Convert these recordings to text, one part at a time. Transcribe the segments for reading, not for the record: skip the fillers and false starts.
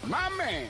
My man.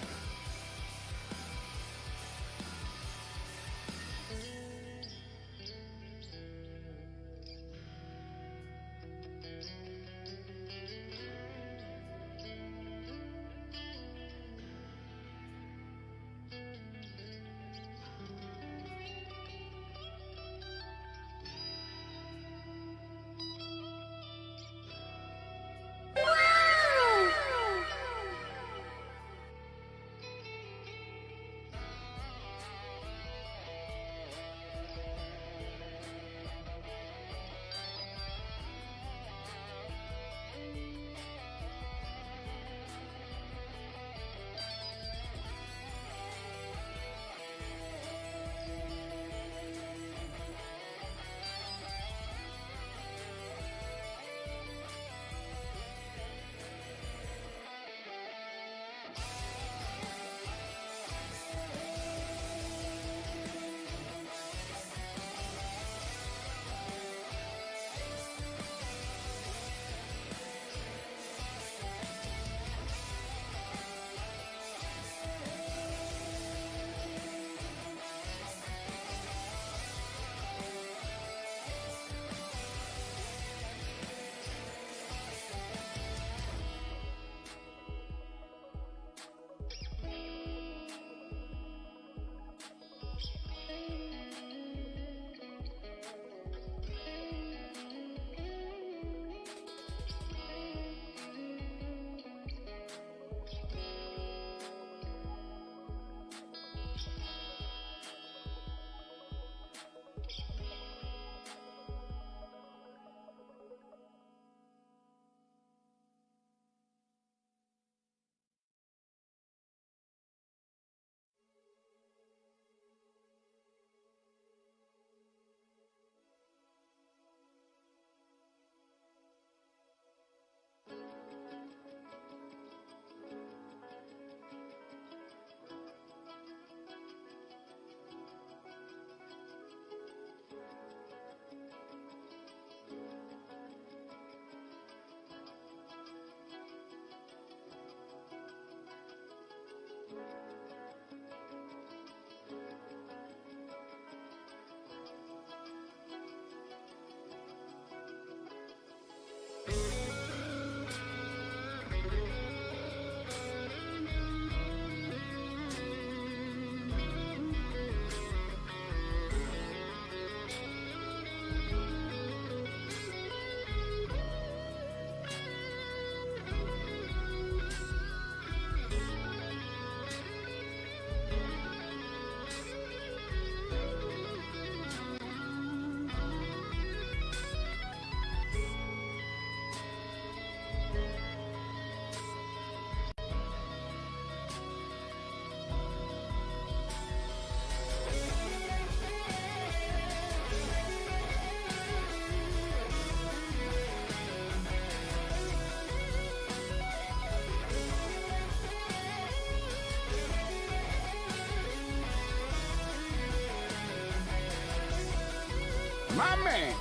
My man.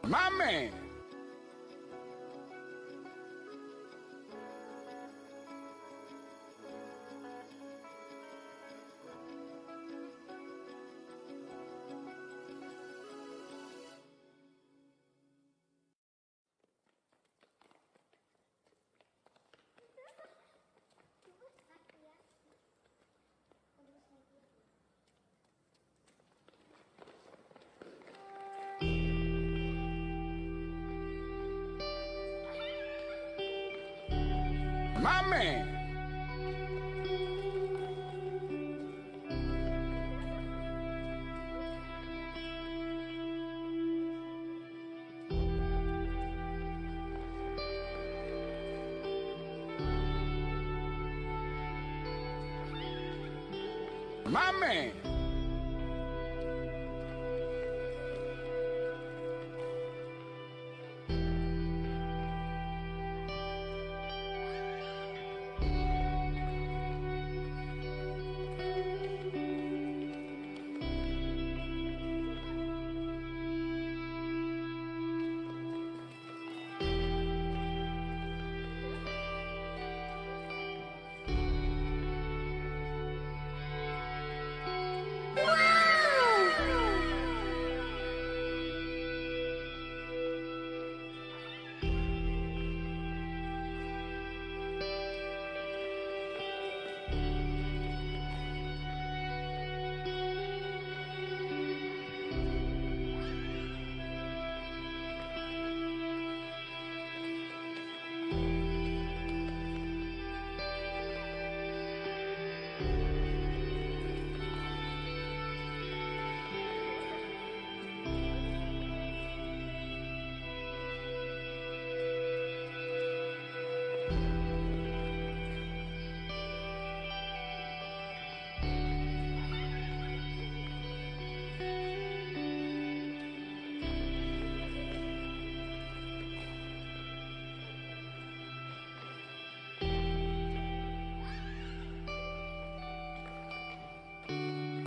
My man. My man. My man.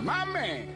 My man.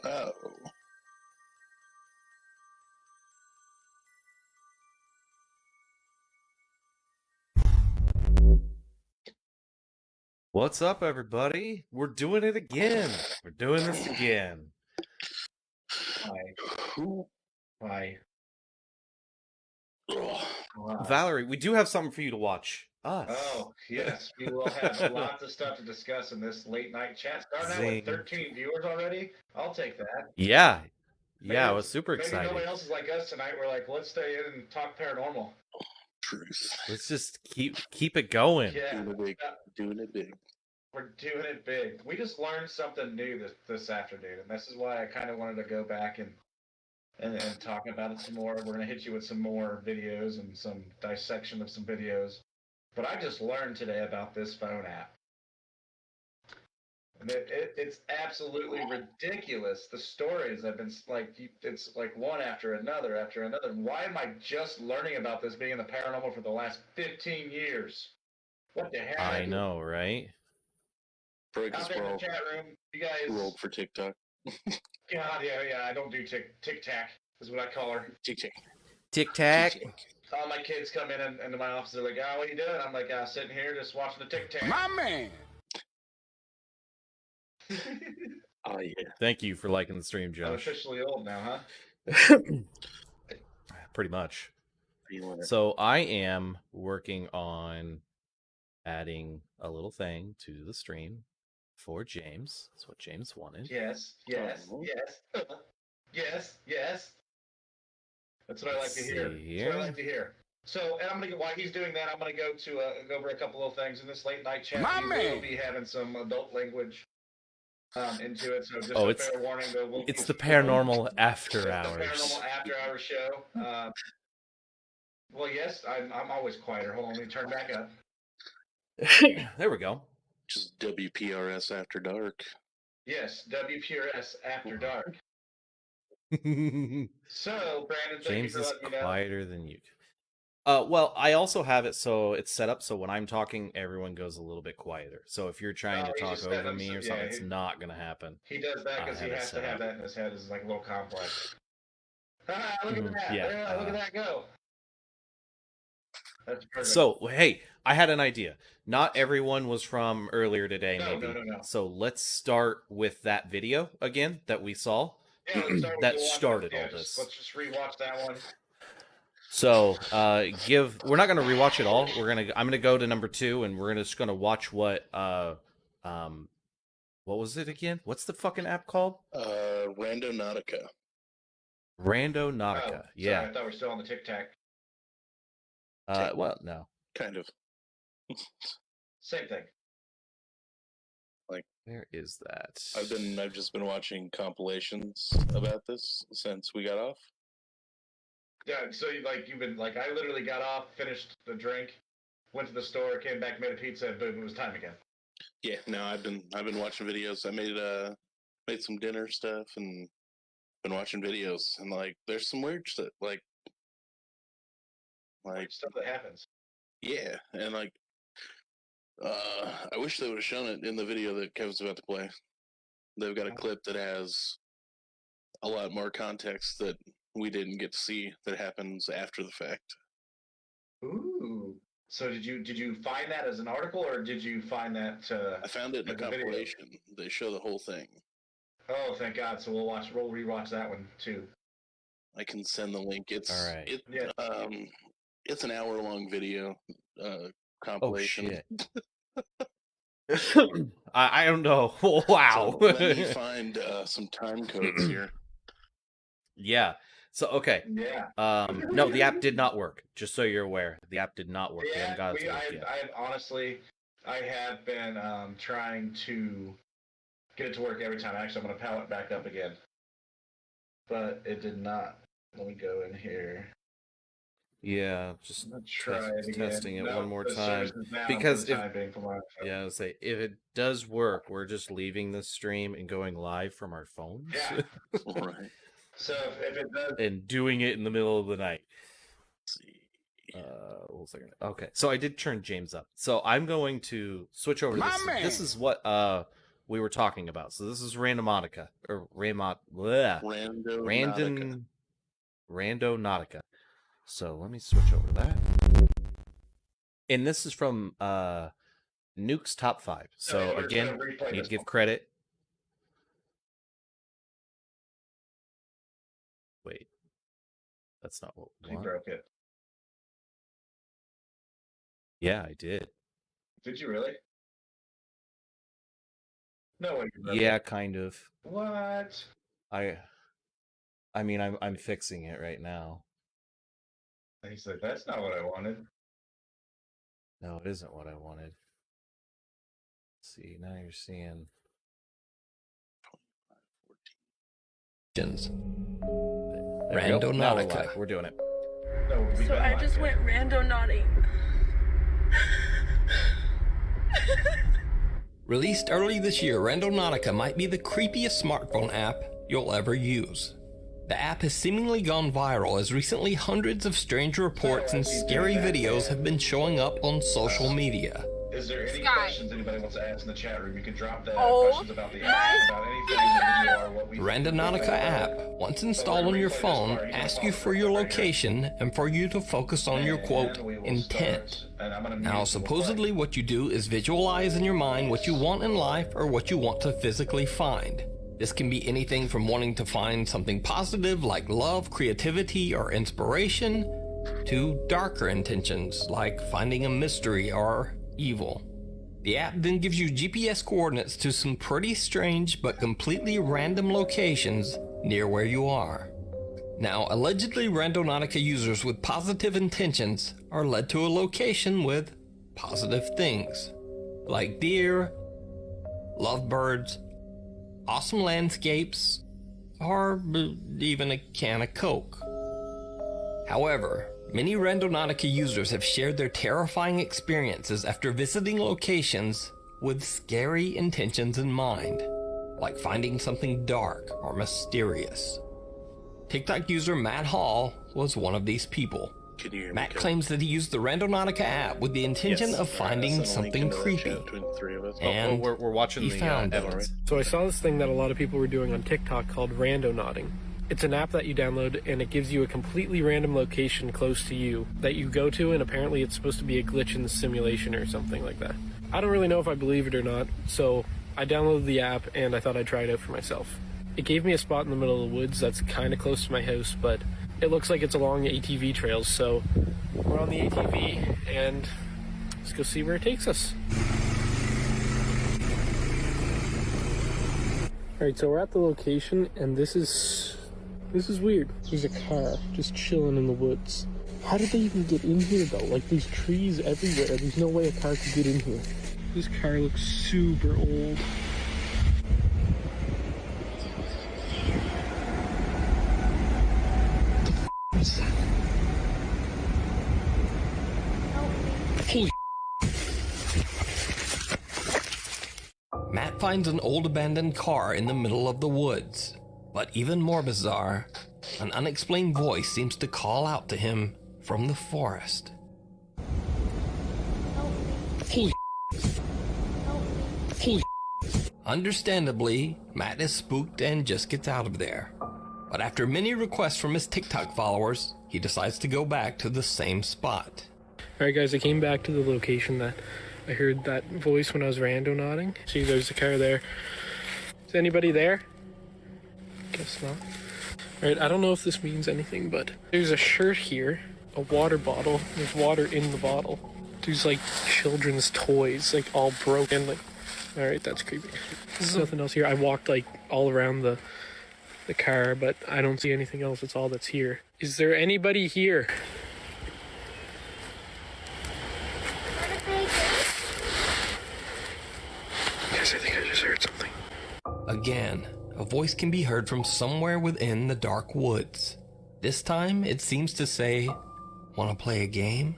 Wow. What's up, everybody? We're doing it again. We're doing this again. Why? Valerie, we do have something for you to watch. Us. Oh, yes. We will have lots of stuff to discuss in this late night chat. Starting out with Zing. 13 viewers already. I'll take that. Yeah. Maybe I was super maybe excited. nobody else is like us tonight. We're like, let's stay in and talk paranormal. Truth. Let's just keep it going. Yeah. Doing it big. We're doing it big. We just learned something new this afternoon, and this is why I kind of wanted to go back and talk about it some more. We're going to hit you with some more videos and some dissection of some videos. But I just learned today about this phone app. And it's absolutely ridiculous. The stories have been like, it's like one after another after another. Why am I just learning about this being in the paranormal for the last 15 years? What the heck? I know, right? Out there in the chat room, you guys. Too old for TikTok. God, yeah. I don't do tic tac. Is what I call her. Tic tac. Tic tac. All my kids come into my office. They're like, "Oh, what are you doing?" I'm like, "Sitting here, just watching the tic tac." My man. Oh yeah. Thank you for liking the stream, I'm Josh. officially old now, huh? Pretty much. Feeling it. So I am working on adding a little thing to the stream for James. That's what James wanted. Yes. That's what I like to hear. That's what I like to hear. So, and I'm gonna while he's doing that, I'm gonna go over a couple of things in this late night chat. My we man. will be having some adult language into it. So just Oh, a fair warning. It's the paranormal after it's hours. The paranormal after hours show. Well, yes, I'm always quieter. Hold on, let me turn back up. There we go. Just WPRS after dark. Yes, WPRS after dark. So, Brandon, thank James you for is letting me know. quieter than you. Well, I also have it so it's set up so when I'm talking, everyone goes a little bit quieter. So if you're trying to talk over me or something, it's not going to happen. He does that because he has to have that in his head. It's like a little complex. Look at that. Yeah, look at that go. That's perfect. So, hey, I had an idea. Not everyone was from earlier today, maybe. No. So let's start with that video again that we saw. Yeah, let's start with that the one started all this. Let's just rewatch that one. So, we're not going to rewatch it all. I'm going to go to number 2 and we're just going to watch what was it again? What's the fucking app called? Randonautica. Randonautica. Yeah. Sorry, I thought we were still on the Tic Tac. Well, no. Kind of. Same thing. Like, where is that? I've just been watching compilations about this since we got off. Yeah, so you've been like, I literally got off, finished the drink, went to the store, came back, made a pizza, and boom, it was time again. Yeah, no, I've been watching videos. I made some dinner stuff and been watching videos, and like there's some weird stuff. Like Like, stuff that happens. yeah, and like, I wish they would have shown it in the video that Kevin's about to play. They've got a clip that has a lot more context that we didn't get to see that happens after the fact. Ooh. So did you find that as an article, or did you find that? I found it in a compilation. They show the whole thing. Oh, thank God! So we'll rewatch that one too. I can send the link. It's All right. It's an hour-long video compilation. Oh shit! I don't know. Wow. So let me find some time codes here. Yeah. So okay. Yeah. No, the app did not work. Just so you're aware, the app did not work. Yeah, I honestly, I have been trying to get it to work every time. Actually, I'm going to power it back up again, but it did not. Let me go in here. Yeah, just testing it one more the time. service is down Because for the if time being for my phone. yeah, I'll say if it does work, we're just leaving the stream and going live from our phones. Yeah. Right. So if it does, and doing it in the middle of the night. Let's see. 1 second. Okay, so I did turn James up. So I'm going to switch over to My this. man. This is what we were talking about. So this is Randomonica or Randonautica. So let me switch over to that. And this is from Nuke's Top 5. So again, need to give credit. Wait. That's not what we you want. broke it. Yeah, I did. Did you really? No way. You broke Yeah, it. kind of. What? I mean, I'm fixing it right now. He's like, that's not what I wanted. No, it isn't what I wanted. Let's see, now you're seeing. Randonautica. We're doing it. No, So I just went randonauting. Released early this year, Randonautica might be the creepiest smartphone app you'll ever use. The app has seemingly gone viral as recently hundreds of strange reports and scary videos have been showing up on social media. Is there any Sky. questions anybody wants to ask in the chat room? You can drop that Oh questions about the app, about anything that you are, what we Randonautica app, once installed on your phone, asks you for your location and for you to focus on your quote, intent. Now, supposedly what you do is visualize in your mind what you want in life or what you want to physically find. This can be anything from wanting to find something positive like love, creativity, or inspiration, to darker intentions like finding a mystery or evil. The app then gives you GPS coordinates to some pretty strange but completely random locations near where you are. Now, allegedly Randonautica users with positive intentions are led to a location with positive things, like deer, lovebirds, awesome landscapes, or even a can of Coke. However, many Randonautica users have shared their terrifying experiences after visiting locations with scary intentions in mind, like finding something dark or mysterious. TikTok user Matt Hall was one of these people. Can you hear me, Matt Kevin? claims that he used the Randonautica app with the intention Yes. of finding Send a link something into the creepy. chat between the three of us. And we're watching he the found it. evidence. So I saw this thing that a lot of people were doing on TikTok called randonauting. It's an app that you download and it gives you a completely random location close to you that you go to, and apparently it's supposed to be a glitch in the simulation or something like that. I don't really know if I believe it or not, so I downloaded the app and I thought I'd try it out for myself. It gave me a spot in the middle of the woods that's kind of close to my house, but it looks like it's along ATV trails, so we're on the ATV and let's go see where it takes us. Alright, so we're at the location and this is weird. There's a car just chilling in the woods. How did they even get in here though? Like, there's trees everywhere. There's no way a car could get in here. This car looks super old. What is that? Holy Matt finds an old abandoned car in the middle of the woods. But even more bizarre, an unexplained voice seems to call out to him from the forest. Holy. Holy. Understandably, Matt is spooked and just gets out of there. But after many requests from his TikTok followers, he decides to go back to the same spot. Alright guys, I came back to the location that I heard that voice when I was rando nodding. See, there's a car there. Is anybody there? Guess not. Alright, I don't know if this means anything, but there's a shirt here, a water bottle, there's water in the bottle. There's like children's toys, like all broken, like, alright, that's creepy. There's nothing else here. I walked like all around the car, but I don't see anything else. That's all that's here. Is there anybody here? Guys, I think I just heard something. Again, a voice can be heard from somewhere within the dark woods. This time, it seems to say, "Wanna play a game?"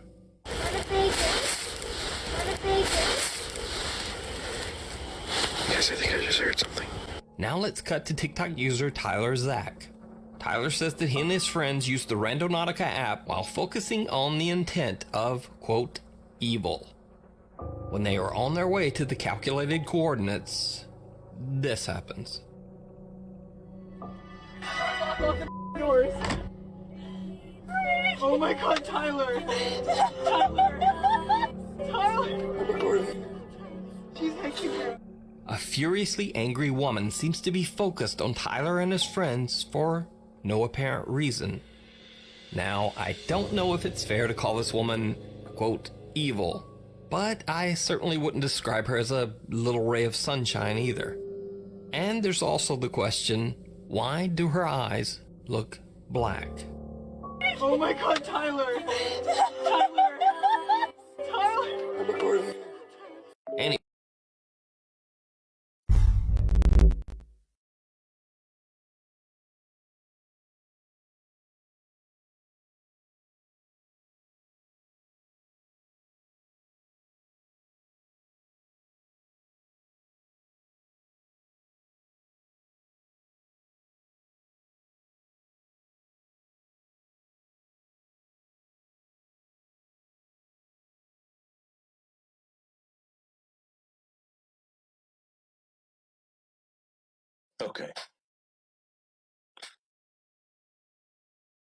Guys, I think I just heard something. Now let's cut to TikTok user Tyler Zach. Tyler says that he and his friends used the Randonautica app while focusing on the intent of, quote, evil. When they are on their way to the calculated coordinates, this happens. Doors. Oh my god, Tyler! Tyler! Tyler! She's making her. A furiously angry woman seems to be focused on Tyler and his friends for no apparent reason. Now, I don't know if it's fair to call this woman, quote, evil, but I certainly wouldn't describe her as a little ray of sunshine either. And there's also the question, why do her eyes look black? Oh my god, Tyler! Tyler! Tyler! Anyway. Okay.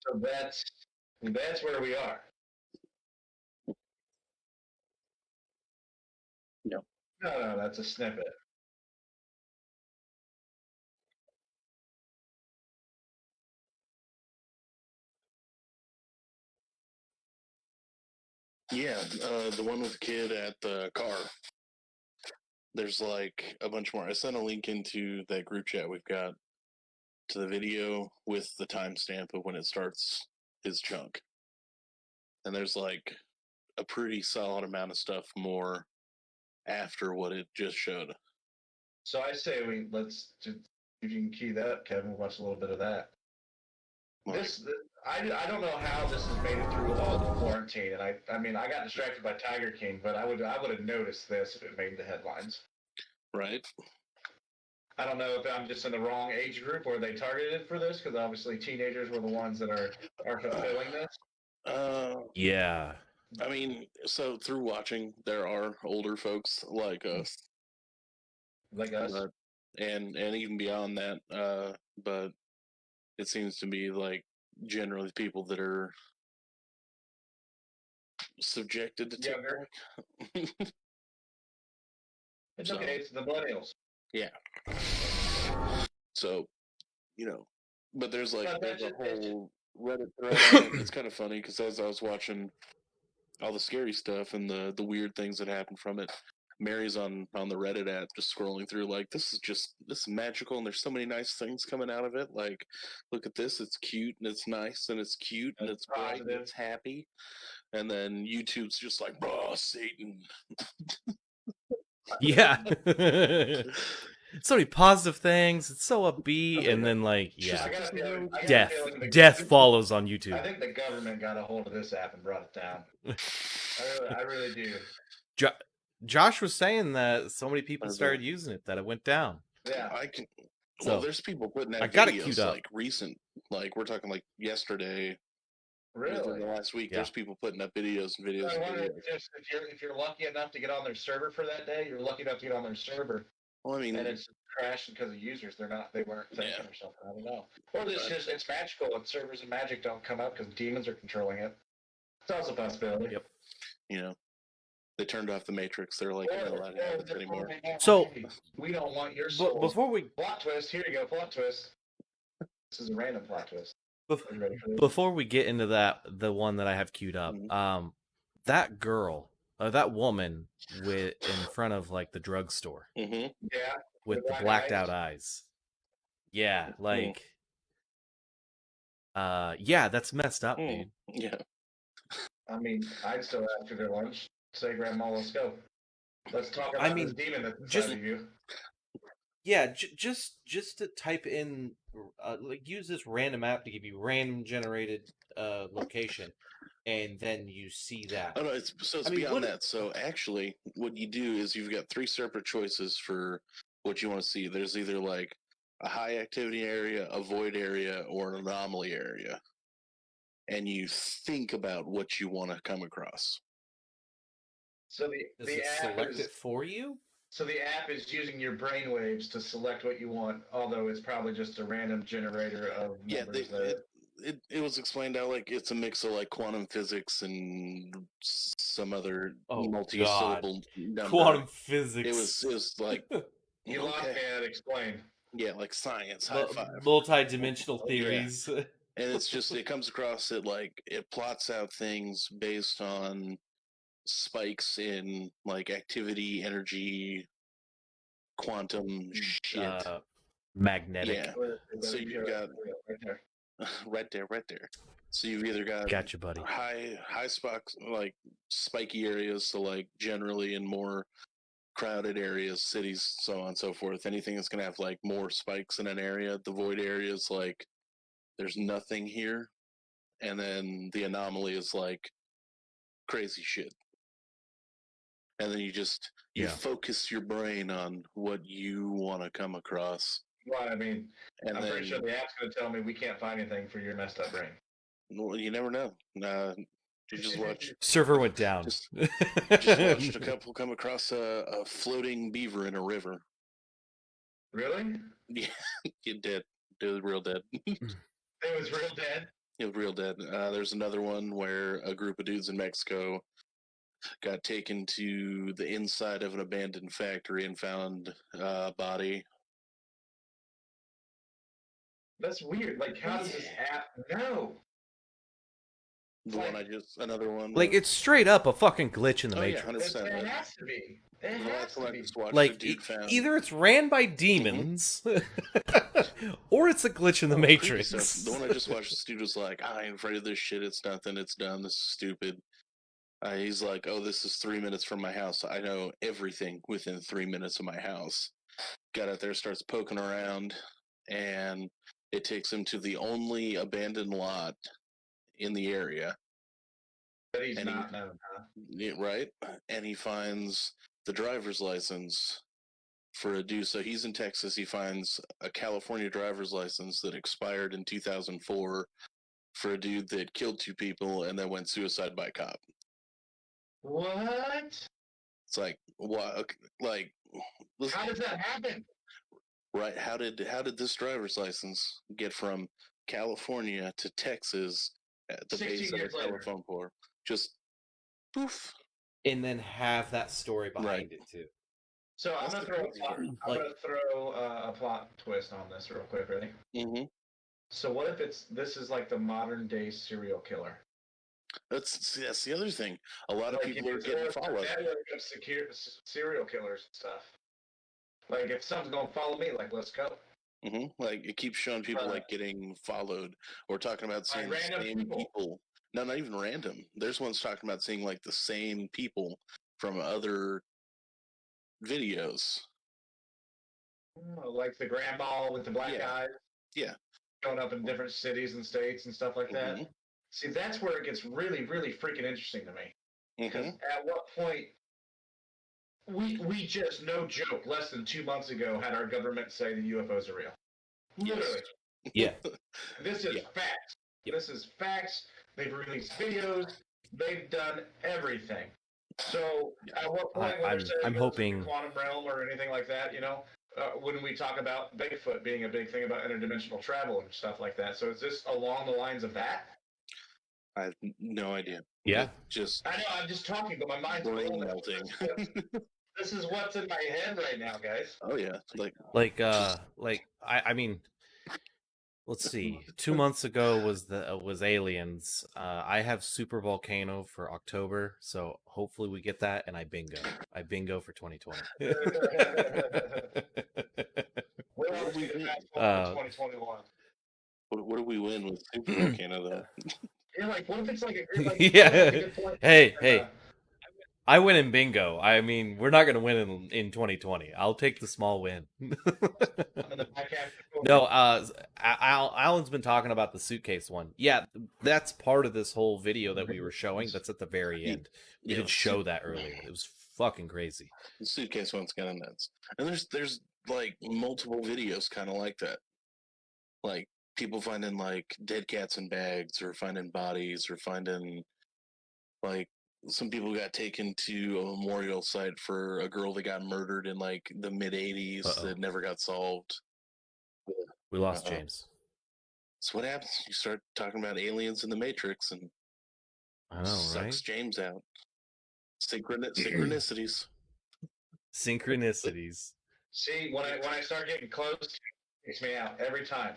So that's where we are. No. No, that's a snippet. Yeah, the one with the kid at the car. There's like a bunch more. I sent a link into that group chat we've got to the video with the timestamp of when it starts his chunk. And there's like a pretty solid amount of stuff more after what it just showed. So I say let's just, if you can key that up, Kevin, watch a little bit of that. I don't know how this has made it through all the quarantine, and I mean I got distracted by Tiger King, but I would have noticed this if it made the headlines. Right. I don't know if I'm just in the wrong age group or they targeted for this, because obviously teenagers were the ones that are fulfilling this. Yeah. I mean, so through watching, there are older folks like us, and even beyond that. But it seems to be like generally people that are subjected to younger. It's okay. It's the millennials. Yeah. So, but there's like there's a whole Reddit thread. It's kind of funny because as I was watching all the scary stuff and the weird things that happen from it, Mary's on the Reddit app just scrolling through like this is magical and there's so many nice things coming out of it. Like, look at this, it's cute and it's nice and it's cute and it's bright and it's happy. And then YouTube's just like, "Bro, Satan." Yeah. So many positive things. It's so upbeat, and then like, yeah, death follows on YouTube. I think the government got a hold of this app and brought it down. I really do. Josh was saying that so many people started using it that it went down. Yeah, Well, there's people putting out I got videos it queued up. like recent, like we're talking like yesterday within Really? the last week. Yeah. There's people putting up videos and videos. I And wonder videos. if you're lucky enough to get on their server for that day, you're lucky enough to get on their server, Well, I mean, and it's crashing because of users. They weren't thinking Yeah. or something. I don't know. Or it's magical and servers and magic don't come up because demons are controlling it. It's also a possibility. Yep. you know, they turned off the Matrix. They're like, you're not allowed to have this anymore. So- hey, we don't want your soul. Before we Plot twist. Here you go. Plot twist. This is a random plot twist. bef- Are you ready for this? before we get into the one that I have queued up, Mhm. that girl, that woman in front of like the drugstore Mm-hmm. Yeah. with the black blacked eyes. out eyes. Yeah, like, yeah, that's messed up, Mm. dude. Yeah. I mean, I'd still ask for their lunch. Say, Grandma, let's go. Let's talk about this demon that's inside just- of you. Yeah, just to type in, like, use this random app to give you random generated location, and then you see that. Oh no, it's I mean, beyond what- that. So actually, what you do is you've got 3 separate choices for what you want to see. There's either like a high activity area, a void area, or an anomaly area, and you think about what you want to come across. So Does the it app select is it for you? so the app is using your brainwaves to select what you want, although it's probably just a random generator of Yeah, numbers. it was explained out like it's a mix of like quantum physics and some other Oh, multi-syllable number. Quantum physics. It was like you lost me at explain. yeah, like science. High five. Multi-dimensional Yeah. theories. And it's just it comes across it like it plots out things based on spikes in like activity, energy, quantum shit. Magnetic. Yeah. So you've got right there. So you've either got Gotcha, buddy. high spots like spiky areas, so like generally in more crowded areas, cities, so on and so forth. Anything that's gonna have like more spikes in an area, the void area is like there's nothing here. And then the anomaly is like crazy shit. And then you Yeah. focus your brain on what you want to come across. Well, I mean, And I'm then pretty sure the app's going to tell me we can't find anything for your messed up brain. well, you never know. You just watch. Server went down. Just watched a couple come across a floating beaver in a river. Really? Yeah, it did. It was real dead. It was real dead. It was real dead. There's another one where a group of dudes in Mexico got taken to the inside of an abandoned factory and found a body. That's weird. Like, how does this app know? Another one. Like, it's straight up a fucking glitch in the Oh, yeah, Matrix. 100%. It has to be. It The has last to one I be. just watched, Like, a dude found. either it's ran by demons, or it's a glitch in the Creepy Matrix. stuff. The one I just watched, this dude was like, I ain't afraid of this shit. It's nothing. It's done. This is stupid. He's like, oh, this is 3 minutes from my house. I know everything within 3 minutes of my house. Got out there, starts poking around, and it takes him to the only abandoned lot in the area. But he's And not known, huh? Right? And he finds the driver's license for a dude. So he's in Texas. He finds a California driver's license that expired in 2004 for a dude that killed 2 people and then went suicide by cop. What? It's like, what? Like, How does that happen? right? How did this driver's license get from California to Texas at the 16 base of a years later. telephone pole? Just poof. And then have that story behind Right. it, too. So I'm That's gonna the throw crazy part. a plot twist on this real quick. Ready? Mm-hmm. So what if this is like the modern day serial killer? That's the other thing. A lot of Like, people are if getting it's a followed. network of serial killers and stuff. Like if something's gonna follow me, like let's go. Like it keeps showing people like getting followed or talking about seeing the random same people. people. No, not even random. There's ones talking about seeing like the same people from other videos. Oh, like the grandma with the black Yeah. eyes. Yeah. Showing up in different cities and states and stuff like that. Mhm. See, that's where it gets really, really freaking interesting to me. Because Mhm. at what point we just, no joke, less than 2 months ago had our government say the UFOs are real. Yes. Literally. Yeah. This is Yeah. facts. This is facts. They've released videos. They've done everything. So at what point I'm hoping quantum realm or anything like that, when we talk about Bigfoot being a big thing about interdimensional travel and stuff like that. So is this along the lines of that? I have no idea. Yeah. Just I know, I'm just talking, but my mind's brain melting. This is what's in my head right now, guys. Oh yeah, I mean, let's see. 2 months ago was Aliens. I have Super Volcano for October, so hopefully we get that, and I bingo. I bingo for 2020. We're on to 2021. What do we win with Super Volcano though? You're like, what if it's like a yeah. Hey. I win in bingo. I mean, we're not going to win in 2020. I'll take the small win. No, Alan's been talking about the suitcase one. Yeah, that's part of this whole video that we were showing. That's at the very end. We did show that earlier. It was fucking crazy. The suitcase one's kind of nuts. And there's like multiple videos kind of like that. Like people finding like dead cats in bags, or finding bodies, or finding like some people got taken to a memorial site for a girl that got murdered in like the mid 80s that never got solved. We lost James. That's what happens. You start talking about aliens in the Matrix, and I know, sucks right? James out. Synchronicities. Synchronicities. See, when I start getting close, it takes me out every time.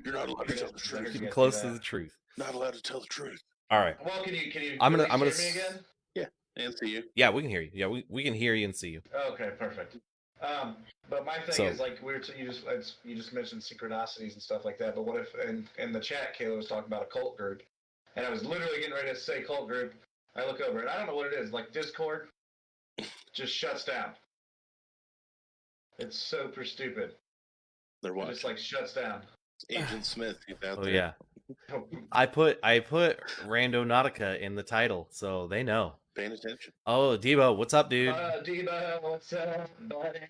You're not allowed to tell the truth. Getting close to the truth. Not allowed to tell the truth. All right. Well, can you? I'm gonna hear me again? Yeah, and see you. Yeah, we can hear you. Yeah, we can hear you and see you. Okay, perfect. But my thing is like you just mentioned synchronicities and stuff like that. But what if in the chat, Kayla was talking about a cult group, and I was literally getting ready to say cult group. I look over and I don't know what it is. Like Discord just shuts down. It's super stupid. They're watching. It just like shuts down. Agent Smith, he's out Oh there. yeah. I put Randonautica in the title, so they know. Paying attention. Oh, Debo, what's up, dude? Debo, what's up, buddy?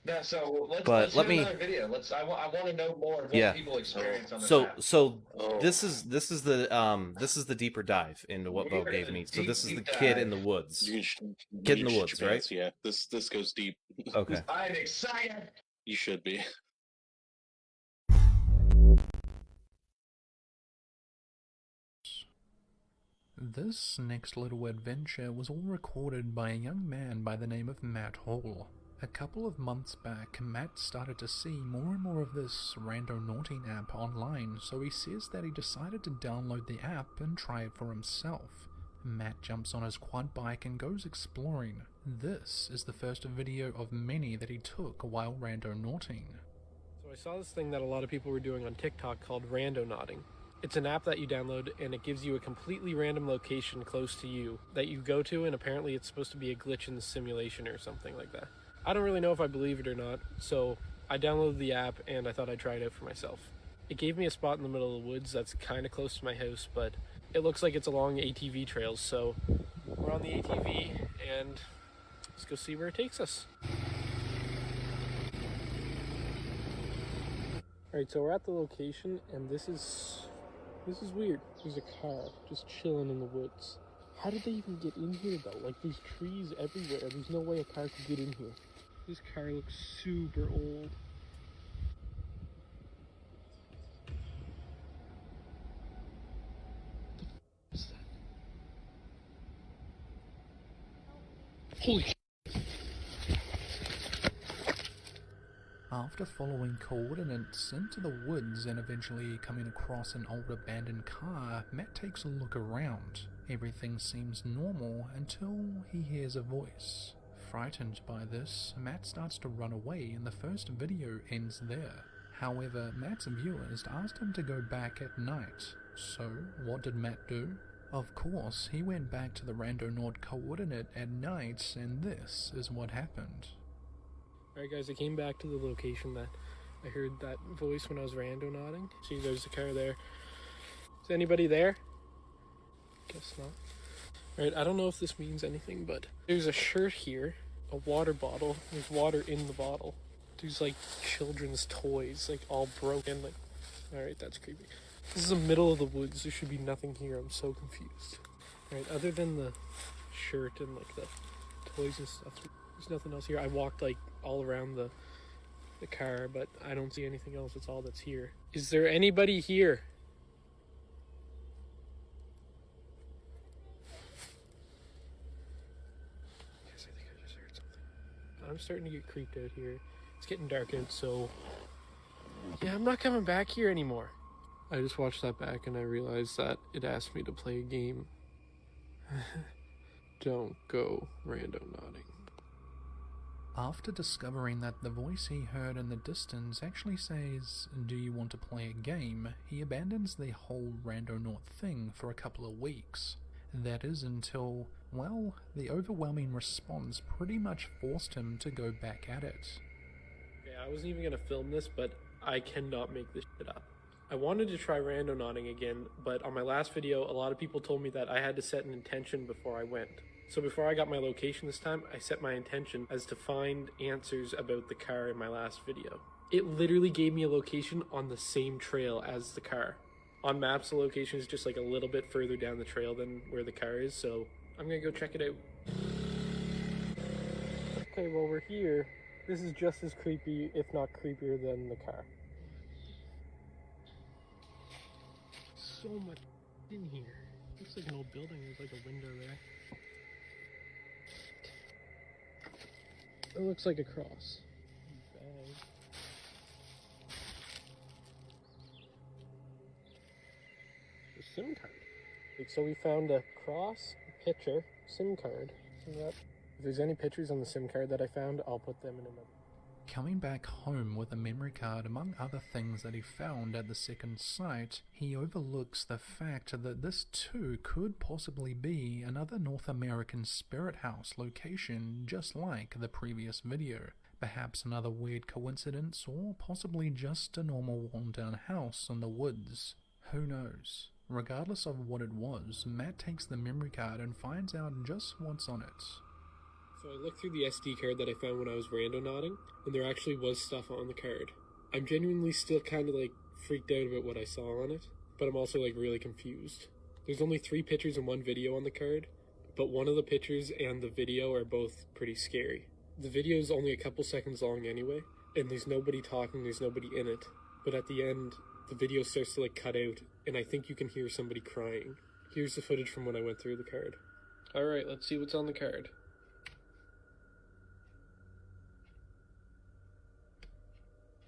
Yeah, so let's let do me another video. I want to know more of what people experience on this app. This is the deeper dive into what Bo gave me. So this is the kid in the woods. Kid in the woods, right? Yeah, this goes deep. Okay. I'm excited. You should be. This next little adventure was all recorded by a young man by the name of Matt Hall. A couple of months back, Matt started to see more and more of this Randonauting app online, so he says that he decided to download the app and try it for himself. Matt jumps on his quad bike and goes exploring. This is the first video of many that he took while randonauting. So I saw this thing that a lot of people were doing on TikTok called randonauting. It's an app that you download, and it gives you a completely random location close to you that you go to, and apparently it's supposed to be a glitch in the simulation or something like that. I don't really know if I believe it or not, so I downloaded the app and I thought I'd try it out for myself. It gave me a spot in the middle of the woods that's kind of close to my house, but it looks like it's along ATV trails, so we're on the ATV and let's go see where it takes us. Alright, so we're at the location, and this is weird. There's a car just chilling in the woods. How did they even get in here though? Like, there's trees everywhere. There's no way a car could get in here. This car looks super old. What's that? Holy shit. After following coordinates into the woods and eventually coming across an old abandoned car, Matt takes a look around. Everything seems normal until he hears a voice. Frightened by this, Matt starts to run away and the first video ends there. However, Matt's viewers asked him to go back at night. So, what did Matt do? Of course, he went back to the Randonaut coordinate at night, and this is what happened. Alright guys, I came back to the location that I heard that voice when I was randonauting. See, there's a car there. Is anybody there? Guess not. Alright, I don't know if this means anything, but there's a shirt here, a water bottle, there's water in the bottle. There's like children's toys, like all broken, like Alright, that's creepy. This is the middle of the woods. There should be nothing here. I'm so confused. Alright, other than the shirt and like the toys and stuff, there's nothing else here. I walked like all around the car, but I don't see anything else. That's all that's here. Is there anybody here? Yes, I think I just heard something. I'm starting to get creeped out here. It's getting dark out, so yeah, I'm not coming back here anymore. I just watched that back and I realized that it asked me to play a game. Don't go rando nodding. After discovering that the voice he heard in the distance actually says, "Do you want to play a game?" he abandons the whole randonaut thing for a couple of weeks. That is until, well, the overwhelming response pretty much forced him to go back at it. Okay, I wasn't even gonna film this, but I cannot make this shit up. I wanted to try randonauting again, but on my last video, a lot of people told me that I had to set an intention before I went. So before I got my location this time, I set my intention as to find answers about the car in my last video. It literally gave me a location on the same trail as the car. On maps, the location is just like a little bit further down the trail than where the car is, so I'm gonna go check it out. Okay, well we're here. This is just as creepy, if not creepier than the car. So much in here. Looks like an old building. There's like a window there. It looks like a cross. Bag. A SIM card. So we found a cross, a picture, SIM card. So that, if there's any pictures on the SIM card that I found, I'll put them in another. Coming back home with a memory card among other things that he found at the second site, he overlooks the fact that this too could possibly be another North American spirit house location just like the previous video. Perhaps another weird coincidence, or possibly just a normal worn-down house in the woods. Who knows? Regardless of what it was, Matt takes the memory card and finds out just what's on it. So I looked through the SD card that I found when I was randonauting, and there actually was stuff on the card. I'm genuinely still kind of like freaked out about what I saw on it, but I'm also like really confused. There's only 3 pictures and 1 video on the card, but one of the pictures and the video are both pretty scary. The video is only a couple seconds long anyway, and there's nobody talking, there's nobody in it, but at the end, the video starts to like cut out, and I think you can hear somebody crying. Here's the footage from when I went through the card. Alright, let's see what's on the card.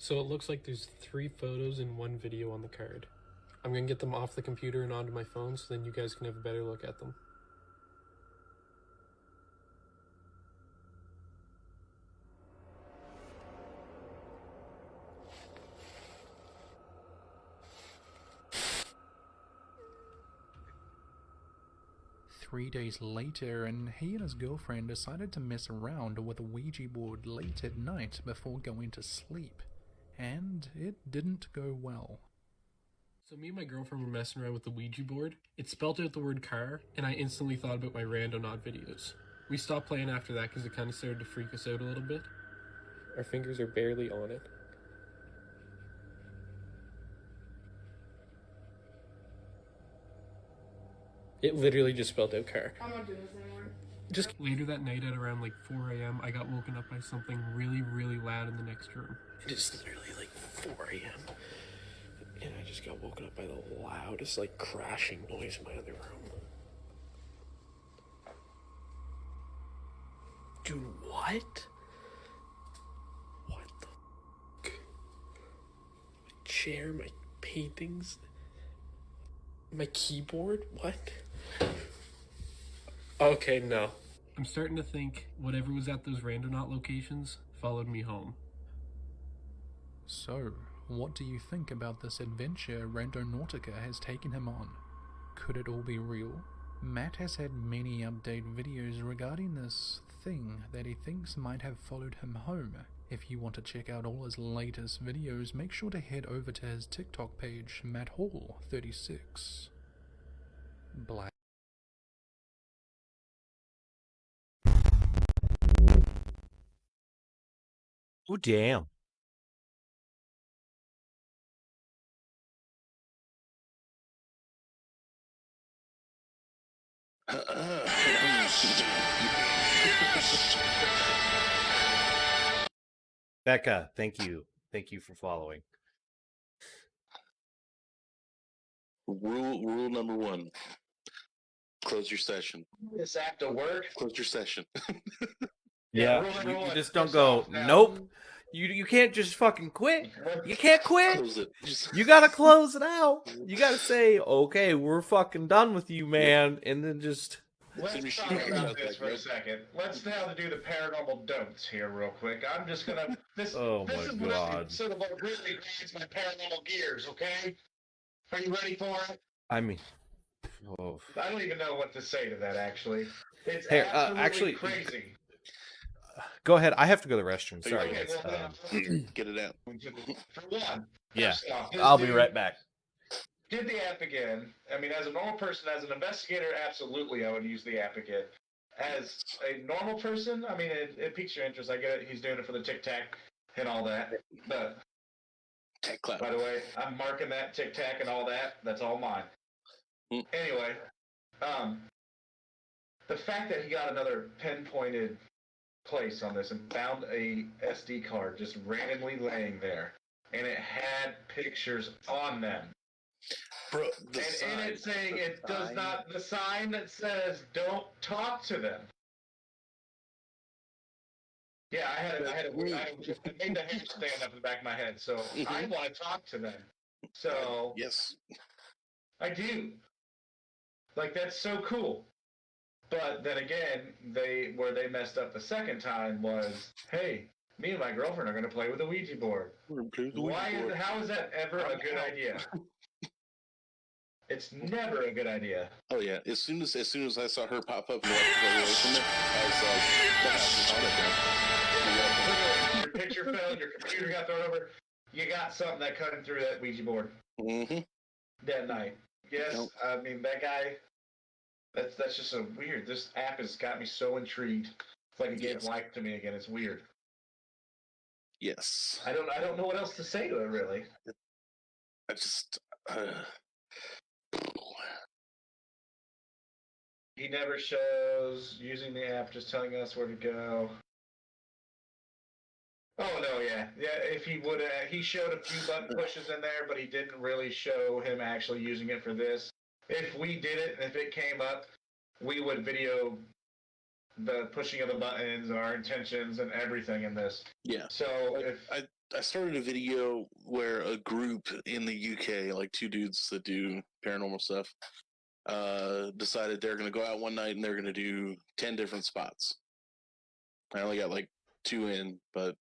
So it looks like there's 3 photos and 1 video on the card. I'm gonna get them off the computer and onto my phone so then you guys can have a better look at them. Three days later, and he and his girlfriend decided to mess around with a Ouija board late at night before going to sleep. And it didn't go well. So me and my girlfriend were messing around with the Ouija board. It spelled out the word car, and I instantly thought about my randonaut videos. We stopped playing after that because it kind of started to freak us out a little bit. Our fingers are barely on it. It literally just spelled out car. I'm not doing this anymore. Just later that night at around like 4 a.m., I got woken up by something really, really loud in the next room. It is literally like 4 a.m. And I just got woken up by the loudest like crashing noise in my other room. Dude, what? What the fuck? My chair, my paintings, my keyboard, what? Okay, no. I'm starting to think whatever was at those randonaut locations followed me home. So, what do you think about this adventure Randonautica has taken him on? Could it all be real? Matt has had many update videos regarding this thing that he thinks might have followed him home. If you want to check out all his latest videos, make sure to head over to his TikTok page, MattHall36. Black. Oh, damn. Becca, thank you. Thank you for following. Rule number 1. Close your session. This after work. Close your session. Yeah, rule number you one, just don't piss go, off now. nope. You can't just fucking quit. You can't quit. Close it. Just- You gotta close it out. You gotta say, okay, we're fucking done with you, man, and then just... Let's Soon as she talk finds about out this that for a nope. second. Let's now do the paranormal don'ts here real quick. I'm just gonna this Oh this my is what God. sort of what really grinds my paranormal gears, okay? Are you ready for it? I mean... Oh. I don't even know what to say to that actually. It's Here, absolutely actually- crazy. Go ahead. I have to go to the restroom. Sorry, Okay, guys. well, then, Get it out. for one, Yeah, first off, this I'll be dude right back. Did the app again. I mean, as a normal person, as an investigator, absolutely I would use the app again. As a normal person, I mean, it piques your interest. I get it. He's doing it for the Tic Tac and all that. But, Tech cloud. by the way, I'm marking that Tic Tac and all that. That's all mine. Anyway, the fact that he got another pinpointed place on this and found a SD card just randomly laying there, and it had pictures on them. Bro, And it's saying it does not, the sign that says don't talk to them. Yeah, I made the hair stand up in the back of my head, so I want to talk to them. So yes, I do. Like, that's so cool. But then again, where they messed up the second time was, hey, me and my girlfriend are going to play with a Ouija board. How is that ever a good idea? It's never a good idea. Oh yeah. As soon as I saw her pop up and walk away from it, I was like, the house is haunted now. Your picture fell, your computer got thrown over. You got something that cut through that Ouija board that night. Yes, Nope. I mean that guy. That's just so weird. This app has got me so intrigued. It's like it gave life to me again. It's weird. Yes. I don't know what else to say to it really. I just. He never shows using the app, just telling us where to go. Oh no, yeah. If he would, he showed a few button pushes in there, but he didn't really show him actually using it for this. If we did it, and if it came up, we would video the pushing of the buttons, our intentions, and everything in this. Yeah. So I started a video where a group in the UK, like 2 dudes that do paranormal stuff, decided they're going to go out one night and they're going to do 10 different spots. I only got like 2 in, but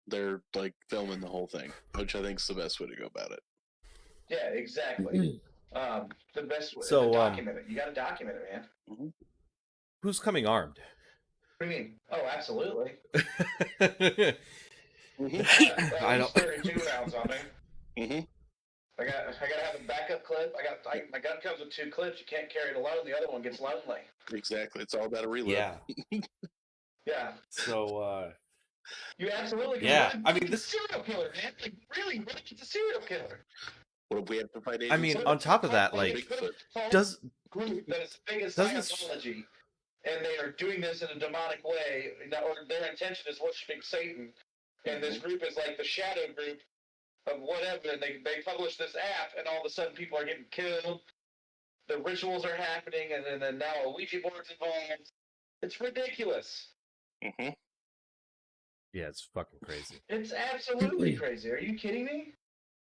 they're like filming the whole thing, which I think is the best way to go about it. yeah, exactly. The best way So, to document it. You got to document it, man. Who's coming armed? What do you mean? Oh, absolutely. I I don't. 32 rounds on me. Mm-hmm. I got to have a backup clip. My gun comes with 2 clips. You can't carry it alone. The other one gets lonely. Exactly. It's all about a reload. Yeah. Yeah. So, You absolutely can. Yeah, Run I mean, against this- a serial killer, man. Like, really, run against a serial killer. What if we have to fight I mean, on top of that, like, does group that is big as doesn't- Scientology, and they are doing this in a demonic way, or their intention is worshiping Satan, and this group is like the shadow group of whatever, and they publish this app, and all of a sudden people are getting killed, the rituals are happening, and then now a Ouija board's involved. It's ridiculous. Mm-hmm. yeah, it's fucking crazy. It's absolutely crazy. Are you kidding me?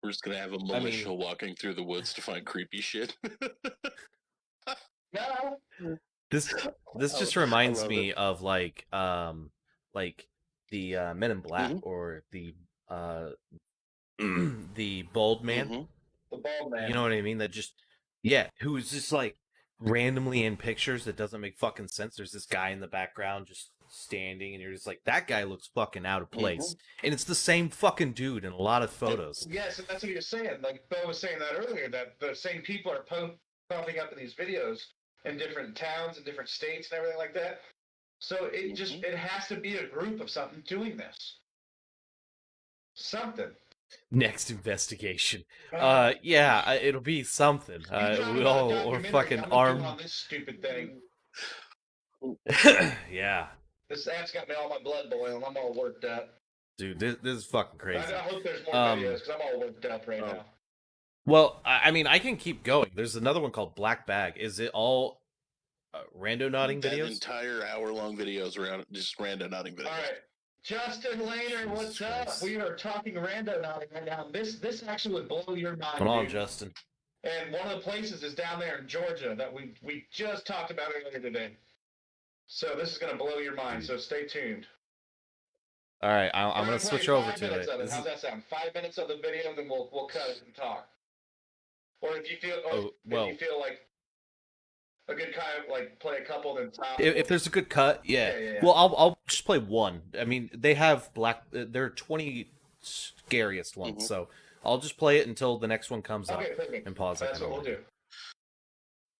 We're just going to have a militia walking through the woods to find creepy shit. No. This just reminds love me of like the Men in Black or the the bald man. Mm-hmm. The bald man. You know what I mean? That just who's just like randomly in pictures that doesn't make fucking sense. There's this guy in the background just standing, and you're just like, that guy looks fucking out of place. And it's the same fucking dude in a lot of photos. Yes, and that's what he was saying. Like Bill was saying that earlier, that the same people are popping up in these videos in different towns and different states and everything like that. So it just it has to be a group of something doing this. Something. Next investigation. Uh, Yeah, it'll be something. You talk We about all are documentary, fucking I'm looking on armed. this stupid thing. Yeah, This app's got me all my blood boiling. I'm all worked up. dude, this is fucking I crazy. hope there's more videos because I'm all worked up right Oh. now. Well, I mean, I can keep going. There's another one called Black Bag. Is it all rando nodding That videos? entire hour-long videos around just random nodding videos. All right. Justin Lehner, what's Jesus up? Christ. We are talking rando nodding right now. This actually would blow your mind. Come on, dude. Justin. And one of the places is down there in Georgia that we just talked about earlier today. So this is going to blow your mind. So stay tuned. All right, I'm We're gonna play switch over 5 to minutes it. of it. This How's is- that sound? 5 minutes of the video, then we'll cut it and talk. Or if you feel, Oh, well. if you feel like a good kind of like play a couple, then stop. If there's a good cut, yeah. Yeah. Well, I'll just play one. I mean, they have there are 20 scariest ones, so I'll just play it until the next one comes up Okay, and pause. That's what we'll do.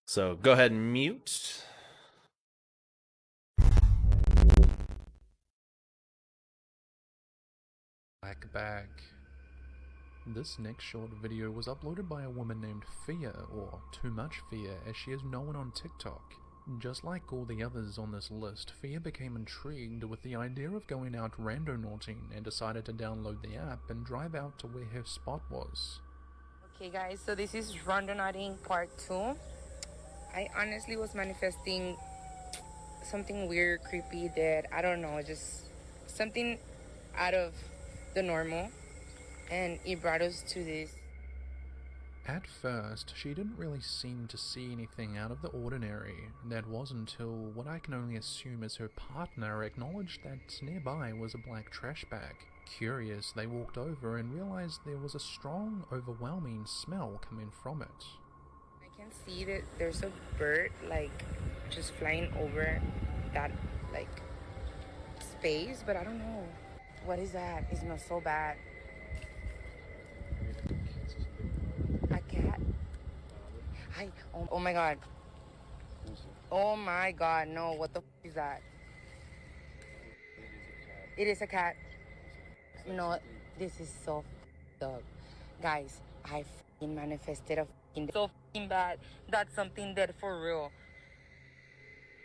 So go ahead and mute. Black Bag. This next short video was uploaded by a woman named Fear, or Too Much Fear as she is known on TikTok. Just like all the others on this list, Fear became intrigued with the idea of going out randonauting and decided to download the app and drive out to where her spot was. Okay guys, so this is randonauting part 2. I honestly was manifesting something weird, creepy that, I don't know, just something out of the normal. And it brought us to this. At first, she didn't really seem to see anything out of the ordinary. That was until what I can only assume is her partner acknowledged that nearby was a black trash bag. Curious, they walked over and realized there was a strong, overwhelming smell coming from it. I can see that there's a bird, like, just flying over that, like, space, but I don't know. What is that? It smells so bad. A cat? Hi. Oh my god. Oh my god, no. What the is that? It is a cat. No, this is so up. Guys, I manifested a so bad. That's something dead for real.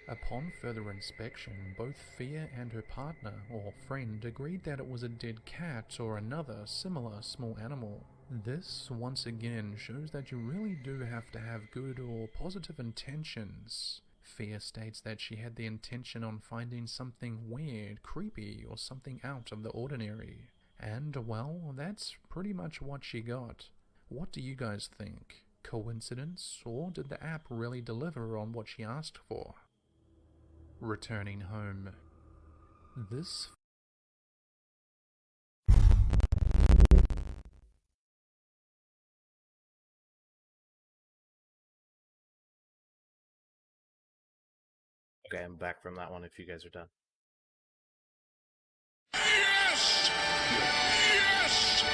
Upon further inspection, both Fear and her partner, or friend, agreed that it was a dead cat or another similar small animal. This, once again, shows that you really do have to have good or positive intentions. Fear states that she had the intention on finding something weird, creepy, or something out of the ordinary. And, well, that's pretty much what she got. What do you guys think? Coincidence, or did the app really deliver on what she asked for? Returning home. This Okay, I'm back from that one. If you guys are done. Yes! Yes!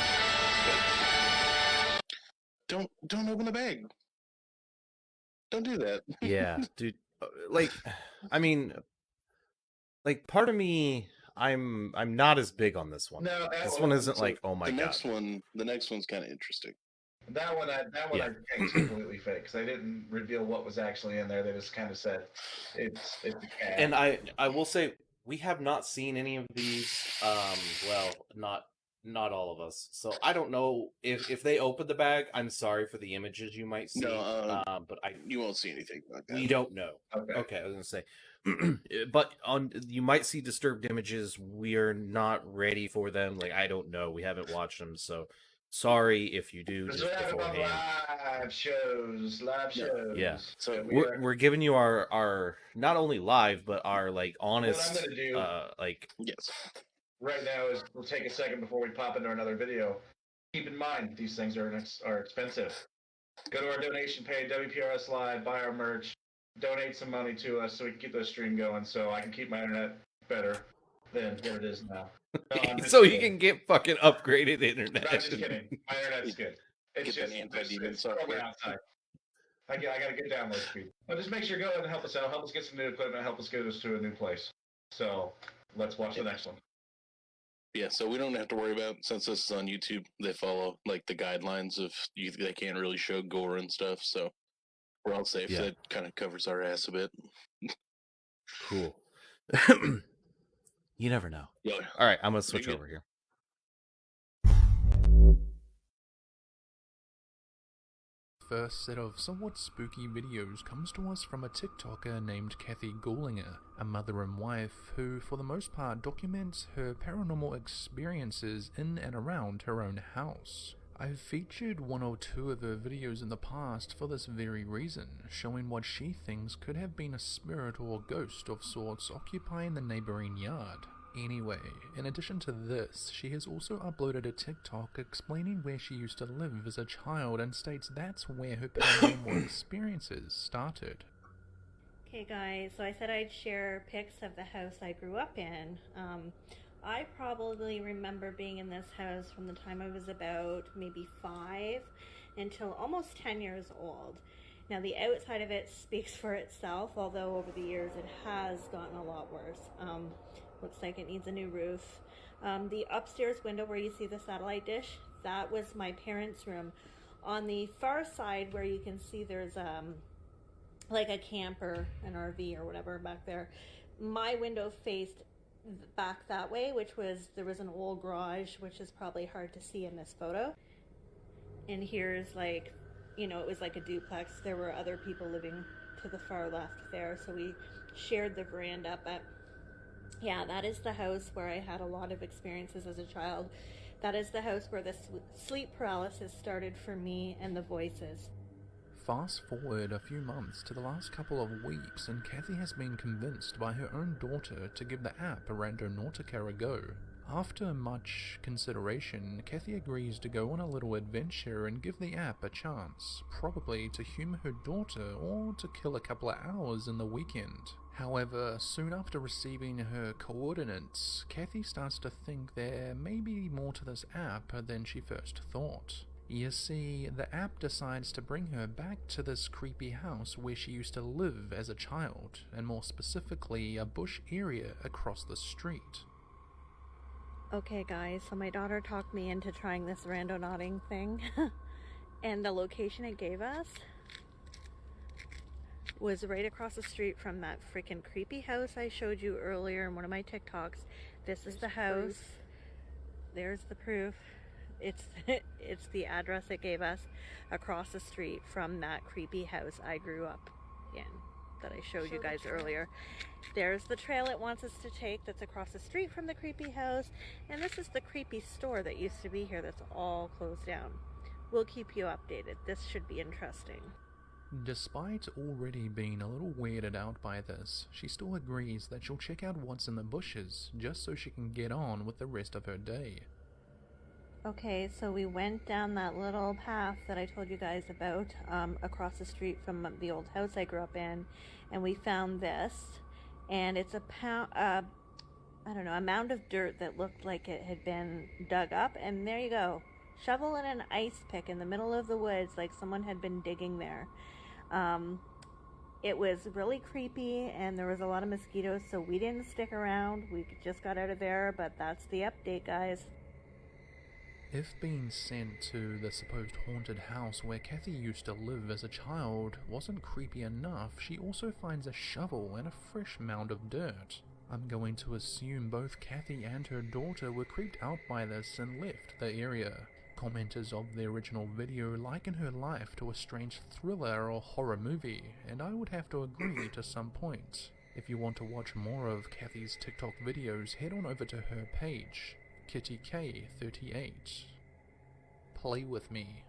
Don't open the bag. Don't do that. Yeah, dude. Like, I mean, like, part of me, I'm not as big on this one. No, This one isn't So like, oh my the god. the next one's kind of interesting. That one I Yeah. think is completely fake because they didn't reveal what was actually in there. They just kind of said it's a cat. And I will say we have not seen any of these. Well, not all of us. So I don't know if they opened the bag. I'm sorry for the images you might see. No, but you won't see anything like that. we don't know. Okay, I was gonna say, but you might see disturbed images. We are not ready for them. Like, I don't know. We haven't watched them, so sorry if you do. Because Just we're having on beforehand. live shows. Yeah. So We're giving you our not only live but our like honest gonna do- like yes. right now is we'll take a second before we pop into another video. Keep in mind these things are expensive. Go to our donation page, WPRS Live, buy our merch, donate some money to us so we can keep the stream going, so I can keep my internet better than what it is now. No, I'm just so you kidding. can get fucking upgraded internet. No, I'm just kidding. My internet's good. It's Get that just anti-demon it's probably software. outside. I got a good download speed. But just make sure you go ahead and help us out. Help us get some new equipment. Help us get us to a new place. So let's watch the next one. Yeah, so we don't have to worry about, since this is on YouTube, they follow like the guidelines of they can't really show gore and stuff, so we're all safe. Yeah. That kind of covers our ass a bit. Cool. You never know. Yeah. All right, I'm gonna switch Good. over here. First set of somewhat spooky videos comes to us from a TikToker named Kathy Goulinger, a mother and wife who for the most part documents her paranormal experiences in and around her own house. I've featured one or two of her videos in the past for this very reason, showing what she thinks could have been a spirit or ghost of sorts occupying the neighbouring yard. Anyway, in addition to this, she has also uploaded a TikTok explaining where she used to live as a child and states that's where her paranormal experiences started. Okay guys, so I said I'd share pics of the house I grew up in. I probably remember being in this house from the time I was about maybe 5 until almost 10 years old. Now the outside of it speaks for itself, although over the years it has gotten a lot worse. Looks like it needs a new roof. The upstairs window where you see the satellite dish, that was my parents' room. On the far side where you can see there's like a camper, an RV or whatever back there, my window faced back that way, there was an old garage, which is probably hard to see in this photo. And here's like, it was like a duplex. There were other people living to the far left there, so we shared the veranda. But yeah, that is the house where I had a lot of experiences as a child. That is the house where the sleep paralysis started for me and the voices. Fast forward a few months to the last couple of weeks, and Kathy has been convinced by her own daughter to give the app Randonautica a go. After much consideration, Kathy agrees to go on a little adventure and give the app a chance, probably to humour her daughter or to kill a couple of hours in the weekend. However, soon after receiving her coordinates, Kathy starts to think there may be more to this app than she first thought. You see, the app decides to bring her back to this creepy house where she used to live as a child, and more specifically, a bush area across the street. Okay guys, so my daughter talked me into trying this randonauting thing, and the location it gave us was right across the street from that freaking creepy house I showed you earlier in one of my TikToks. This is the house. There's the proof. It's the address it gave us across the street from that creepy house I grew up in that I showed you guys earlier. There's the trail it wants us to take that's across the street from the creepy house, and this is the creepy store that used to be here that's all closed down. We'll keep you updated. This should be interesting. Despite already being a little weirded out by this, she still agrees that she'll check out what's in the bushes just so she can get on with the rest of her day. Okay, so we went down that little path that I told you guys about across the street from the old house I grew up in, and we found this, and it's a mound of dirt that looked like it had been dug up, and there you go, shovel and an ice pick in the middle of the woods, like someone had been digging there. It was really creepy, and there was a lot of mosquitoes, so we didn't stick around. We just got out of there, but that's the update, guys. If being sent to the supposed haunted house where Kathy used to live as a child wasn't creepy enough, she also finds a shovel and a fresh mound of dirt. I'm going to assume both Kathy and her daughter were creeped out by this and left the area. Commenters of the original video liken her life to a strange thriller or horror movie, and I would have to agree to some point. If you want to watch more of Kathy's TikTok videos, head on over to her page, KittyK38. Play with me.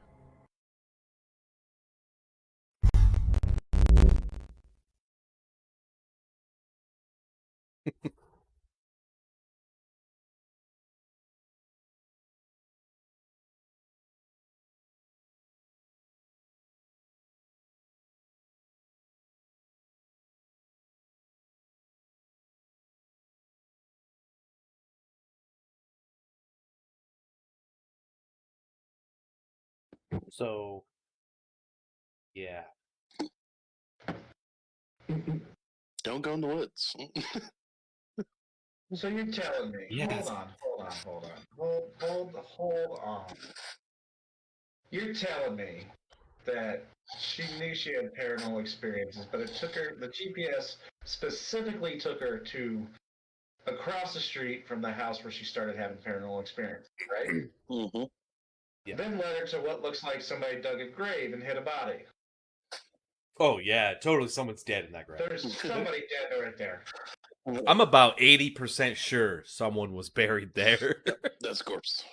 So, yeah. Don't go in the woods. So you're telling me? Yes. Hold on. You're telling me that she knew she had paranormal experiences, but it took her. The GPS specifically took her to across the street from the house where she started having paranormal experience, right? Mm-hmm. Yeah. Then led her to what looks like somebody dug a grave and hid a body. Oh yeah, totally. Someone's dead in that grave. There's somebody dead right there. I'm about 80% sure someone was buried there. That's a corpse.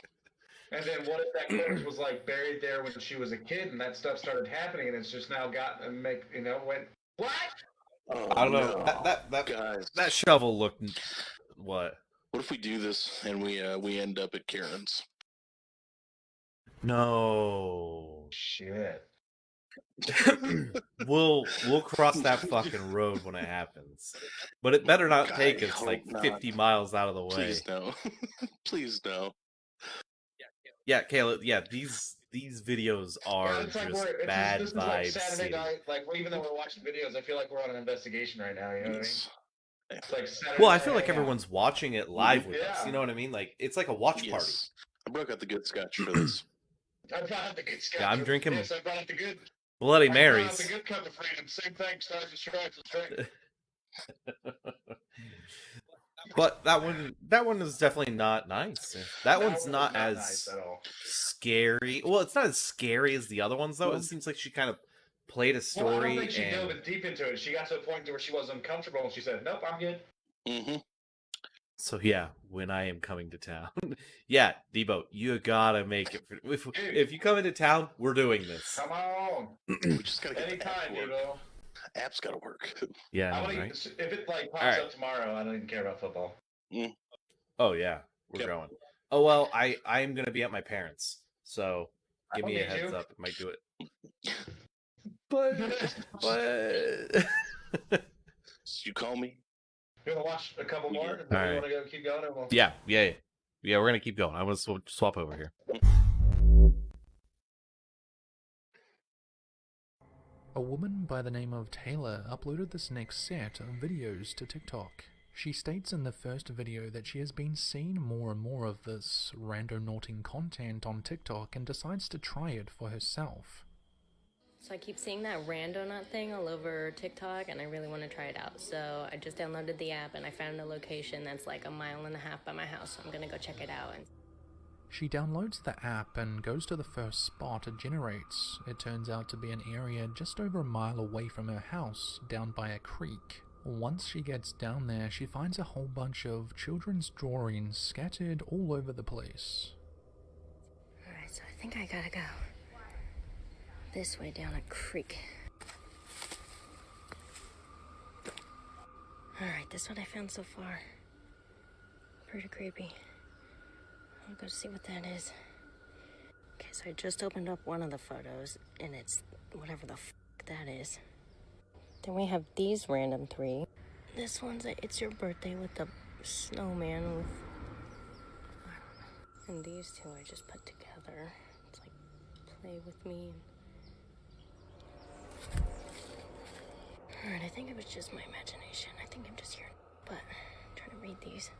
And then what if that corpse was like buried there when she was a kid, and that stuff started happening, and it's just now gotten went what? Oh, I don't know. no. That Guys, that shovel looked what? what if we do this and we end up at Karen's? No. Shit. We'll cross that fucking road when it happens. But it better not take us like 50 miles out of the way. Please no. Please no. Yeah, Caleb, yeah, these videos are It's like just this bad is like vibes. Saturday night. Like even though we're watching videos, I feel like we're on an investigation right now. You know what I mean? It's like Saturday Well, I night feel like hangout. everyone's watching it live with us. Yeah. You know what I mean? Like it's like a watch party. I broke out the good scotch for this. I brought out the good scotch. Yeah, I'm drinking Yes, I brought out the good. Bloody I brought out Marys. the good cup of freedom. Same thing. Stars and stripes. That's right. But that one is definitely not nice. That one's not as nice at all. scary. Well, it's not as scary as the other ones though. Well, It seems like she kind of played a story. Well, I don't think she and... dove deep into it. She got to a point where she was uncomfortable, and she said, "Nope, I'm good." Mm-hmm. So yeah, when I am coming to town, yeah, Debo, you gotta make it. If you come into town, we're doing this. Come on. We just gotta get Anytime, the app to Devo. work. App's gotta work. Yeah, I I know, wanna, right? if it like pops Alright. up tomorrow, I don't even care about football. Oh yeah, we're Yep. going. Oh well, I'm gonna be at my parents', so give I'll me a meet heads you. up. I might do it. But You call me? You wanna watch a couple more? Or Alright. you wanna go keep going? Or we'll... yeah, we're gonna keep going. I want to swap over here. A woman by the name of Taylor uploaded this next set of videos to TikTok. She states in the first video that she has been seeing more and more of this randonauting content on TikTok and decides to try it for herself. So I keep seeing that randonaut thing all over TikTok, and I really want to try it out. So I just downloaded the app, and I found a location that's like 1.5 miles by my house. So I'm gonna go check it out. She downloads the app and goes to the first spot it generates. It turns out to be an area just over 1 mile away from her house, down by a creek. Once she gets down there, she finds a whole bunch of children's drawings scattered all over the place. Alright, so I think I gotta go this way down a creek. Alright, this is what I found so far. Pretty creepy. I'll go see what that is. Okay, so I just opened up one of the photos, and it's whatever the f that is. Then we have these random 3. This one's It's Your Birthday with the snowman with... I don't know. And these 2 I just put together. It's like, play with me. Alright, I think it was just my imagination. I think I'm just here. But I'm trying to read these.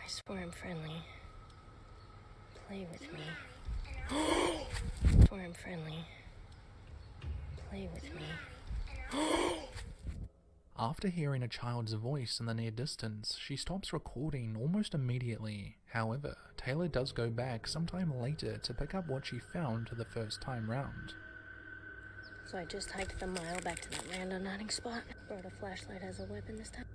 I swear I'm friendly. Play with me. I swear I'm friendly. Play with me. After hearing a child's voice in the near distance, she stops recording almost immediately. However, Taylor does go back sometime later to pick up what she found the first time round. So I just hiked the mile back to that randonauting spot. Brought a flashlight as a weapon this time.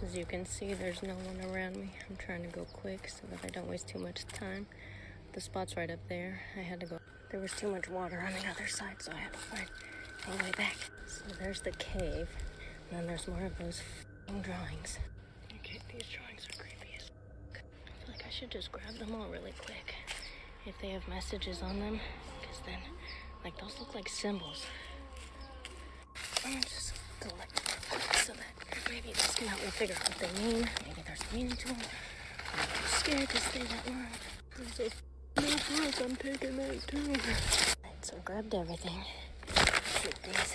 As you can see, there's no one around me. I'm trying to go quick so that I don't waste too much time. The spot's right up there. I had to go. There was too much water on the other side, so I had to find a way back. So there's the cave. And then there's more of those drawings. Okay, these drawings are creepy as fuck. I feel like I should just grab them all really quick. If they have messages on them, because then, like, those look like symbols. I'm gonna just go like that so that maybe this can help me figure out what they mean. Maybe there's meaning to them. I'm too scared to stay that long. There's a notebook, I'm taking that too. Right, so I grabbed everything. Keep these.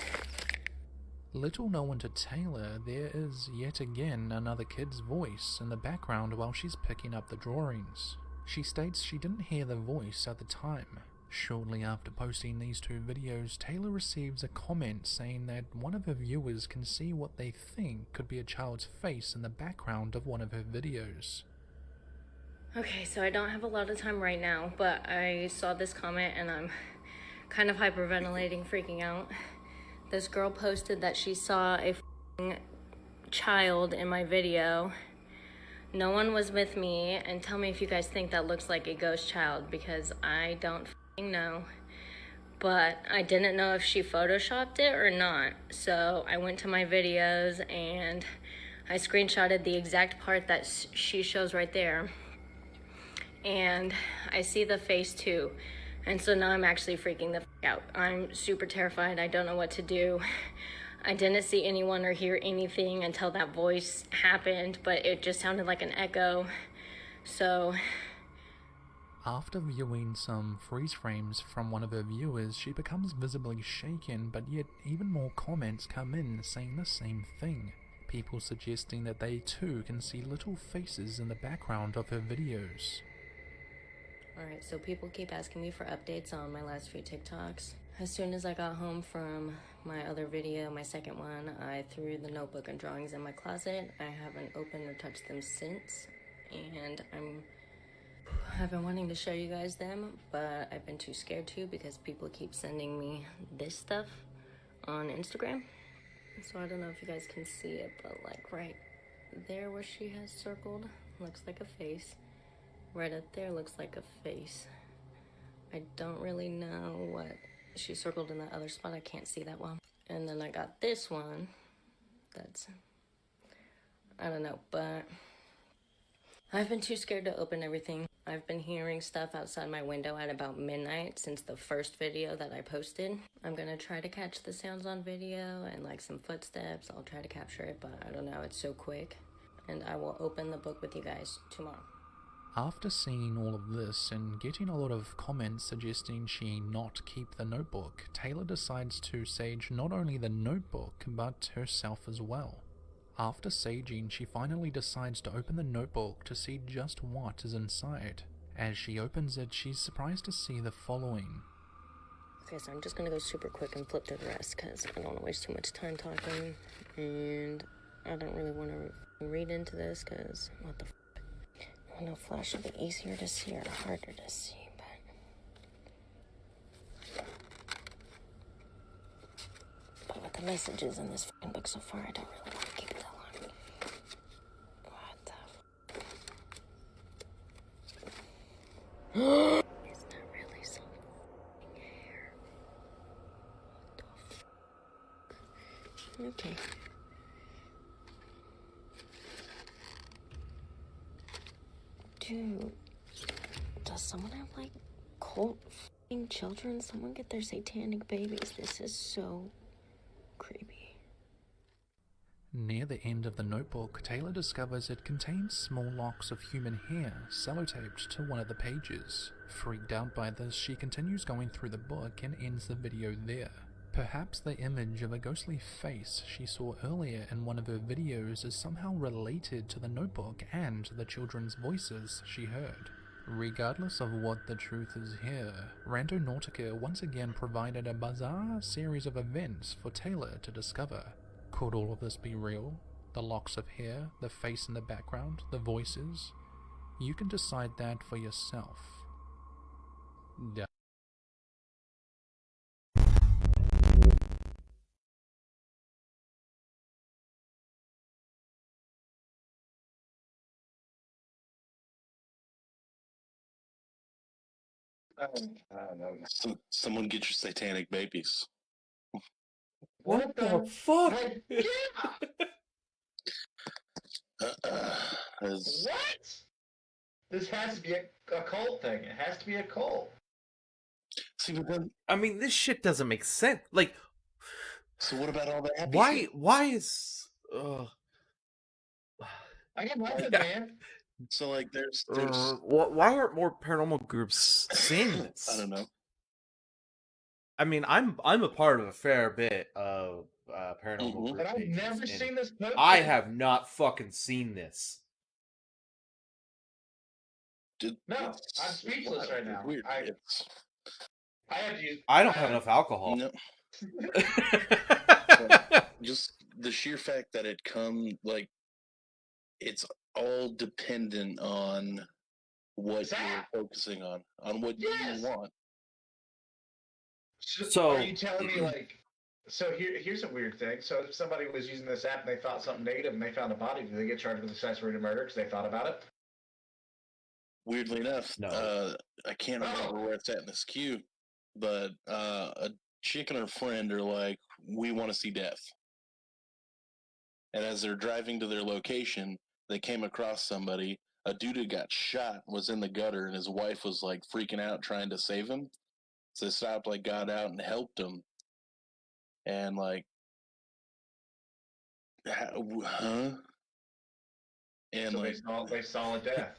Little known to Taylor, there is yet again another kid's voice in the background while she's picking up the drawings. She states she didn't hear the voice at the time. Shortly after posting these two videos, Taylor receives a comment saying that one of her viewers can see what they think could be a child's face in the background of one of her videos. Okay, so I don't have a lot of time right now, but I saw this comment and I'm kind of hyperventilating, freaking out. This girl posted that she saw a child in my video. No one was with me, and tell me if you guys think that looks like a ghost child, because I don't know. But I didn't know if she photoshopped it or not. So I went to my videos and I screenshotted the exact part that she shows right there. And I see the face too. And so now I'm actually freaking the f out. I'm super terrified. I don't know what to do. I didn't see anyone or hear anything until that voice happened, but it just sounded like an echo. So after viewing some freeze frames from one of her viewers, she becomes visibly shaken, but yet even more comments come in saying the same thing. People suggesting that they too can see little faces in the background of her videos. alright, so people keep asking me for updates on my last few TikToks. As soon as I got home from my other video, my second one, I threw the notebook and drawings in my closet. I haven't opened or touched them since, and I've been wanting to show you guys them, but I've been too scared to because people keep sending me this stuff on Instagram. So I don't know if you guys can see it, but like right there where she has circled, looks like a face. Right up there looks like a face. I don't really know what she circled in that other spot. I can't see that well. And then I got this one that's, I don't know, but I've been too scared to open everything. I've been hearing stuff outside my window at about midnight since the first video that I posted. I'm gonna try to catch the sounds on video and like some footsteps. I'll try to capture it, but I don't know, it's so quick. And I will open the book with you guys tomorrow. After seeing all of this and getting a lot of comments suggesting she not keep the notebook, Taylor decides to sage not only the notebook, but herself as well. After saging, she finally decides to open the notebook to see just what is inside. As she opens it, she's surprised to see the following. Okay, so I'm just gonna go super quick and flip through the rest because I don't want to waste too much time talking, and I don't really want to read into this because what the f***. I know flash would be easier to see or harder to see, but with the messages in this fucking book so far, I don't really want to keep it that long. What the f***? Is that really some f***ing hair? What the f***? Okay. Dude, does someone have like cult f***ing children? Someone get their satanic babies. This is so creepy. Near the end of the notebook, Taylor discovers it contains small locks of human hair sellotaped to one of the pages. Freaked out by this, she continues going through the book and ends the video there. Perhaps the image of a ghostly face she saw earlier in one of her videos is somehow related to the notebook and the children's voices she heard. Regardless of what the truth is here, Randonautica once again provided a bizarre series of events for Taylor to discover. Could all of this be real? The locks of hair, the face in the background, the voices? You can decide that for yourself. Yeah. I don't know. Someone get your satanic babies. What the fuck? What? This has to be a cult thing. It has to be a cult. See, but then, I mean, this shit doesn't make sense. Like, so what about all the happy why? shit? Why is? I get nothing, Yeah. man. So like, there's why aren't more paranormal groups seeing this? I don't know. I mean, I'm a part of a fair bit of paranormal group And I've pages. never and seen this posted. I have not fucking seen this. No, I'm speechless right now. Weird. I had to use. I don't have enough alcohol. No. Just the sheer fact that it like it's all dependent on what you're focusing on what you want. So are you telling me like? So here's a weird thing. So if somebody was using this app and they thought something negative and they found a body, do they get charged with accessory to murder because they thought about it? Weirdly enough, no. I can't remember where it's at in this queue, but a chick and her friend are like, we want to see death. And as they're driving to their location, they came across somebody. A dude who got shot was in the gutter, and his wife was like freaking out trying to save him. So they stopped, like, got out and helped him. And like, huh? And so like, they saw a death.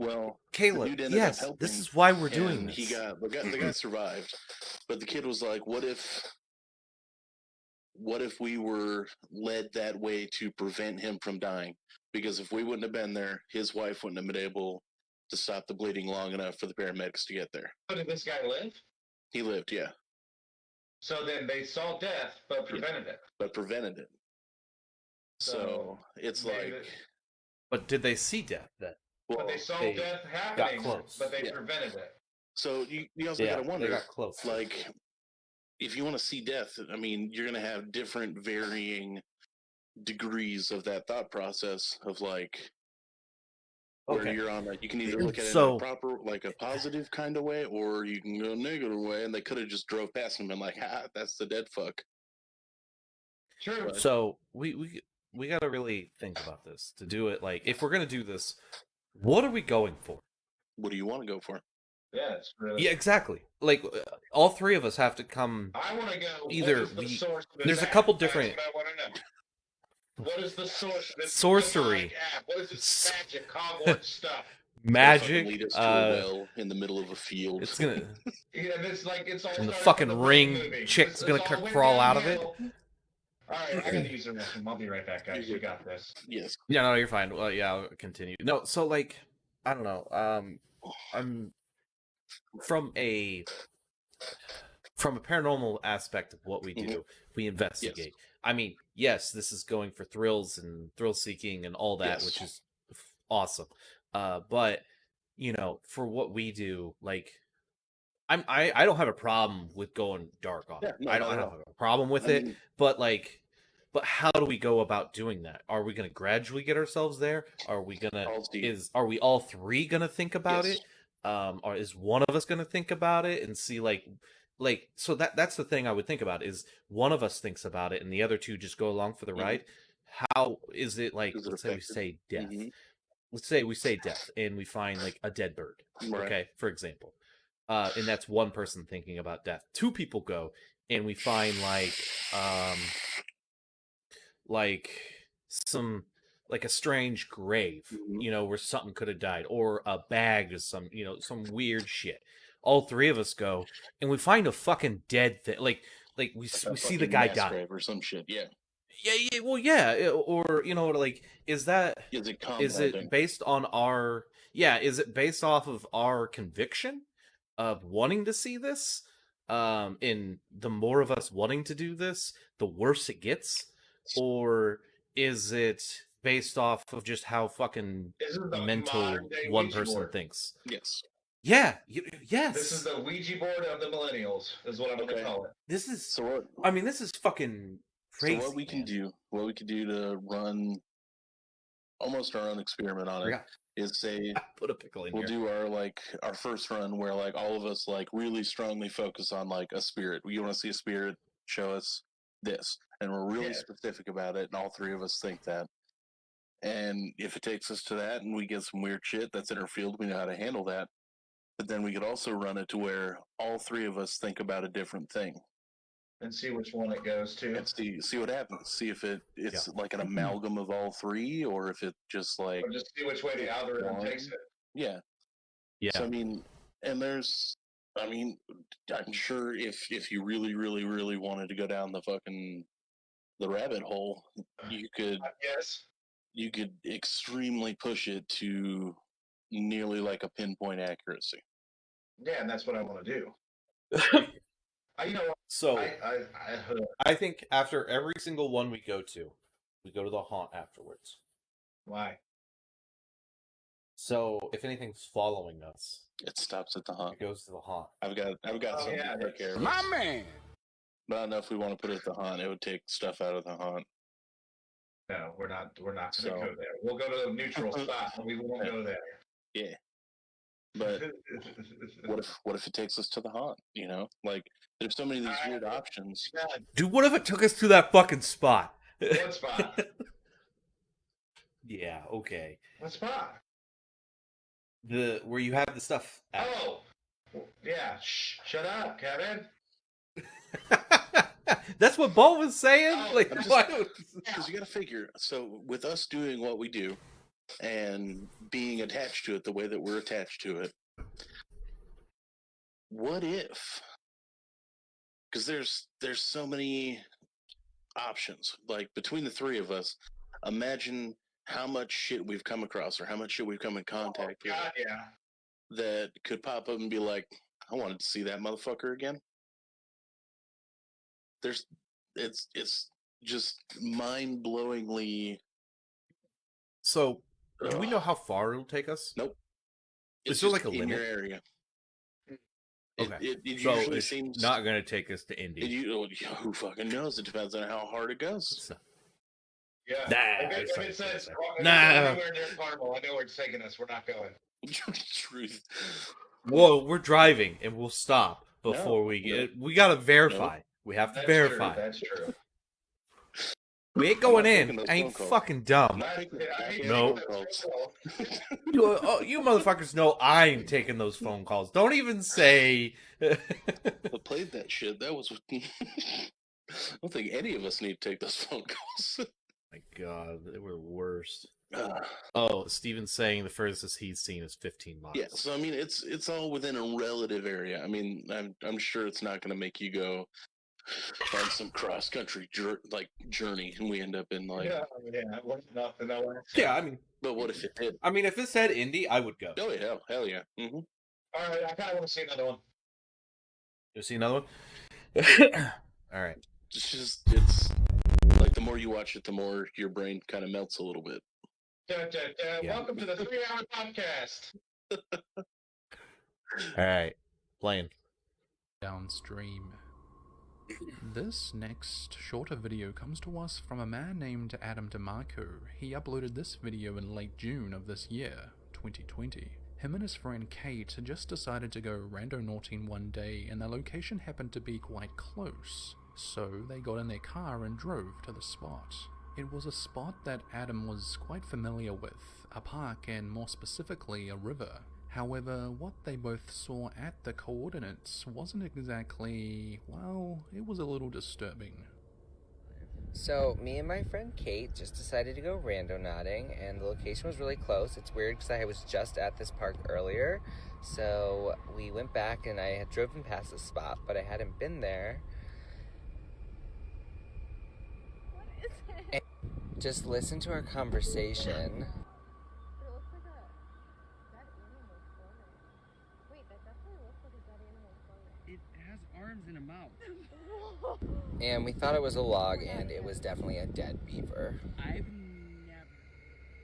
Well, Caleb, the dude ended up helping, this is why we're doing and this. The guy survived, but the kid was like, "What if we were led that way to prevent him from dying? Because if we wouldn't have been there, his wife wouldn't have been able to stop the bleeding long enough for the paramedics to get there." So did this guy live? He lived, yeah. So then they saw death, but prevented it. So it's like. But did they see death then? Well, but they saw death happening, but they prevented it. So you also got to wonder, they got close. Like, if you want to see death, I mean, you're going to have different varying degrees of that thought process of like, where you're on, like, you can either look at it in a proper, like a positive kind of way, or you can go a negative way, and they could have just drove past him and like, that's the dead fuck. Sure. But, so we got to really think about this to do it. Like, if we're going to do this, what are we going for? What do you want to go for? Yeah, it's really. Yeah, exactly. Like, all three of us have to come. I want to go. Either there's a couple different. That's what I want to know. What is the source of this sorcery? App? What is this magic Hogwarts stuff? Magic. Lead us to a well in the middle of a field. It's gonna. Yeah, it's like it's all. And the fucking ring chick's gonna crawl out of it. All right, I gotta use the restroom. I'll be right back, guys. You got this. Yes. Yeah, no, you're fine. Well, yeah, I'll continue. No, so like, I don't know. I'm from a paranormal aspect of what we do. We investigate. Yes. I mean, yes, this is going for thrills and thrill seeking and all that, which is awesome. But you know, for what we do, like, I don't have a problem with going dark on it. I don't have a problem with it. But like, how do we go about doing that? Are we going to gradually get ourselves there? Are we are we all three going to think about it? Or is one of us going to think about it and see like so that's the thing I would think about is one of us thinks about it and the other two just go along for the ride. How is it like? Let's say we say death. Let's say we say death and we find like a dead bird. Okay, for example. And that's one person thinking about death. Two people go and we find like some like a strange grave, you know, where something could have died, or a bag of some, you know, some weird shit. All three of us go and we find a fucking dead thing. Like we see the guy die or some shit. Yeah. Yeah. Well, yeah. Or, you know, like, is it based on our? Yeah. Is it based off of our conviction of wanting to see this? And the more of us wanting to do this, the worse it gets, or is it based off of just how fucking mental one person thinks? Yes. Yeah. Yes. This is the Ouija board of the millennials, is what I'm going to call it. This is I mean, this is fucking crazy. So what we can do to run almost our own experiment on it is say put a pickle in we'll here. do our first run where like all of us like really strongly focus on like a spirit. You want to see a spirit? Show us this, and we're really specific about it, and all three of us think that. And if it takes us to that, and we get some weird shit that's in our field, we know how to handle that. But then we could also run it to where all three of us think about a different thing. And see which one it goes to. And see what happens. See if it's like an amalgam of all three, or if it just like... Or just see which way the algorithm takes it. Yeah. Yeah. So, I mean, and I'm sure if you really, really, really wanted to go down the fucking the rabbit hole, you could Yes. you could extremely push it to nearly like a pinpoint accuracy. Yeah, and that's what I want to do. So I I think after every single one we go to the haunt afterwards. Why? So if anything's following us, it stops at the haunt. It goes to the haunt. I've got something to take care of. My man. But I don't know if we want to put it at the haunt. It would take stuff out of the haunt. No, we're not going to go there. We'll go to a neutral spot, but we won't go there. Yeah. But what if it takes us to the haunt? You know, like there's so many of these weird options. Dude, what if it took us to that fucking spot? What spot? Yeah, okay. What spot? Where you have the stuff. Oh, yeah. Shut up, Kevin. That's what Bo was saying. Because you got to figure. So with us doing what we do, and being attached to it the way that we're attached to it, what if? Because there's so many options. Like between the three of us, imagine how much shit we've come across or how much shit we've come in contact with that could pop up and be like, I wanted to see that motherfucker again. It's just mind-blowingly. So, do we know how far it'll take us? Nope. Is there like a in limit? your area? Okay. It so usually it's seems not going to take us to Indy. Who fucking knows? It depends on how hard it goes. Yeah. Nah, If it says Nah. anywhere near Carmel, I know where it's taking us. We're not going. Truth. Well, we're driving and we'll stop before we get. We got to verify. We have to verify. That's true. We ain't going in. I ain't fucking dumb. No. You motherfuckers know I ain't taking those phone calls. Don't even say. I played that shit. That was. I don't think any of us need to take those phone calls. My God, they were the worst. Oh, Steven's saying the furthest he's seen is 15 miles. Yeah, so I mean, it's all within a relative area. I mean, I'm sure it's not going to make you go on some cross country journey, and we end up in like nothing. Yeah, I mean, but what if it did? I mean, if it said Indy, I would go. Oh yeah, hell yeah. Mm-hmm. All right, I kind of want to see another one. You see another one? All right. It's like the more you watch it, the more your brain kind of melts a little bit. Yeah. Welcome to the 3-hour podcast. All right, playing. Downstream. This next shorter video comes to us from a man named Adam DeMarco. He uploaded this video in late June of this year, 2020. Him and his friend Kate just decided to go randonauting one day, and their location happened to be quite close. So they got in their car and drove to the spot. It was a spot that Adam was quite familiar with, a park and more specifically a river. However, what they both saw at the coordinates wasn't exactly, well, it was a little disturbing. So, me and my friend Kate just decided to go randonauting, and the location was really close. It's weird because I was just at this park earlier, so we went back and I had driven past the spot, but I hadn't been there. What is it? And just listen to our conversation. In a mouth. And we thought it was a log, and it was definitely a dead beaver. I've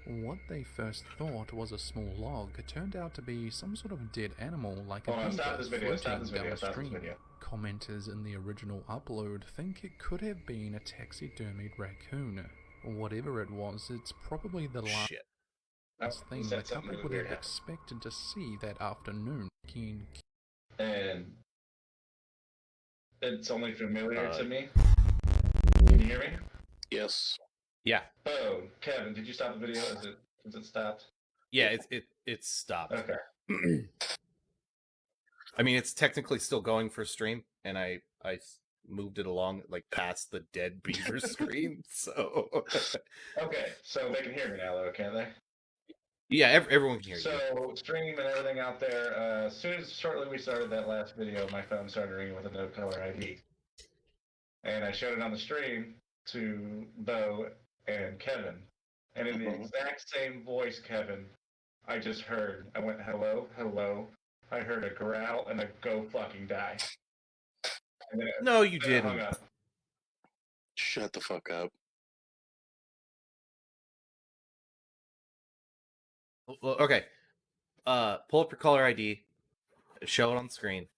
never. What they first thought was a small log turned out to be some sort of dead animal like a beaver floating downstream. Commenters in the original upload think it could have been a taxidermied raccoon. Whatever it was, it's probably the last thing the couple would have expected to see that afternoon. And it's only familiar to me. Can you hear me? Yes. Yeah. Oh, Kevin, did you stop the video? Is it stopped? Yeah, it stopped. Okay. I mean, it's technically still going for stream, and I moved it along like past the dead beaver screen. So. Okay, so they can hear me now, though, can't they? Yeah, everyone can hear you. So, stream and everything out there, shortly we started that last video, my phone started ringing with a no-color ID. And I showed it on the stream to Bo and Kevin, and in the exact same voice, Kevin, I just heard. I went, hello, hello. I heard a growl and a go fucking die. And no, you then I hung didn't. up. Shut the fuck up. Okay. Pull up your caller ID. Show it on the screen.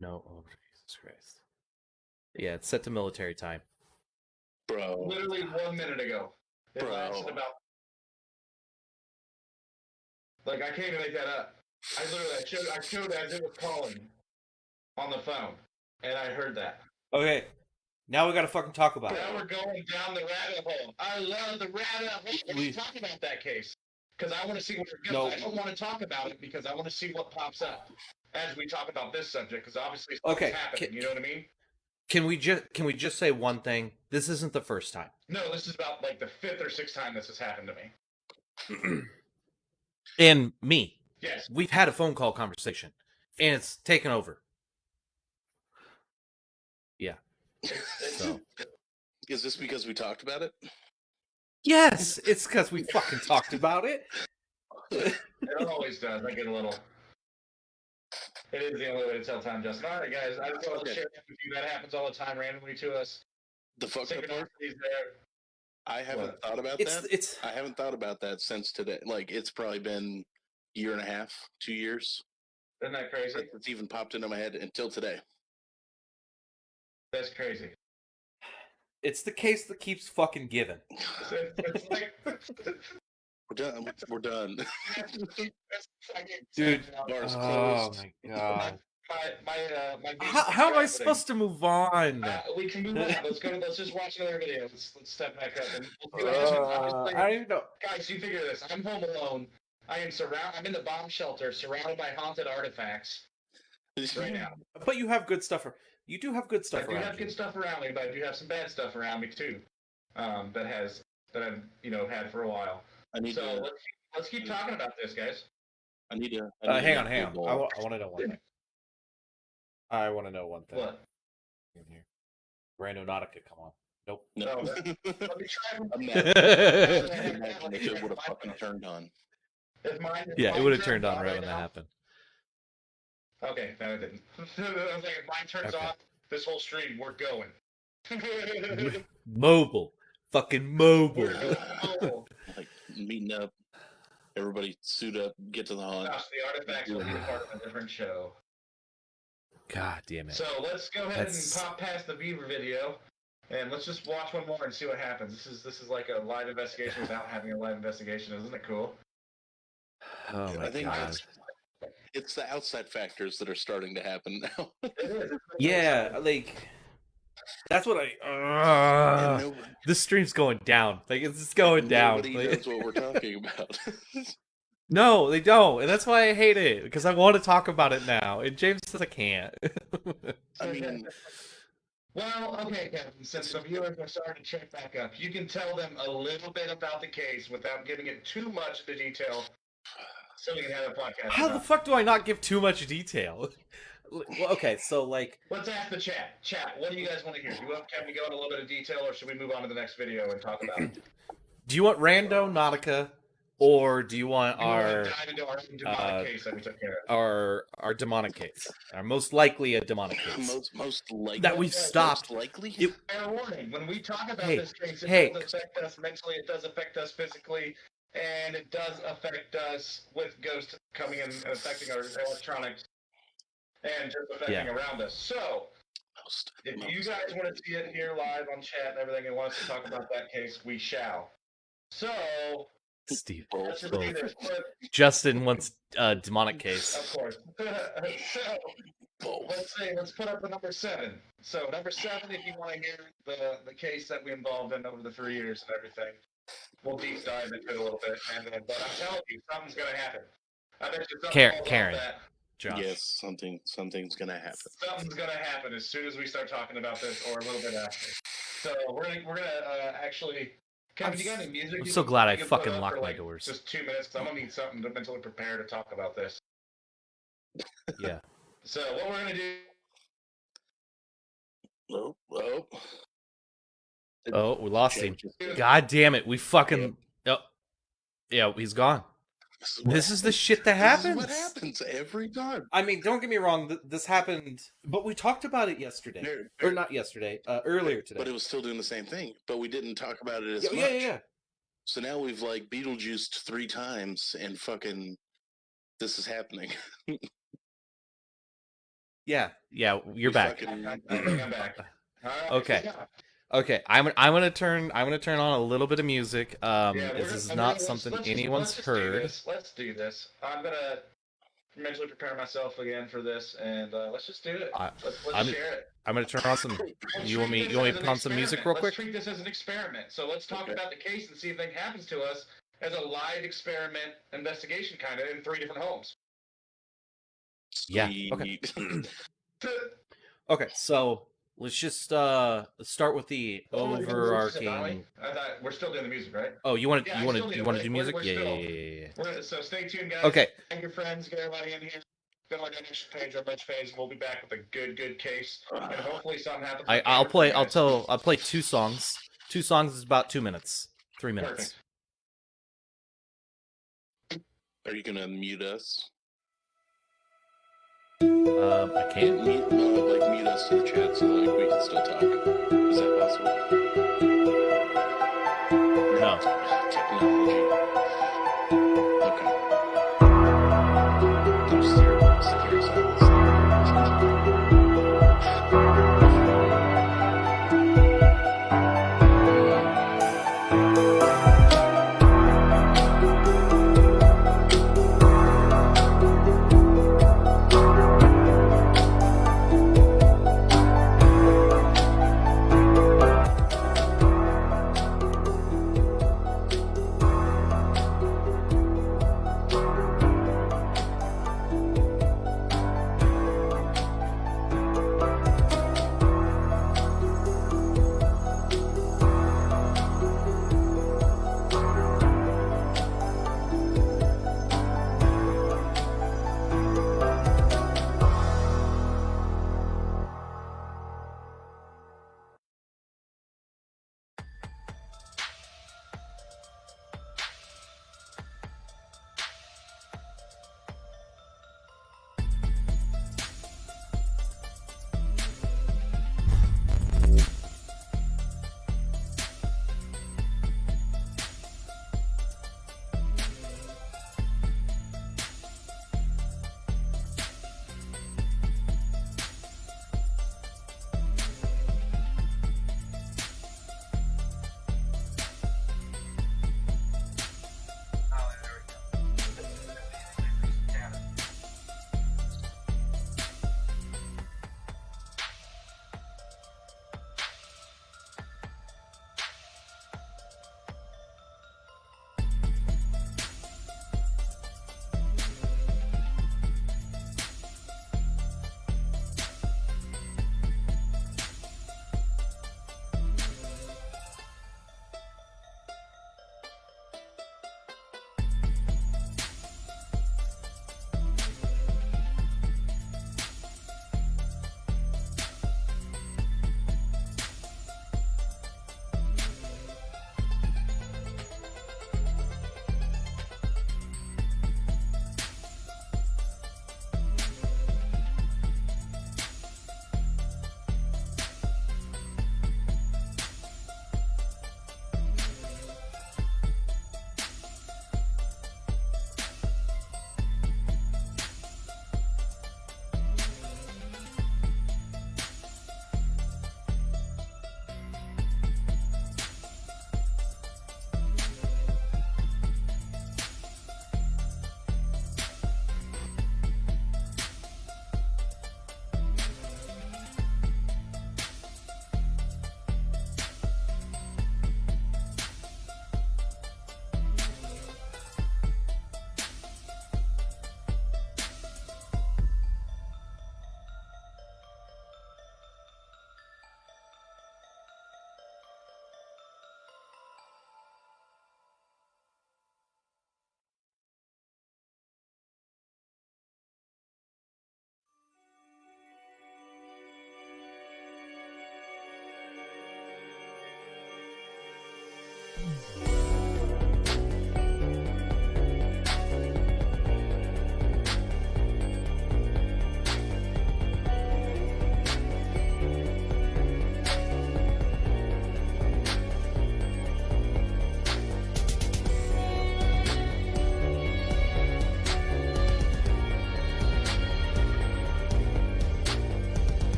No, oh Jesus Christ. Yeah, it's set to military time. Bro. Literally 1 minute ago. It lasted about. Like, I can't even make that up. I showed as it was calling on the phone, and I heard that. Okay. Now we gotta fucking talk about it. Now we're going down the rabbit hole. I love the rabbit hole. Let's talk about that case. Because I want to see where it goes. I don't want to talk about it because I want to see what pops up as we talk about this subject. Because obviously something's happening. You know what I mean? Can we just say one thing? This isn't the first time. No, this is about like the 5th or 6th time this has happened to me. And me. Yes. We've had a phone call conversation, and it's taken over. Yeah. So. Is this because we talked about it? Yes, it's because we fucking talked about it. It always does. I get a little. It is the only way to tell time, Justin. All right, guys. I just want to share with you that happens all the time randomly to us. The fuck up part? There. I haven't thought about that. I haven't thought about that since today. Like, it's probably been a year and a half, 2 years. Isn't that crazy? It's even popped into my head until today. That's crazy. It's the case that keeps fucking giving. It's like... We're done. We're done. Dude, Bar's oh closed. my god. My how am I supposed to move on? We can move on. Let's just watch another video. Let's step back up and we'll I don't even know. Guys, you figure this. I'm home alone. I'm in the bomb shelter, surrounded by haunted artifacts. Right now. But you have good stuff. You do have good stuff around you. I do have good stuff around me, but I do have some bad stuff around me too. That I've had for a while. Let's keep talking about this, guys. I need to. Hang on. I want to know one thing. I want to know one thing. What? In here. Randonautica, come on. Nope. No. Let me try. Imagine if it would have fucking turned on. Yeah, it would have turned on right when that happened. Okay, no, it didn't. I was like, if mine turns off, this whole stream, we're going. Mobile. Fucking mobile. Like, meeting up. Everybody suit up, get to the haunt. Gosh, the artifacts will be part of a different show. God damn it. So let's go ahead and pop past the Beaver video, and let's just watch one more and see what happens. This is like a live investigation without having a live investigation. Isn't it cool? Oh my god. It's the outside factors that are starting to happen now. Yeah, like that's what I. This stream's going down. Like it's going down. Nobody knows what we're talking about. No, they don't, and that's why I hate it because I want to talk about it now, and James says I can't. I mean, well, okay, Kevin. Since the viewers are starting to check back up, you can tell them a little bit about the case without giving it too much of the detail. So we can have a podcast. How the fuck do I not give too much detail? Well, okay, so like, let's ask the chat. Chat, what do you guys want to hear? Can we go into a little bit of detail, or should we move on to the next video and talk about it? Do you want Randonautica, or do you want our dive into our demonic case that we took care of? Our demonic case, our most likely a demonic case, most likely that we've stopped. Most likely. Fair warning: when we talk about this case, it does affect us mentally. It does affect us physically. And it does affect us with ghosts coming in and affecting our electronics and just affecting around us. So, if you guys want to see it here live on chat and everything and want us to talk about that case, we shall. So, Steve, let's just do this. Justin wants a demonic case. Of course. So, let's put up the number 7. So, number 7, if you want to hear the case that we involved in over the 3 years and everything. We'll deep dive into it a little bit, but I'm telling you, something's gonna happen. I bet you something Karen, Josh. Yes, something's gonna happen. Something's gonna happen as soon as we start talking about this, or a little bit after. So we're gonna actually. Kevin, you got any music? I'm so glad I fucking locked my doors. Just 2 minutes, because I'm gonna need something to mentally prepare to talk about this. Yeah. So what we're gonna do. Oh, oh. Oh, we lost him. Change. God damn it. We fucking. Oh. Yeah, he's gone. This is the shit that happens. This is what happens every time. I mean, don't get me wrong. This happened, but we talked about it yesterday, or not yesterday, earlier today. But it was still doing the same thing. But we didn't talk about it as much. Yeah. So now we've like Beetlejuiced 3 times, and fucking this is happening. Yeah. You're back. I think I'm back. Okay. I'm gonna turn on a little bit of music. This is not something anyone's heard. Let's do this. I'm gonna mentally prepare myself again for this, and let's just do it. Let's share it. I'm gonna turn on some. You want me to put on some music real quick? Let's treat this as an experiment. So let's talk about the case and see if anything happens to us as a live experiment investigation, kind of in 3 different homes. Yeah. Okay. Okay. So let's just start with the overarching. We're still doing the music, right? Oh, you want to do music? Yeah. So stay tuned, guys. Okay. Thank your friends, get everybody in here. Go on our donation page, our merch page, and we'll be back with a good case. And hopefully something happens. I'll play 2 songs. 2 songs is about 2 minutes, 3 minutes. Perfect. Are you gonna mute us? I can't. Mute us to the chat so like we can still talk. Is that possible? No. Technology. Okay. Just secure silence.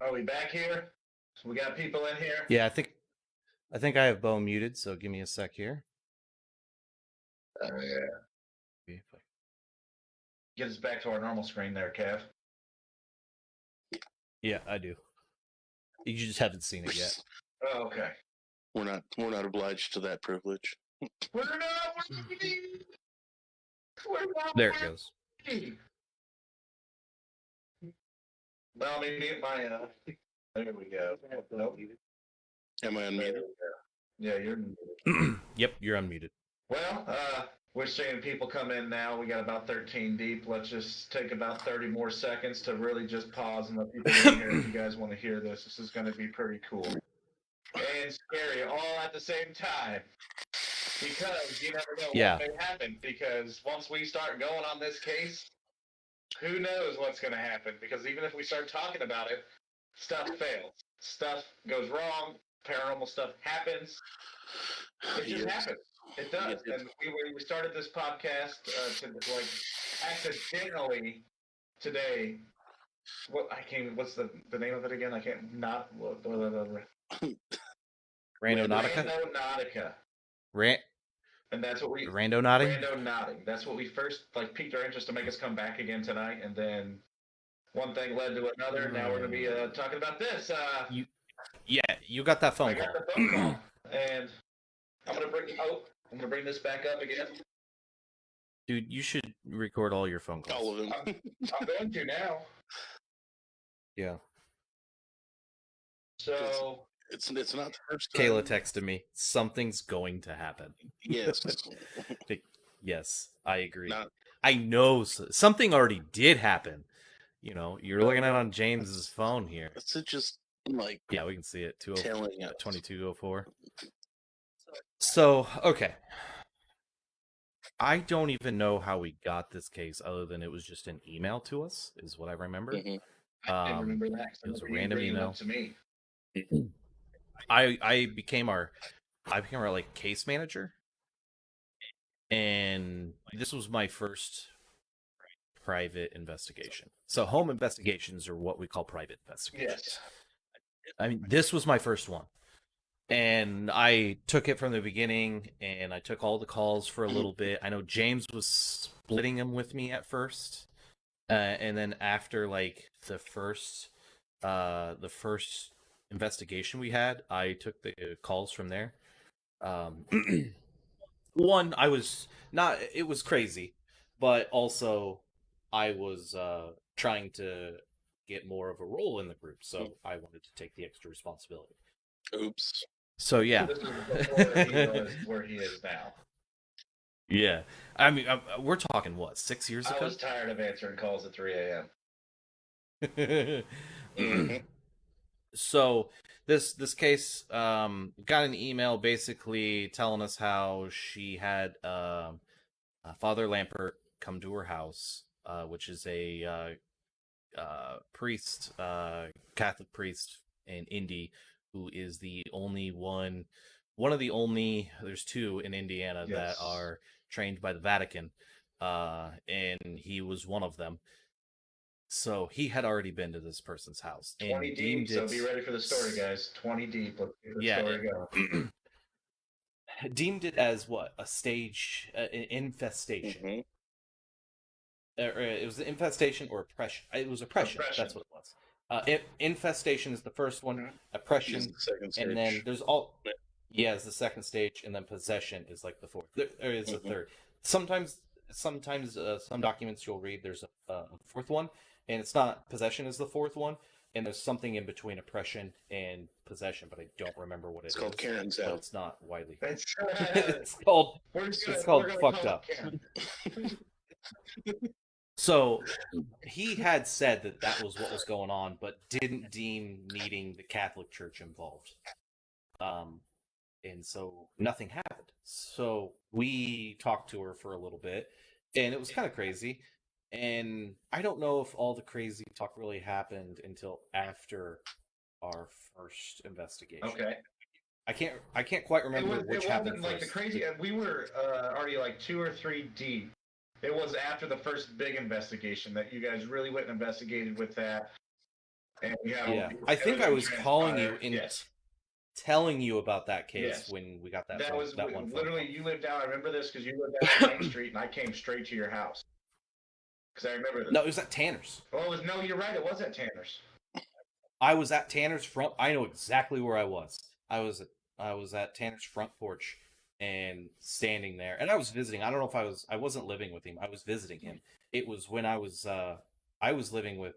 Are we back here? We got people in here? Yeah, I think I have Beaun muted, so give me a sec here. Yeah. Get us back to our normal screen there, Kev. Yeah, I do. You just haven't seen it yet. Oh, okay. We're not obliged to that privilege. We're not working. We're not There it goes. working. Well, maybe my there we go. Nope. Am I unmuted? Yeah, you're muted. Yep, you're unmuted. Well, we're seeing people come in now. We got about 13 deep. Let's just take about 30 more seconds to really just pause and let people in here. If you guys want to hear this, this is going to be pretty cool and scary all at the same time. Because you never know what may happen. Because once we start going on this case, who knows what's going to happen? Because even if we start talking about it, stuff fails. Stuff goes wrong. Paranormal stuff happens. It just happens. It does. And we started this podcast to like accidentally today. What's the name of it again? I can't not. Randonautica? Randonautica. And that's what we Randonauting? Randonauting. That's what we first piqued our interest to make us come back again tonight, and then one thing led to another. Now we're gonna be talking about this. You got that phone call. I got the phone call, and I'm gonna bring this back up again. Dude, you should record all your phone calls. All of them. I'm going to now. Yeah. So it's not the first time. Kayla texted me. Something's going to happen. Yes. Yes, I agree. I know something already did happen. You know, you're looking at it on James's phone here. It's just like yeah, we can see it. 2204. So okay. I don't even know how we got this case, other than it was just an email to us, is what I remember. Mm-hmm. I didn't remember that. It was a random email to me. I became our like case manager, and this was my first private investigation. So home investigations are what we call private investigations. Yes. I mean, this was my first one. And I took it from the beginning, and I took all the calls for a little bit. I know James was splitting them with me at first. And then after like the first investigation we had, I took the calls from there. One, it was crazy, but also I was trying to get more of a role in the group, so I wanted to take the extra responsibility. Oops. So yeah. This is before he was where he is now. Yeah. I mean, we're talking what, 6 years ago? I was tired of answering calls at 3 a.m. So this case got an email basically telling us how she had Father Lampert come to her house, which is a priest, Catholic priest in Indy, who is the only one of the only. There's two in Indiana that are trained by the Vatican, and he was one of them. So he had already been to this person's house and 20 deep. So be ready for the story, guys. 20 deep. Let's get the story going. Deemed it as what? A stage, an infestation. It was an infestation or oppression. It was oppression. That's what it was. Infestation is the first one. Oppression, Is the second stage. and then there's all. Yeah, it's the second stage, and then possession is like the fourth. There is a third. Sometimes some documents you'll read there's a fourth one, and it's not possession is the fourth one, and there's something in between oppression and possession, but I don't remember what it is. It's called Karen's but out. it's not widely. It's called we're called gonna fucked call up. it So he had said that was what was going on, but didn't deem needing the Catholic Church involved. And so nothing happened. So we talked to her for a little bit, and it was kind of crazy. And I don't know if all the crazy talk really happened until after our first investigation. Okay. I can't quite remember which happened like first. the crazy. We were already like 2 or 3 deep. It was after the first big investigation that you guys really went and investigated with that. And yeah, I think I was calling you and telling you about that case when we got that. That was that one. Literally, you lived down. I remember this because you lived down on Main Street, and I came straight to your house. Because I remember this. No, it was at Tanner's. Oh, no, you're right. It was at Tanner's. I was at Tanner's front. I know exactly where I was. I was at Tanner's front porch and standing there, and I was visiting. I don't know if I wasn't living with him. I was visiting him. It was when I was living with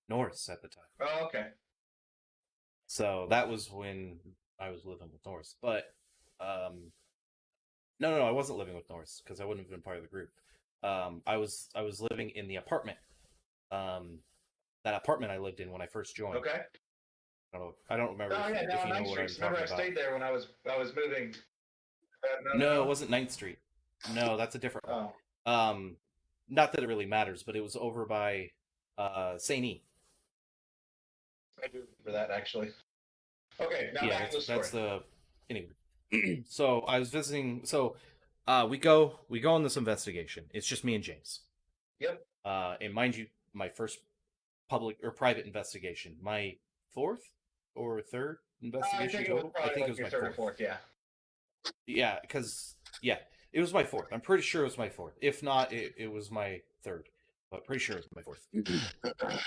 Norris at the time. Oh, okay. So that was when I was living with Norris. But no, I wasn't living with Norris because I wouldn't have been part of the group. I was living in the apartment. That apartment I lived in when I first joined. Okay. I don't remember if you know what I'm talking about. Remember, I stayed there when I was moving. No, it wasn't 9th Street. No, that's a different one. Not that it really matters, but it was over by St. E. I do remember that actually. Okay, now back to the story. That's the anyway. So I was visiting. So we go on this investigation. It's just me and James. Yep. And mind you, my first public or private investigation. My 4th or 3rd investigation total. I think it was my 3rd or 4th. Yeah. Yeah, because it was my 4th. I'm pretty sure it was my 4th. If not, it was my 3rd. But pretty sure it was my 4th.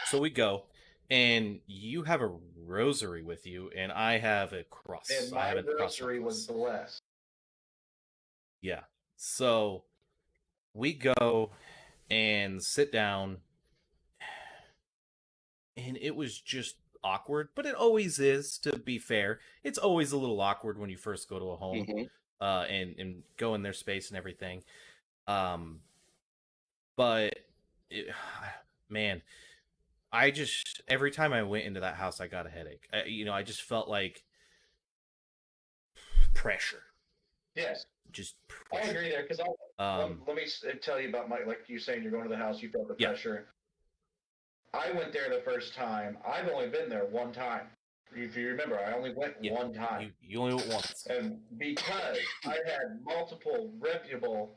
So we go, and you have a rosary with you, and I have a cross. And my rosary was blessed. Yeah. So we go and sit down, and it was just awkward, but it always is, to be fair. It's always a little awkward when you first go to a home and go in their space and everything. But man, I just every time I went into that house I got a headache. I just felt like pressure. Yes. Just pressure. I agree there because let me tell you about like you saying you're going to the house, you felt the pressure. I went there the first time. I've only been there one time. If you remember, I only went one time. You only went once. And because I had multiple reputable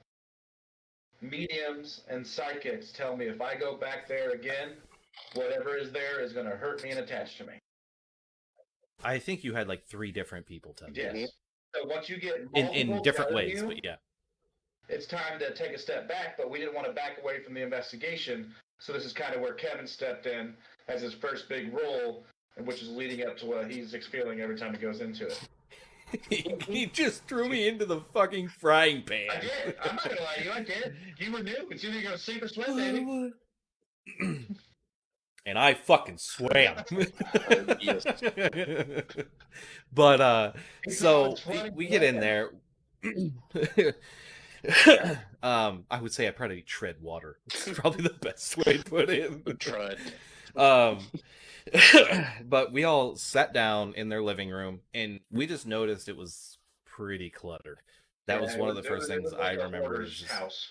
mediums and psychics tell me if I go back there again, whatever is there is going to hurt me and attach to me. I think you had like 3 different people tell you. Yes. So once you get in different ways, but yeah. It's time to take a step back, but we didn't want to back away from the investigation. So this is kind of where Kevin stepped in as his first big role, which is leading up to what he's feeling every time he goes into it. He just threw me into the fucking frying pan. I did. I'm not going to lie to you. I did. You were new. It's either going to sink or swim, baby. And I fucking swam. But, so we get in there. I would say I probably tread water. It's probably the best way to put it. Tried. um, but we all sat down in their living room, and we just noticed it was pretty cluttered. That was one of the first things I like a remember. hoarder's Is just house.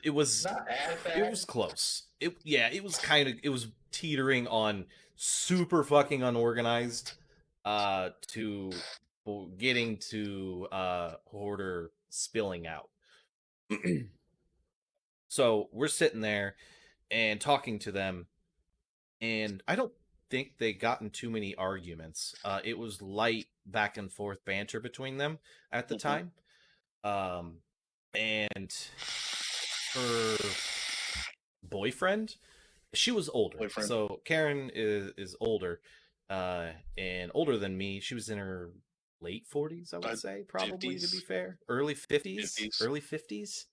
it was Not as bad. it was close. It was kind of, it was teetering on super fucking unorganized to getting to hoarder spilling out. So we're sitting there and talking to them, and I don't think they got in too many arguments. It was light back and forth banter between them at the time. And her boyfriend, she was older. So Karen is older, and older than me. She was in her late 40s, I would say, probably 50s. To be fair. Early 50s. Early 50s.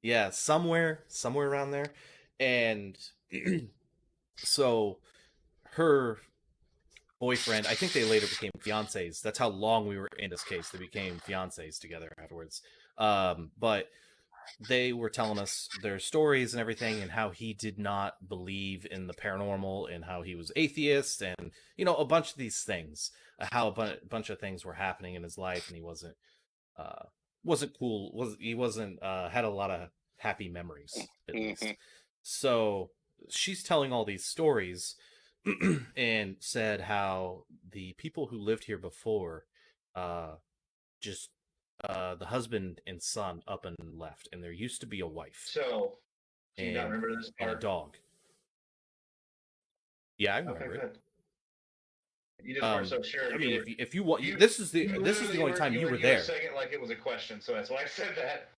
Yeah, somewhere around there. And so her boyfriend, I think they later became fiancés. That's how long we were in this case. They became fiancés together afterwards. But they were telling us their stories and everything, and how he did not believe in the paranormal, and how he was atheist, and a bunch of these things, how a bunch of things were happening in his life, and he wasn't cool. He wasn't had a lot of happy memories, at least. So she's telling all these stories and said how the people who lived here before just the husband and son up and left, and there used to be a wife. So, do you not remember this part? And a dog. Yeah, I remember it. You just weren't so sure. I mean, if you want, this is the only time you were there. You were saying it like it was a question, so that's why I said that.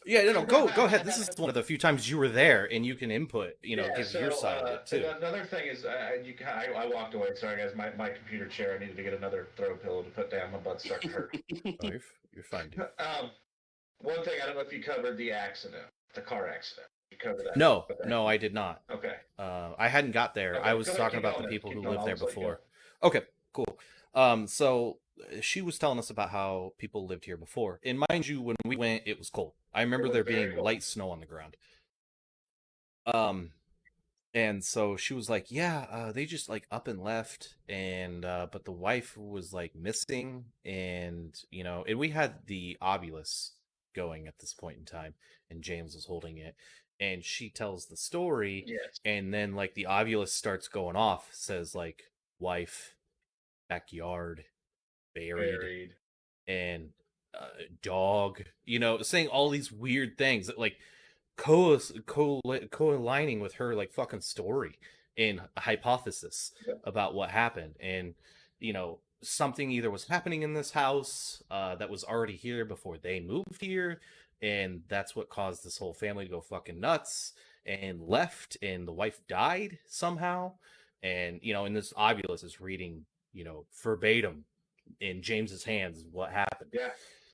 Yeah, no, go ahead. This is one of the few times you were there, and you can input, give your side of it too. Another thing is, I walked away. Sorry, guys, my computer chair. I needed to get another throw pillow to put down. My butt started to hurt. Oh, you're fine, dude. One thing, I don't know if you covered the accident, the car accident. You covered that? No, I did not. Okay. I hadn't got there. Okay, I was talking about the people who lived there before. Okay, cool. So she was telling us about how people lived here before. And mind you, when we went, it was cold. I remember there being light snow on the ground. And so she was like, yeah, they just like up and left, and but the wife was like missing, and and we had the obulus going at this point in time, and James was holding it, and she tells the story. Yes. And then like the obulus starts going off, says like wife, backyard, buried. And dog, saying all these weird things that like co-aligning with her like fucking story and hypothesis about what happened. And something either was happening in this house that was already here before they moved here, and that's what caused this whole family to go fucking nuts and left, and the wife died somehow. And and this obulus is reading verbatim in James's hands what happened. Yeah.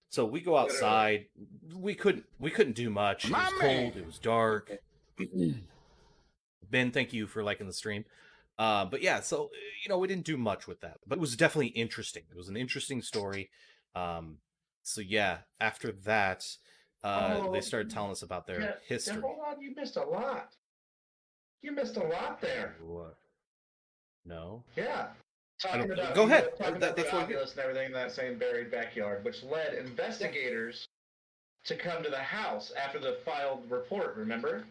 So we go outside. We couldn't do much. It was cold. It was dark. Ben, thank you for liking the stream. But yeah, so we didn't do much with that, but it was definitely interesting. It was an interesting story. So yeah, after that, they started telling us about their history. Hold on, you missed a lot. You missed a lot there. What? No. Yeah. Go ahead. That's the obulus and everything in that same buried backyard, which led investigators to come to the house after the filed report. Remember?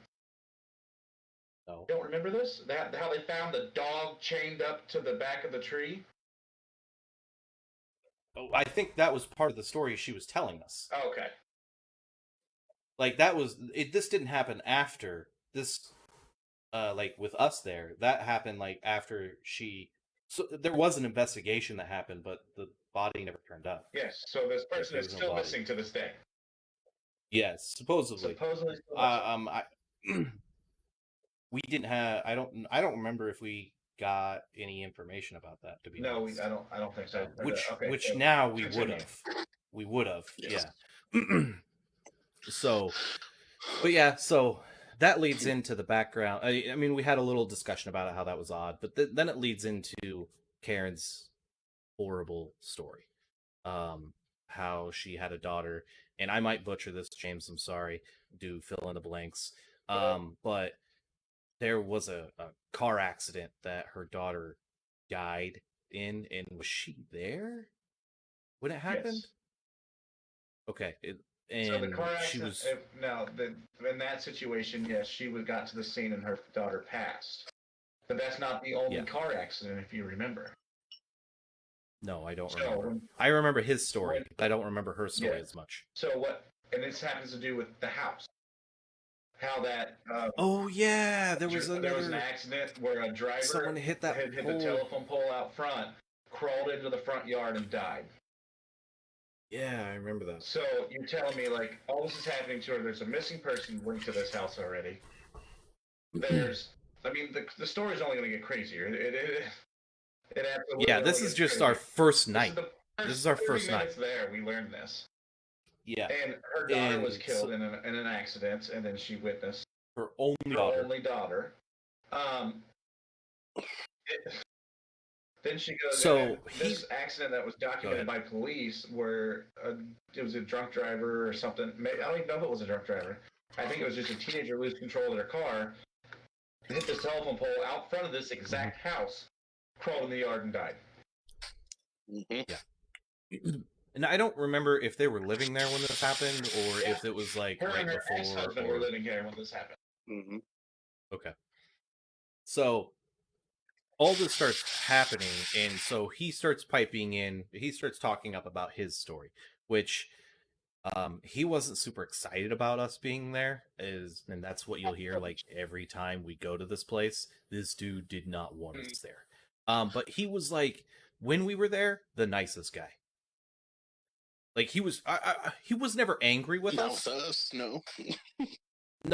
No. Don't remember this? How they found the dog chained up to the back of the tree? Oh, I think that was part of the story she was telling us. Oh, okay. Like that was it. This didn't happen after this. Like with us there, that happened like after she. So there was an investigation that happened, but the body never turned up. Yes. So this person is still missing to this day. Yes, supposedly. Supposedly. We didn't have. I don't remember if we got any information about that. To be honest. No, I don't think so. Which now we would have. We would have. Yes. Yeah. So, but yeah, so that leads into the background. I mean, we had a little discussion about it, how that was odd, but then it leads into Karen's horrible story. How she had a daughter, and I might butcher this, James, I'm sorry. Do fill in the blanks. But there was a car accident that her daughter died in, and was she there when it happened? Yes. Okay, So the and car she accident. was In that situation, yes, she got to the scene and her daughter passed. But that's not the only car accident, if you remember. no, I don't So, remember. I remember his story. I don't remember her story as much. So what? And this happens to do with the house. How that? Oh yeah, there was an accident where a driver someone hit that hit the pole. telephone pole out front, crawled into the front yard, and died. Yeah, I remember that. So you're telling me, like, all this is happening to her. There's a missing person linked to this house already. I mean, the story's only going to get crazier. It absolutely. Yeah, this is just our first night. This is our first night. There, we learned this. Yeah. And her daughter was killed in an accident, and then she witnessed her only daughter. Then she goes. So this accident that was documented by police, where it was a drunk driver or something. I don't even know if it was a drunk driver. I think it was just a teenager lose control of their car, hit this telephone pole out front of this exact house, crawled in the yard, and died. Yeah. And I don't remember if they were living there when this happened, or if it was like her right and her before. ex-husband were living here when this happened. Mm-hmm. Okay. So all this starts happening, and so he starts piping in. He starts talking up about his story, which he wasn't super excited about us being there. And that's what you'll hear like every time we go to this place. This dude did not want us there. But he was like, when we were there, the nicest guy. Like he was never angry with us. Not with us, no.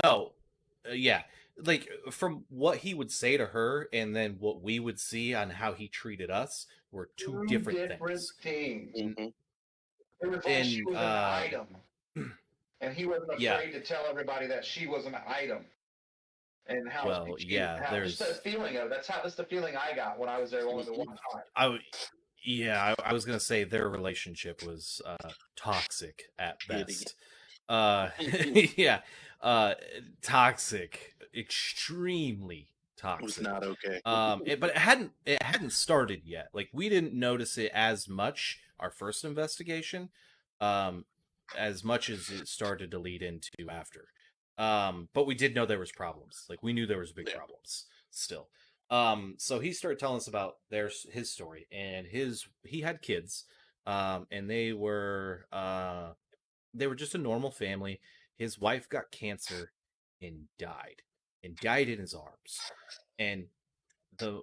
No, yeah. Like from what he would say to her, and then what we would see on how he treated us were two different things. Mm-hmm. It was like she was an item, and he wasn't afraid to tell everybody that she was an item. And how? Just the feeling of that's the feeling I got when I was there only the one time. I was gonna say their relationship was toxic at best. Toxic, extremely toxic. It was not okay. But it hadn't started yet. Like we didn't notice it as much our first investigation, as much as it started to lead into after. But we did know there was problems. Like we knew there was big problems still. So he started telling us about his story, and he had kids, and they were just a normal family. His wife got cancer and died in his arms. And the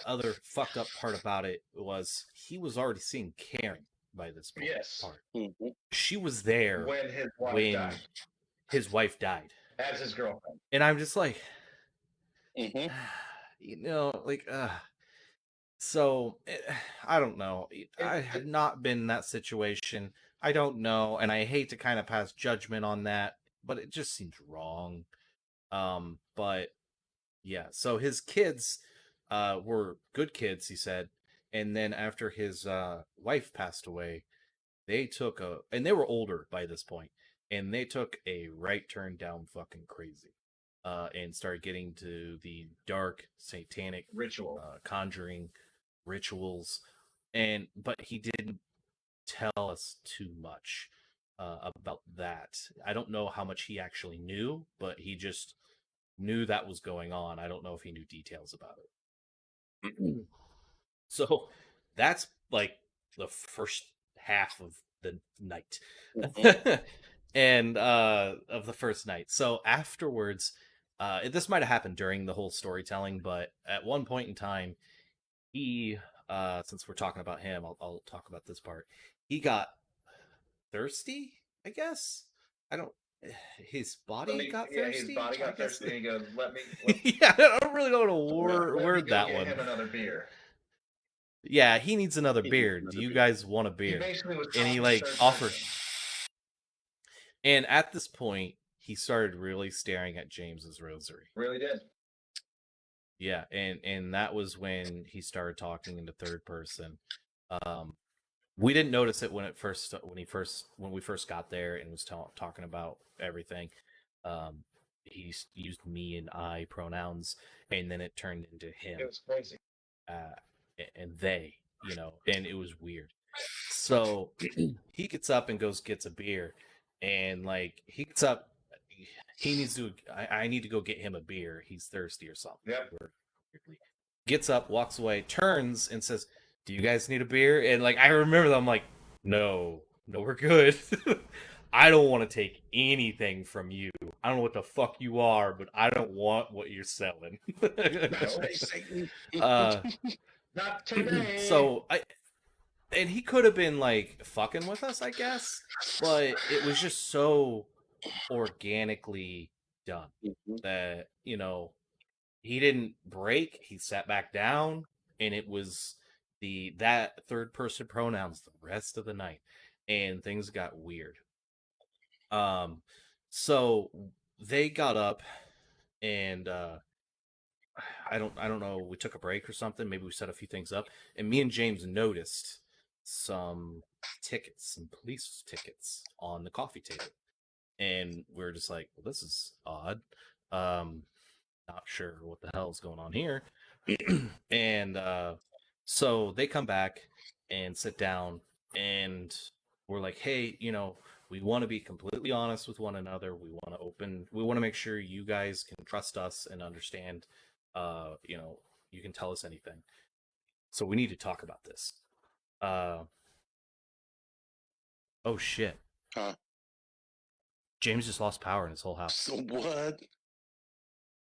other fucked up part about it was he was already seeing Karen by this point. Yes. Mm-hmm. She was there when his wife died. As his girlfriend. And I'm just like, mm-hmm. So I don't know. I have not been in that situation. I don't know, and I hate to kind of pass judgment on that, but it just seems wrong. But yeah, so his kids were good kids, he said, and then after his wife passed away, they were older by this point, and they took a right turn down fucking crazy. And started getting to the dark satanic ritual, conjuring rituals, but he didn't tell us too much about that. I don't know how much he actually knew, but he just knew that was going on. I don't know if he knew details about it. So that's like the first half of the night. And of the first night. So afterwards, this might have happened during the whole storytelling, but at one point in time, he, since we're talking about him, I'll talk about this part. He got thirsty, I guess. His body got thirsty. His body got thirsty, and he goes, "Let me." Yeah, I don't really know how to word that one. Him another beer. Yeah, he needs another beer. Do you guys want a beer? And he like offered. And at this point, he started really staring at James's rosary. Really did. Yeah, and that was when he started talking in the third person. We didn't notice it when we first got there and was talking about everything. he used me and I pronouns, and then it turned into him. It was crazy. And they, and it was weird. So he gets up and gets a beer, and like he gets up, he needs to. I need to go get him a beer. He's thirsty or something. Yep. Gets up, walks away, turns, and says, "Do you guys need a beer?" And like I remember that, I'm like, "No, we're good." I don't want to take anything from you. I don't know what the fuck you are, but I don't want what you're selling. Not today. So and he could have been like fucking with us, I guess, but it was just so organically done that, he didn't break, he sat back down, and it was that third person pronouns the rest of the night, and things got weird. So they got up, and I don't know, we took a break or something, maybe we set a few things up, and me and James noticed some police tickets on the coffee table, and we're just like, well, this is odd. Not sure what the hell is going on here. And so they come back and sit down, and we're like, hey, we want to be completely honest with one another. We want to make sure you guys can trust us and understand, you can tell us anything. So we need to talk about this. Oh shit. Huh? James just lost power in his whole house. So what?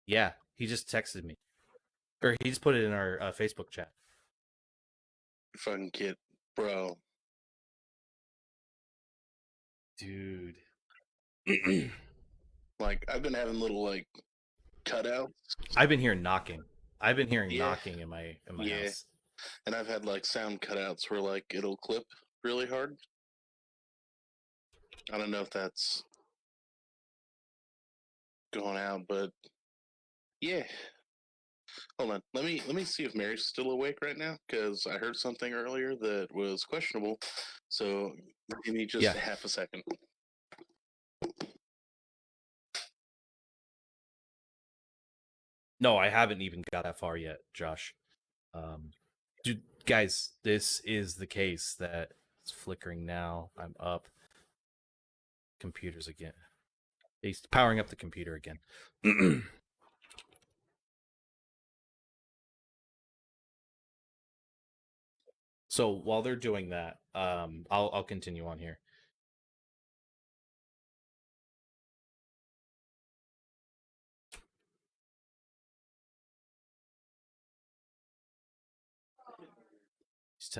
Yeah, he just texted me. Or he just put it in our Facebook chat. Fucking kid, bro. Dude. Like, I've been having little, like, cutouts. I've been hearing knocking. I've been hearing knocking in my house. And I've had, like, sound cutouts where, like, it'll clip really hard. I don't know if that's going out, but yeah. Hold on. Let me see if Mary's still awake right now, because I heard something earlier that was questionable. So give me just half a second. No, I haven't even got that far yet, Josh. Dude, guys, this is the case that it's flickering now. I'm up. Computers again. He's powering up the computer again. So while they're doing that, I'll continue on here.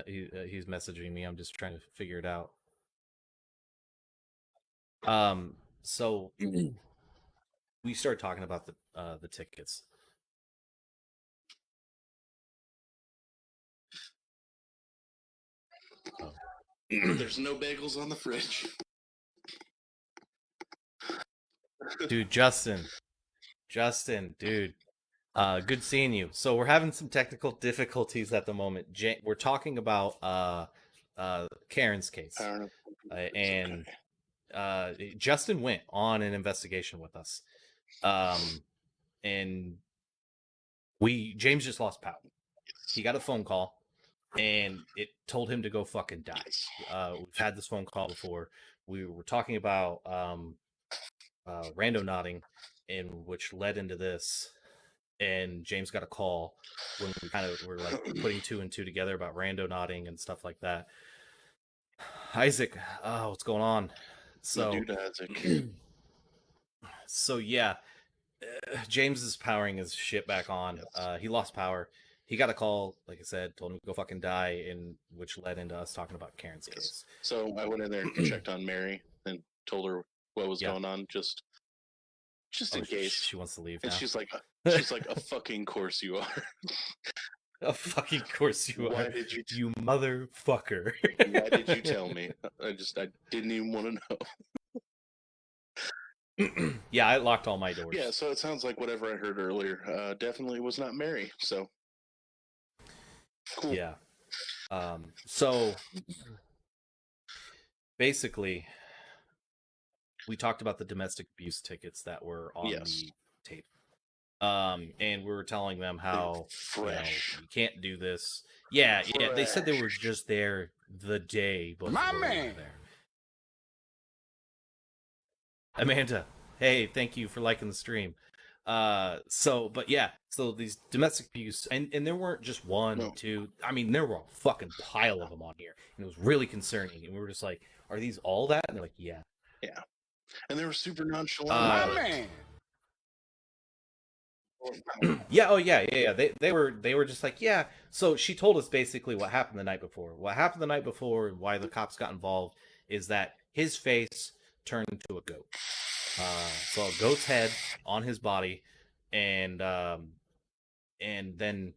He's messaging me. I'm just trying to figure it out. So we started talking about the tickets. Oh. There's no bagels on the fridge. Dude, Justin, dude. Good seeing you. So we're having some technical difficulties at the moment. We're talking about Karen's case, and Justin went on an investigation with us, and James just lost power. He got a phone call, and it told him to go fucking die. We've had this phone call before. We were talking about rando nodding, which led into this. And James got a call when we kind of were like putting two and two together about rando nodding and stuff like that. Isaac, what's going on? So, dude, Isaac. So yeah, James is powering his shit back on. He lost power. He got a call, like I said, told him to go fucking die, which led into us talking about Karen's case. So I went in there and checked on Mary and told her what was going on, just in case. She wants to leave and now. she's like, a fucking course you are. A fucking course you are. Why did you motherfucker? Why did you tell me? I didn't even want to know. Yeah, I locked all my doors. Yeah, so it sounds like whatever I heard earlier definitely was not Mary, so. Cool. Yeah. So basically, we talked about the domestic abuse tickets that were on Yes. the tape. And we were telling them how fresh. You can't do this. Yeah, they said they were just there the day before My we man. were there. Amanda, hey, thank you for liking the stream. So these domestic abuse, and there weren't just one, two. I mean, there were a fucking pile of them on here, and it was really concerning. And we were just like, "Are these all that?" And they're like, "Yeah." Yeah, and they were super nonchalant. My man. Yeah, oh yeah. They were just like, yeah. So she told us basically what happened the night before. What happened the night before, and why the cops got involved, is that his face turned into a goat. So a goat's head on his body, and then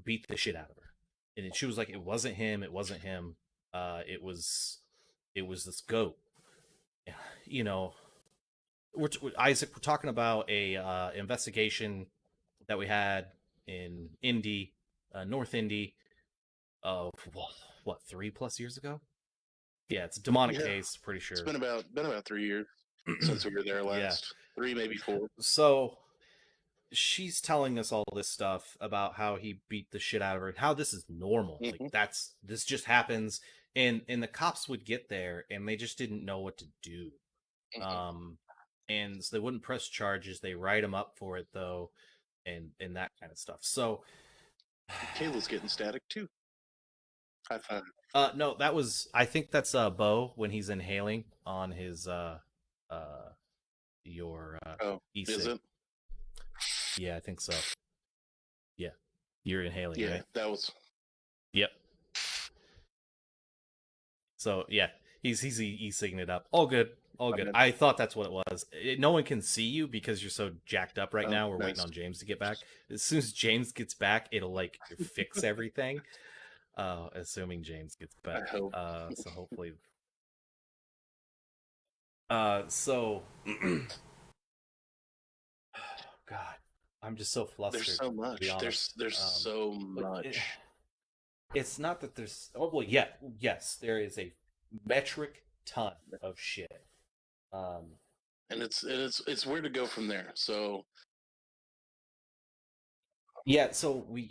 beat the shit out of her. And she was like, "It wasn't him. It wasn't him. It was this goat." You know, Isaac, we're talking about a investigation that we had in Indy, North Indy, of what 3+ years ago? Yeah, it's a demonic case. Pretty sure it's been about 3 years since we were there last. 3, maybe 4. So she's telling us all this stuff about how he beat the shit out of her and how this is normal. Like this just happens, and the cops would get there and they just didn't know what to do. And so they wouldn't press charges. They write him up for it though, and that kind of stuff. So Kayla's getting static too. High five. No, I think that's Bo when he's inhaling on his your e-cig. Is it? Yeah, I think so. Yeah, you're inhaling. Yeah, right? that was. Yep. So yeah, he's e-cigging it up. All good. All good. I thought that's what it was. No one can see you because you're so jacked up right now. We're waiting on James to get back. As soon as James gets back, it'll like fix everything. Assuming James gets back. I hope. So hopefully. So. God, I'm just so flustered. There's so much. To be honest. There's so much. It's not that there's. Oh well, yeah, yes, there is a metric ton of shit. And it's where to go from there. So yeah, so we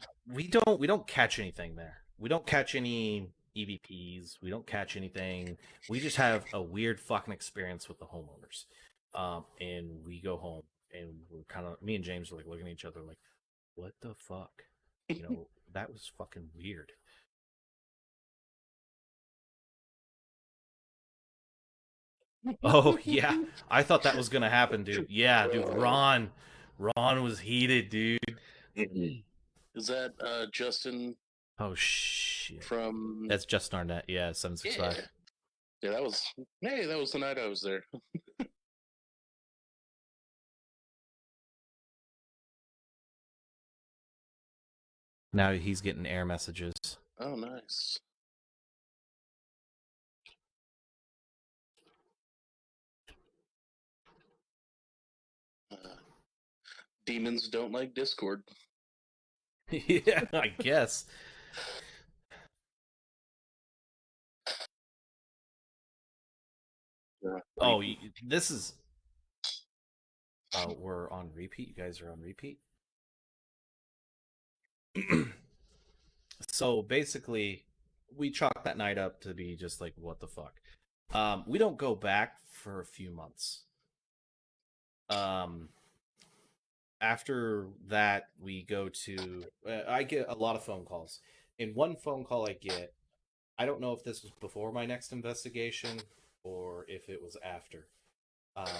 don't catch anything there. We don't catch any EVPs. We don't catch anything. We just have a weird fucking experience with the homeowners. And we go home and we're kind of, me and James are like looking at each other like, what the fuck? You know, that was fucking weird. Oh yeah, I thought that was gonna happen, dude. Yeah, dude. Ron was heated, dude. Is that Justin? Oh shit! From that's Justin Arnett. Yeah, 765. Yeah, that was the night I was there. Now he's getting air messages. Oh, nice. Demons don't like Discord. Yeah, I guess. Oh, this is. We're on repeat. You guys are on repeat. So basically, we chalk that night up to be just like, what the fuck? We don't go back for a few months. After that, we go to. I get a lot of phone calls. In one phone call I get, I don't know if this was before my next investigation or if it was after. Fuck.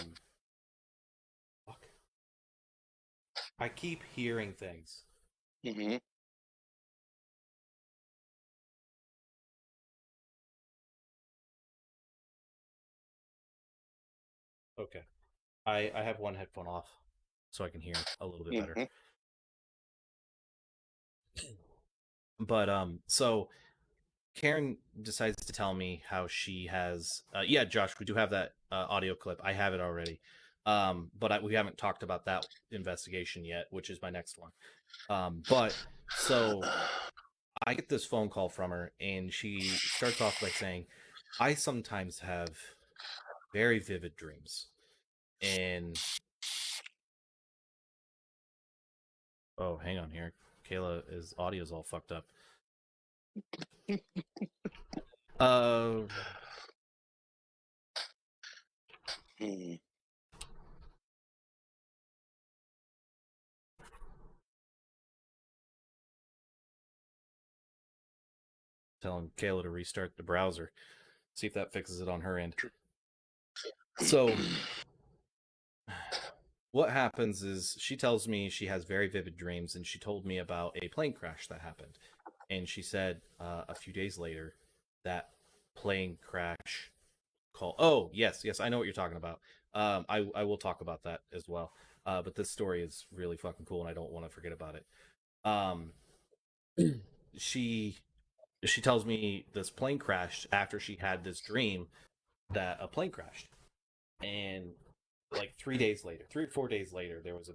I keep hearing things. Mm-hmm. Okay. I have one headphone off so I can hear a little bit better. But so Karen decides to tell me how she has yeah, Josh, we do have that audio clip. I have it already. But we haven't talked about that investigation yet, which is my next one. But so I get this phone call from her and she starts off by saying, I sometimes have very vivid dreams. And oh, hang on here. Kayla's audio's all fucked up. Telling Kayla to restart the browser. See if that fixes it on her end. So what happens is she tells me she has very vivid dreams, and she told me about a plane crash that happened. And she said a few days later that plane crash call. Oh, yes, I know what you're talking about. I will talk about that as well. But this story is really fucking cool, and I don't want to forget about it. She tells me this plane crashed after she had this dream that a plane crashed, and like 3 or 4 days later, there was a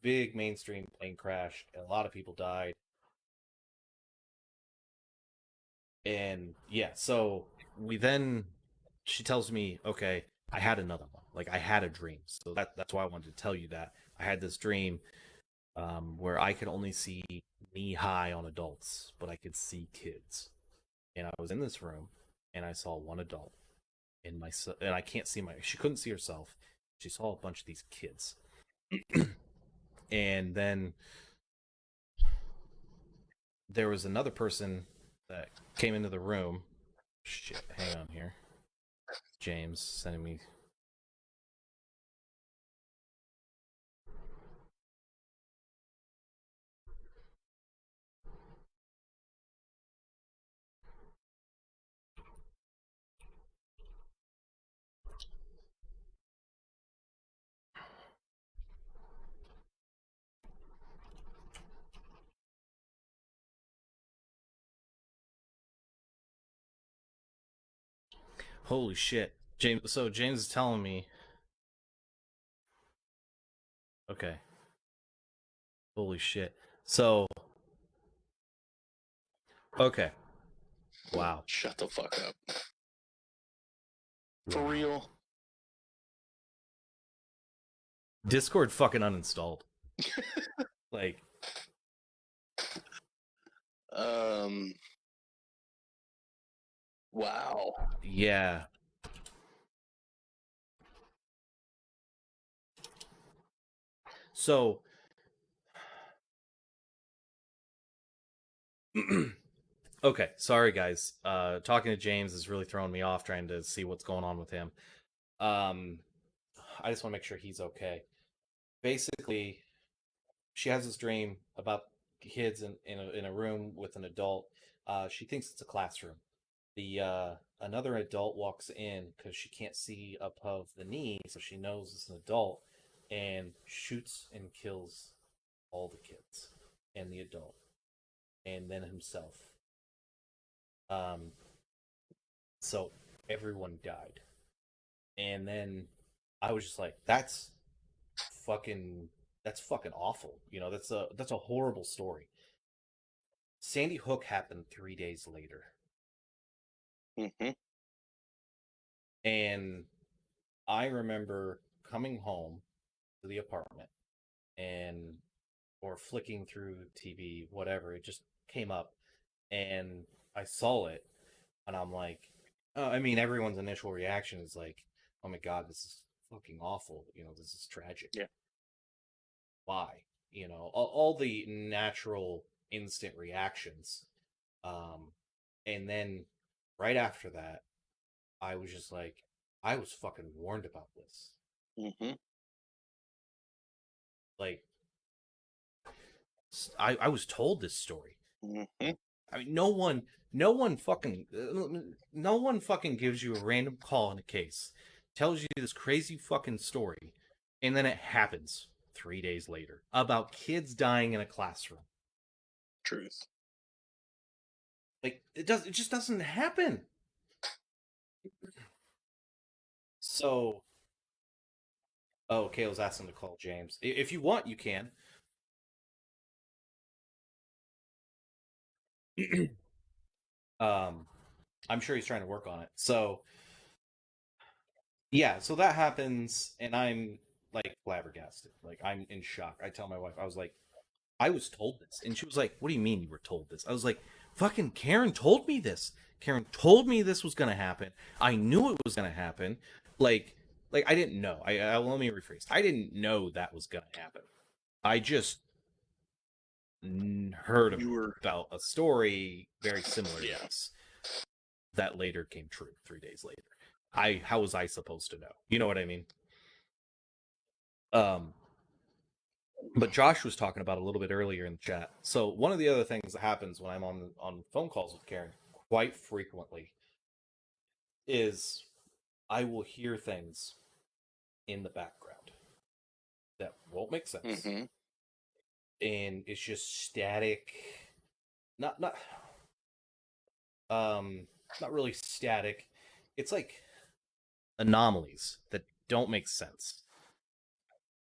big mainstream plane crash, and a lot of people died. And yeah, so she tells me, okay, I had another one. Like I had a dream, so that's why I wanted to tell you that I had this dream where I could only see knee high on adults, but I could see kids. And I was in this room, and I saw one adult, and I can't see she couldn't see herself. She saw a bunch of these kids. And then there was another person that came into the room. Shit, hang on here. James sending me. Holy shit. James is telling me. Okay. Holy shit. So okay. Wow. Shut the fuck up. For real? Discord fucking uninstalled. Like wow. Yeah. So okay, sorry guys. Talking to James is really throwing me off trying to see what's going on with him. I just want to make sure he's okay. Basically, she has this dream about kids in a room with an adult. She thinks it's a classroom. The another adult walks in because she can't see above the knee, so she knows it's an adult, and shoots and kills all the kids and the adult, and then himself. So everyone died, and then I was just like, fucking that's fucking awful. You know, that's a horrible story. Sandy Hook happened 3 days later. Mm-hmm. And I remember coming home to the apartment or flicking through TV, whatever, it just came up and I saw it and I'm like, I mean, everyone's initial reaction is like, oh my God, this is fucking awful. You know, this is tragic. Yeah. Why? You know, all the natural instant reactions. And then right after that, I was just like, I was fucking warned about this. Mm-hmm. Like, I was told this story. Mm-hmm. I mean, no one fucking gives you a random call in a case, tells you this crazy fucking story, and then it happens 3 days later about kids dying in a classroom. Truth. Like it just doesn't happen. So, oh, Kayla's asking to call James. If you want, you can. I'm sure he's trying to work on it. So, Yeah, so that happens, and I'm like flabbergasted. Like, I'm in shock. I tell my wife, I was like, I was told this. And she was like, what do you mean you were told this? I was like, fucking Karen told me this. Karen told me this was going to happen. I knew it was going to happen. Like, I didn't know. Let me rephrase. I didn't know that was going to happen. I just heard about a story very similar to this that later came true 3 days later. How was I supposed to know? You know what I mean? But Josh was talking about a little bit earlier in the chat. So one of the other things that happens when I'm on phone calls with Karen quite frequently is I will hear things in the background that won't make sense. Mm-hmm. And it's just static. Not really static. It's like anomalies that don't make sense.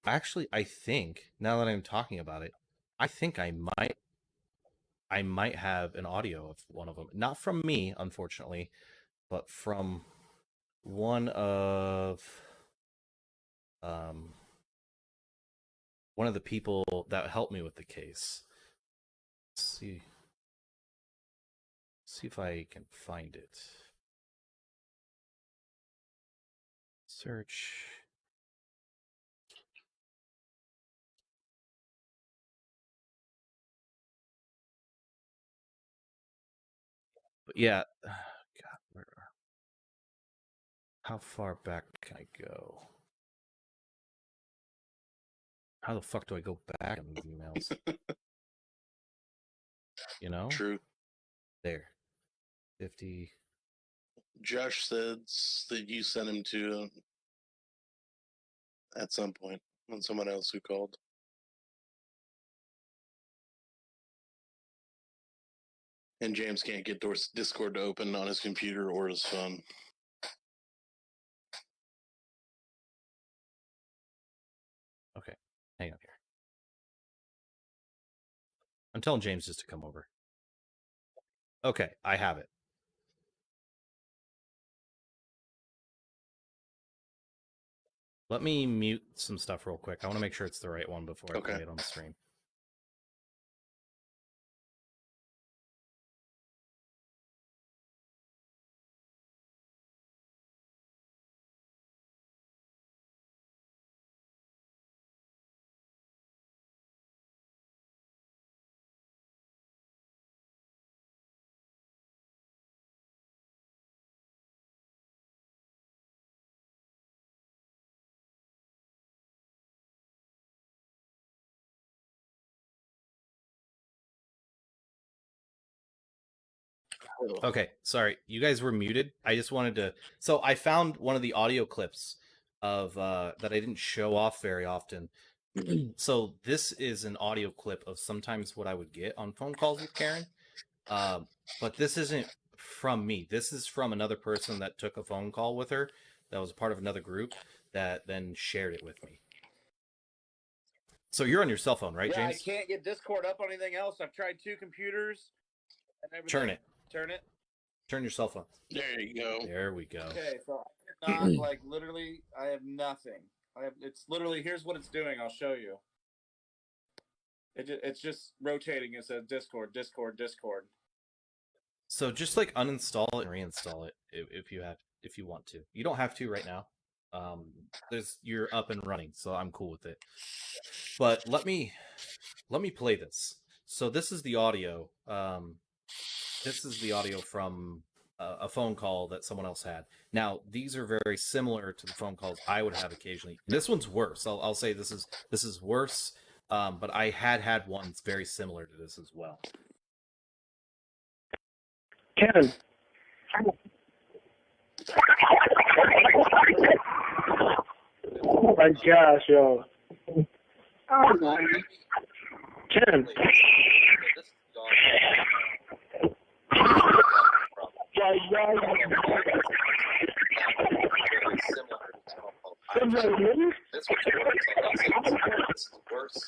Actually, I think, now that I'm talking about it, I think I might have an audio of one of them. Not from me, unfortunately, but from one of the people that helped me with the case. Let's see if I can find it. Search. But yeah, God, how far back can I go? How the fuck do I go back on these emails? You know? True. There. 50. Josh said that you sent him to at some point on someone else who called. And James can't get Discord to open on his computer or his phone. Okay, hang on here. I'm telling James just to come over. Okay, I have it. Let me mute some stuff real quick. I want to make sure it's the right one before I play it on the stream. Okay, sorry. You guys were muted. I just wanted to. So I found one of the audio clips of that I didn't show off very often. So this is an audio clip of sometimes what I would get on phone calls with Karen. But this isn't from me. This is from another person that took a phone call with her that was part of another group that then shared it with me. So you're on your cell phone, right, Yeah, James? I can't get Discord up on anything else. I've tried 2 computers and everything. Turn it. Turn it. Turn your cell phone. There you go. There we go. Okay, so I cannot, like, literally, I have nothing. It's literally, here's what it's doing. I'll show you. It's just rotating. It says Discord, Discord, Discord. So just like uninstall it and reinstall it if you want to. You don't have to right now. You're up and running, so I'm cool with it. But let me play this. So this is the audio. This is the audio from a phone call that someone else had. Now these are very similar to the phone calls I would have occasionally. This one's worse. I'll say this is worse. But I had ones very similar to this as well. Kevin. Oh my gosh, yo. Oh my. Kevin. This is worse,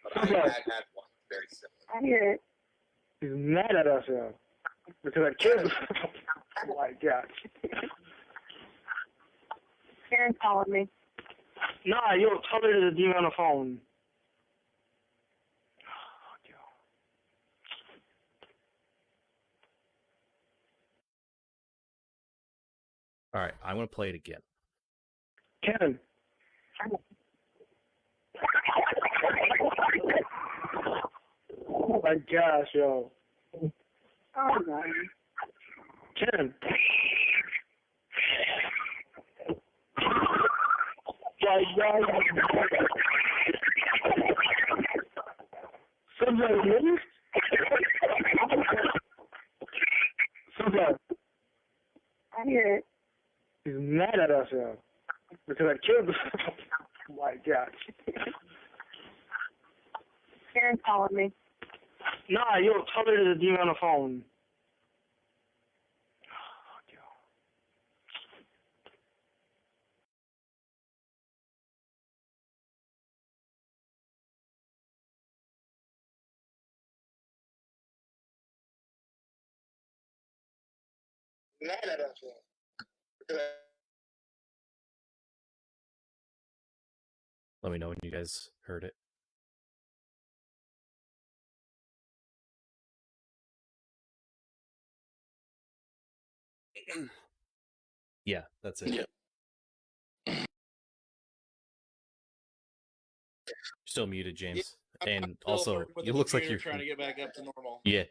but I had one very similar. He's mad at us, yo. Because I killed him. Oh my gosh. Karen calling me. Nah, yo, tell her to be on the phone. All right, I'm gonna play it again. Karen. Oh my gosh, yo. Oh my. Karen. Somebody really? Somebody. I hear it. He's mad at us, yo. Because I killed him. Oh my gosh. Karen calling me. Nah, yo, tell her to be on the phone. Mad at us, yo. Let me know when you guys heard it. Yeah, that's it. Yeah. Still muted, James. I'm And still also, working with it the looks like computer you're trying to get back up to normal. Yeah.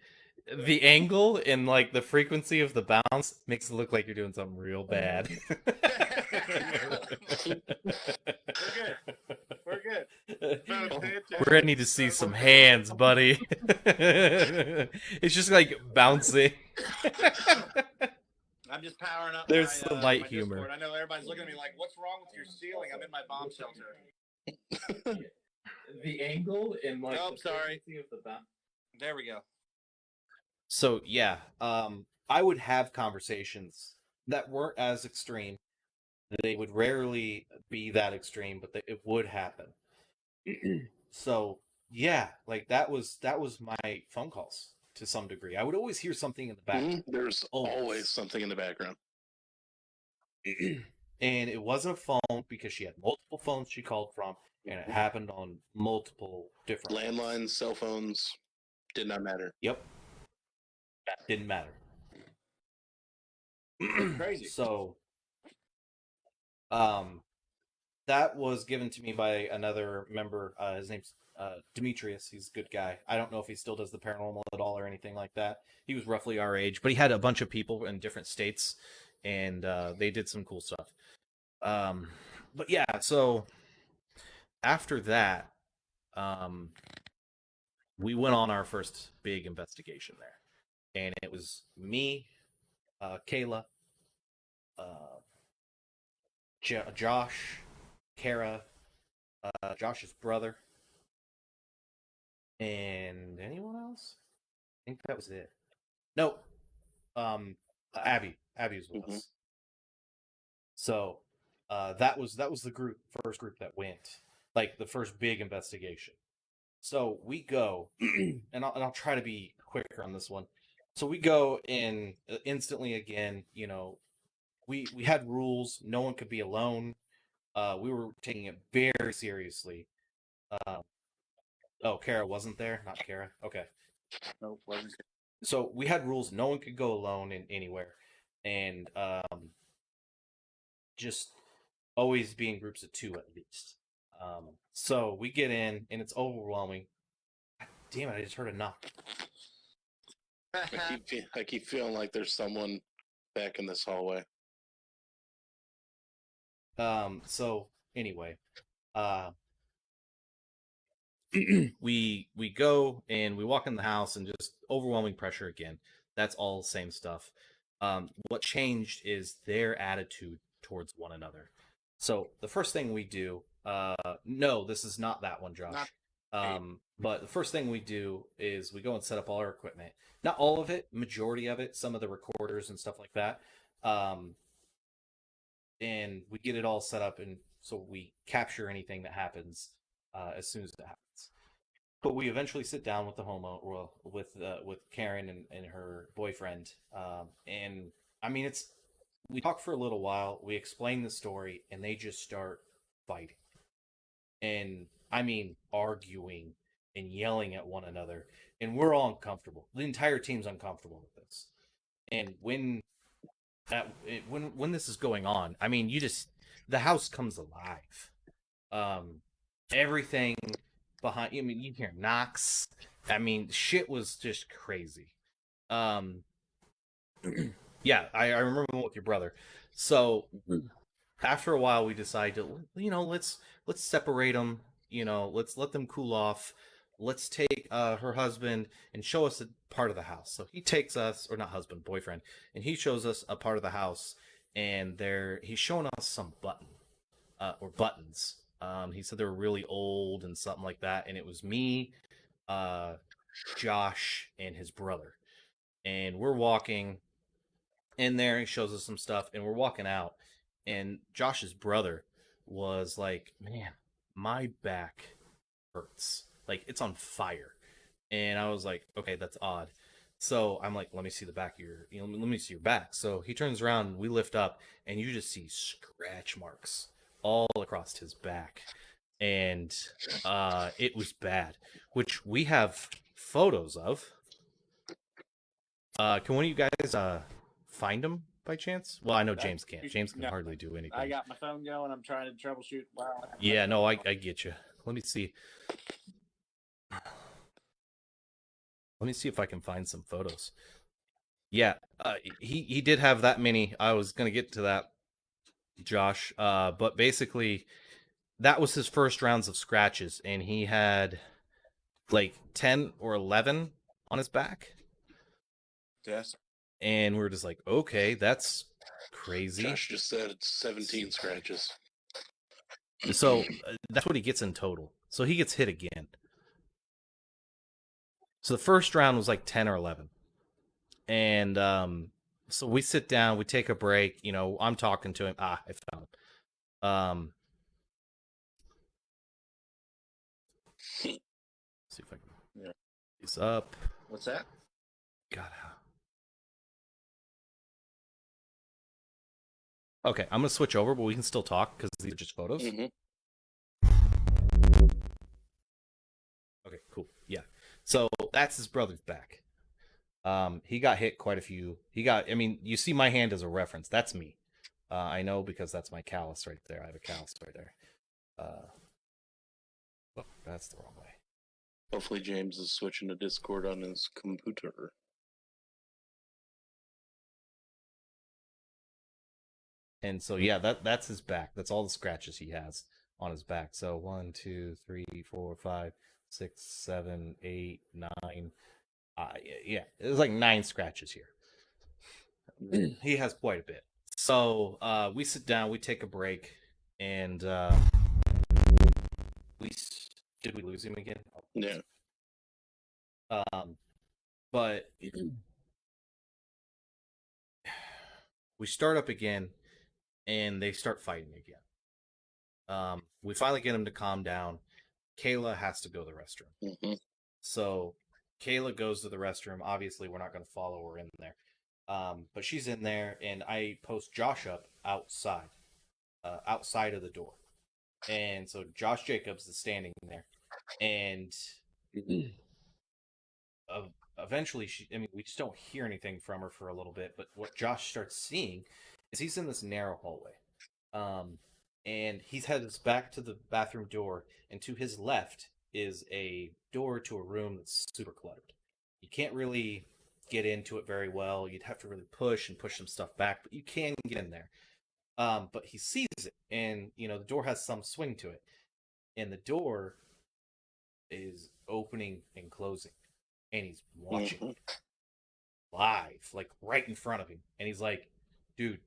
The angle and like the frequency of the bounce makes it look like you're doing something real bad. We're good. We're gonna need to see some hands, buddy. It's just like bouncing. I'm just powering up There's some light my humor. Discord. I know everybody's looking at me like, what's wrong with your ceiling? I'm in my bomb shelter. The angle and like the frequency of the bounce. There we go. So yeah, I would have conversations that weren't as extreme. They would rarely be that extreme, but it would happen. So yeah, like that was my phone calls to some degree. I would always hear something in the background. There's always something in the background. And it wasn't a phone because she had multiple phones she called from, and it happened on multiple different landlines, cell phones, did not matter. Yep. Didn't matter. Crazy. So, that was given to me by another member. His name's Demetrius. He's a good guy. I don't know if he still does the paranormal at all or anything like that. He was roughly our age, but he had a bunch of people in different states, and they did some cool stuff. But yeah, so after that, we went on our first big investigation there, and it was me, Kayla, Josh, Kara, Josh's brother, and anyone else? I think that was it. No, Abby. Abby was with us. So that was the first group that went, like the first big investigation. So we go, and I'll try to be quicker on this one. So we go and instantly again, you know, we had rules. No one could be alone. We were taking it very seriously. Oh, Kara wasn't there? Not Kara? Okay. Nope, wasn't. So we had rules. No one could go alone in anywhere. And just always be in groups of 2 at least. So we get in, and it's overwhelming. God damn it, I just heard a knock. I keep feeling like there's someone back in this hallway. So anyway, we go and we walk in the house, and just overwhelming pressure again. That's all same stuff. What changed is their attitude towards one another. So the first thing we do, no, this is not that one, Josh. But the first thing we do is we go and set up all our equipment. Not all of it, majority of it, some of the recorders and stuff like that. And we get it all set up, and so we capture anything that happens as soon as it happens. But we eventually sit down with the homeowner, with Karen and her boyfriend, and I mean it's we talk for a little while, we explain the story, and they just start fighting. And I mean, arguing and yelling at one another. And we're all uncomfortable. The entire team's uncomfortable with this. And when this is going on, I mean, the house comes alive. Everything behind, I mean, you hear knocks. I mean, shit was just crazy. Yeah, I remember with your brother. So after a while, we decide to, let's separate them. Let's let them cool off. Let's take her husband and show us a part of the house. So he takes us, or not husband, boyfriend, and he shows us a part of the house. And he's showing us some buttons. He said they were really old and something like that. And it was me, Josh, and his brother. And we're walking in there. He shows us some stuff, and we're walking out. And Josh's brother was like, "Man, my back hurts. Like, it's on fire." And I was like, "Okay, that's odd." So I'm like, "Let me see the back of let me see your back." So he turns around, and we lift up, and you just see scratch marks all across his back. And it was bad, which we have photos of. Can one of you guys find them by chance? Well, I know James can't. James can hardly do anything. I got my phone going. I'm trying to troubleshoot. Wow. Yeah, no, I get you. Let me see. Let me see if I can find some photos. Yeah, he did have that many. I was gonna get to that, Josh. But basically, that was his first rounds of scratches, and he had like 10 or 11 on his back. Yes. And we were just like, okay, that's crazy. Josh just said 17 scratches. So that's what he gets in total. So he gets hit again. So the first round was like 10 or 11. And so we sit down, we take a break. I'm talking to him. I found him. See if I can. He's up. What's that? God. Okay, I'm gonna switch over, but we can still talk because these are just photos. Mm-hmm. Okay, cool. Yeah. So that's his brother's back. He got hit quite a few. You see my hand as a reference. That's me. I know because that's my callus right there. I have a callus right there. Oh, that's the wrong way. Hopefully James is switching to Discord on his computer. And so, yeah, that's his back. That's all the scratches he has on his back. So 1, 2, 3, 4, 5, 6, 7, 8, 9. Yeah, there's like 9 scratches here. He has quite a bit. So we sit down, we take a break, and did we lose him again? Yeah. But we start up again, and they start fighting again. We finally get him to calm down. Kayla has to go to the restroom. Mm-hmm. So Kayla goes to the restroom. Obviously, we're not going to follow her in there. But she's in there, and I post Josh up outside of the door. And so Josh Jacobs is standing there. And eventually, we just don't hear anything from her for a little bit. But what Josh starts seeing is he's in this narrow hallway. And he's had his back to the bathroom door, and to his left is a door to a room that's super cluttered. You can't really get into it very well. You'd have to really push some stuff back, but you can get in there. But he sees it, and the door has some swing to it, and the door is opening and closing, and he's watching live, like right in front of him, and he's like, "Dude,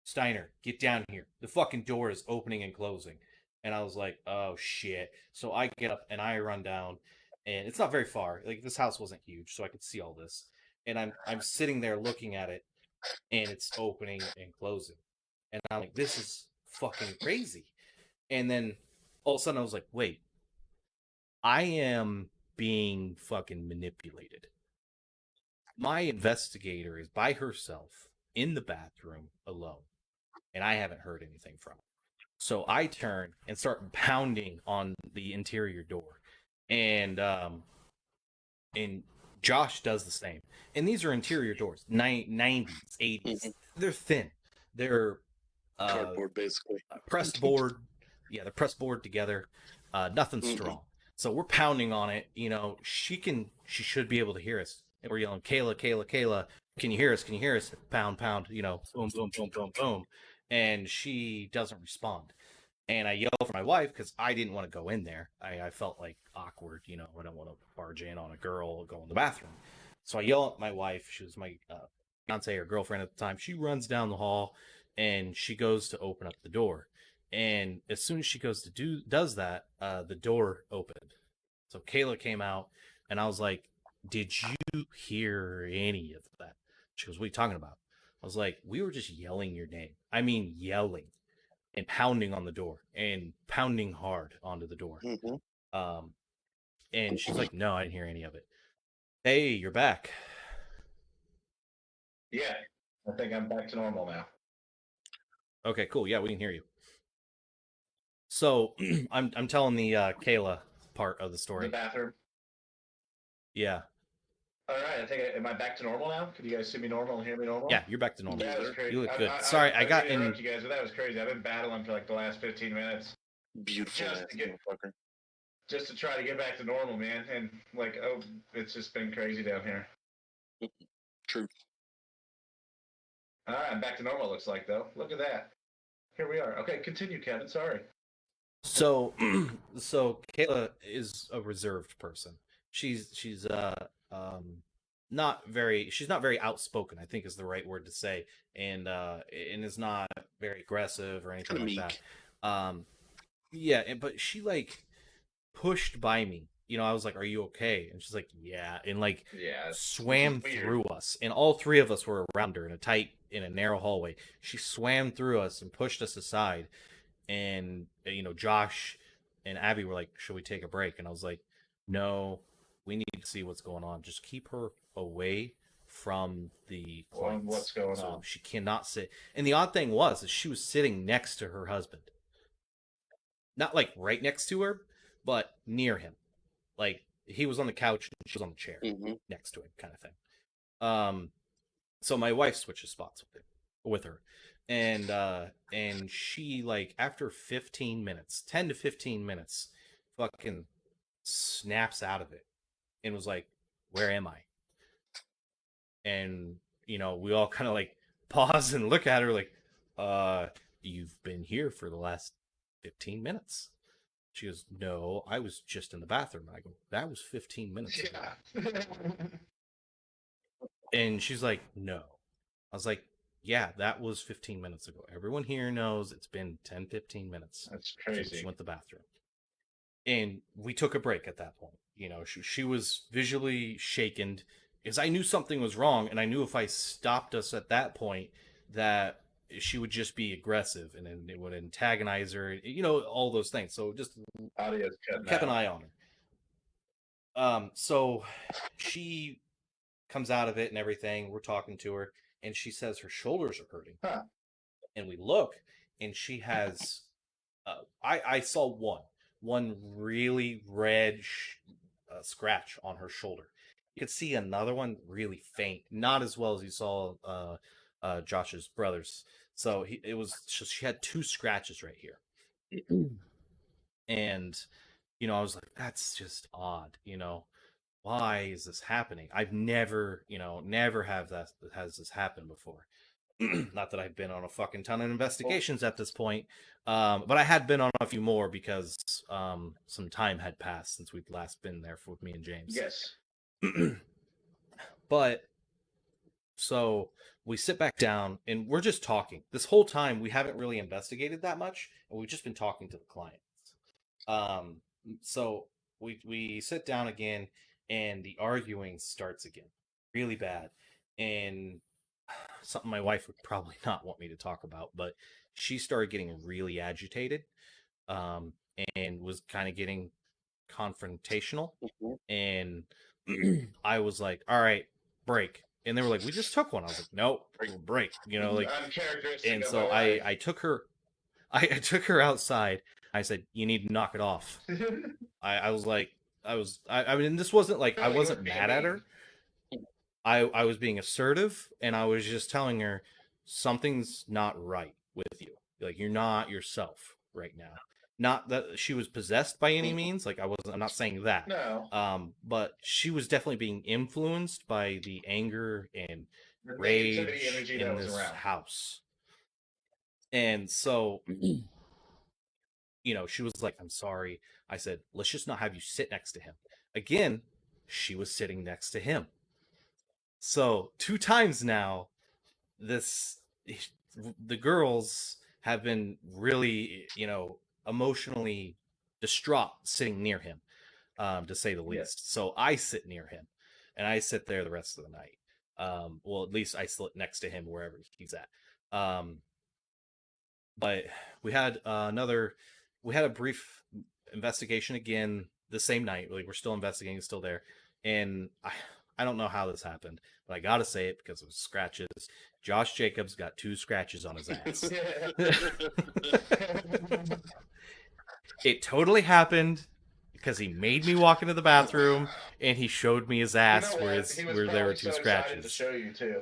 Steiner, get down here. The fucking door is opening and closing." And I was like, "Oh shit." So I get up and I run down, and it's not very far. Like, this house wasn't huge, so I could see all this. And I'm sitting there looking at it, and it's opening and closing. And I'm like, this is fucking crazy. And then all of a sudden I was like, wait, I am being fucking manipulated. My investigator is by herself in the bathroom alone, and I haven't heard anything from her. So I turn and start pounding on the interior door, and Josh does the same. And these are interior doors, 90s, 80s. They're thin. They're cardboard, basically. Pressed board. Yeah, they're pressed board together. Nothing strong. So we're pounding on it. You know, she should be able to hear us. And we're yelling, Kayla, Kayla, Kayla, can you hear us? Can you hear us? Pound, pound, you know, boom, boom, boom, boom, boom. And she doesn't respond. And I yell for my wife because I didn't want to go in there. I felt like awkward, you know, I don't want to barge in on a girl go in the bathroom. So I yell at my wife. She was my fiance or girlfriend at the time. She runs down the hall and she goes to open up the door. And as soon as she goes to does that, the door opened. So Kayla came out and I was like, did you hear any of that? She goes, what are you talking about? I was like, we were just yelling your name. I mean, yelling and pounding on the door and pounding hard onto the door. And she's like, no, I didn't hear any of it. Hey, you're back. Yeah, I think I'm back to normal now. Okay, cool. Yeah, we can hear you. So I'm telling the Kayla part of the story. The bathroom. Yeah. All right, I think am I back to normal now? Can you guys see me normal and hear me normal? Yeah, you're back to normal. That was crazy. You look good. Sorry, I got in. You guys, but that was crazy. I've been battling for like the last 15 minutes. Beautiful motherfucker. Just to try to get back to normal, man. And like, oh, it's just been crazy down here. True. All right, I'm back to normal. Looks like though. Look at that. Here we are. Okay, continue, Kevin. Sorry. So Kayla is a reserved person. She's not very outspoken, I think is the right word to say, and is not very aggressive or anything like that. Yeah, but she like pushed by me. You know, I was like, "Are you okay?" And she's like, "Yeah," and like swam through us, and all three of us were around her in a narrow hallway. She swam through us and pushed us aside, and you know, Josh and Abby were like, "Should we take a break?" And I was like, "No, we need to see what's going on. Just keep her away from the points. What's going on? She cannot sit." And the odd thing was that she was sitting next to her husband, not like right next to her, but near him. Like he was on the couch and she was on the chair next to him, kind of thing. So my wife switches spots with her, and she like after 15 minutes, 10 to 15 minutes, fucking snaps out of it and was like, "Where am I?" And you know, we all kind of like pause and look at her like, "You've been here for the last 15 minutes." She goes, "No, I was just in the bathroom." I go, "That was 15 minutes ago." And she's like, "No." I was like, "Yeah, that was 15 minutes ago. Everyone here knows it's been 10, 15 minutes." That's crazy. She went to the bathroom. And we took a break at that point. You know, she was visually shaken because I knew something was wrong, and I knew if I stopped us at that point that she would just be aggressive and then it would antagonize her, you know, all those things. So just kept an eye on her. So she comes out of it and everything. We're talking to her and she says her shoulders are hurting. And we look and she has, I saw one really red scratch on her shoulder. You could see another one really faint, not as well as you saw Josh's brothers. So she had two scratches right here. And, you know, I was like, that's just odd, you know, why is this happening? I've never has this happened before. Not that I've been on a fucking ton of investigations at this point, but I had been on a few more because some time had passed since we'd last been there with me and James. Yes. But so we sit back down and we're just talking. This whole time we haven't really investigated that much, and we've just been talking to the clients. So we sit down again, and the arguing starts again, really bad, and something my wife would probably not want me to talk about, but she started getting really agitated, and was kind of getting confrontational, and I was like, "All right, break." And they were like, we just took one. I was like, nope, break. You know, like, Uncharacteristic and of so my wife. I took her, I took her outside. I said, you need to knock it off. I was like, I mean, this wasn't like, I wasn't mad at her. I was being assertive, and I was just telling her something's not right with you. Like, you're not yourself right now. Not that she was possessed by any means. Like, I'm not saying that. No. But she was definitely being influenced by the anger and The negativity rage energy that in was this around. house. And so, you know, she was like, I'm sorry. I said, let's just not have you sit next to him. Again, she was sitting next to him. So 2 times now, the girls have been really, you know, emotionally distraught sitting near him, to say the least. So I sit near him, and I sit there the rest of the night. Well, at least I sit next to him wherever he's at. But we had a brief investigation again the same night. Like, we're still investigating, it's still there, and I don't know how this happened, but I gotta say it because of scratches. Josh Jacobs got 2 scratches on his ass. It totally happened because he made me walk into the bathroom and he showed me his ass where there were 2 scratches. To show you too.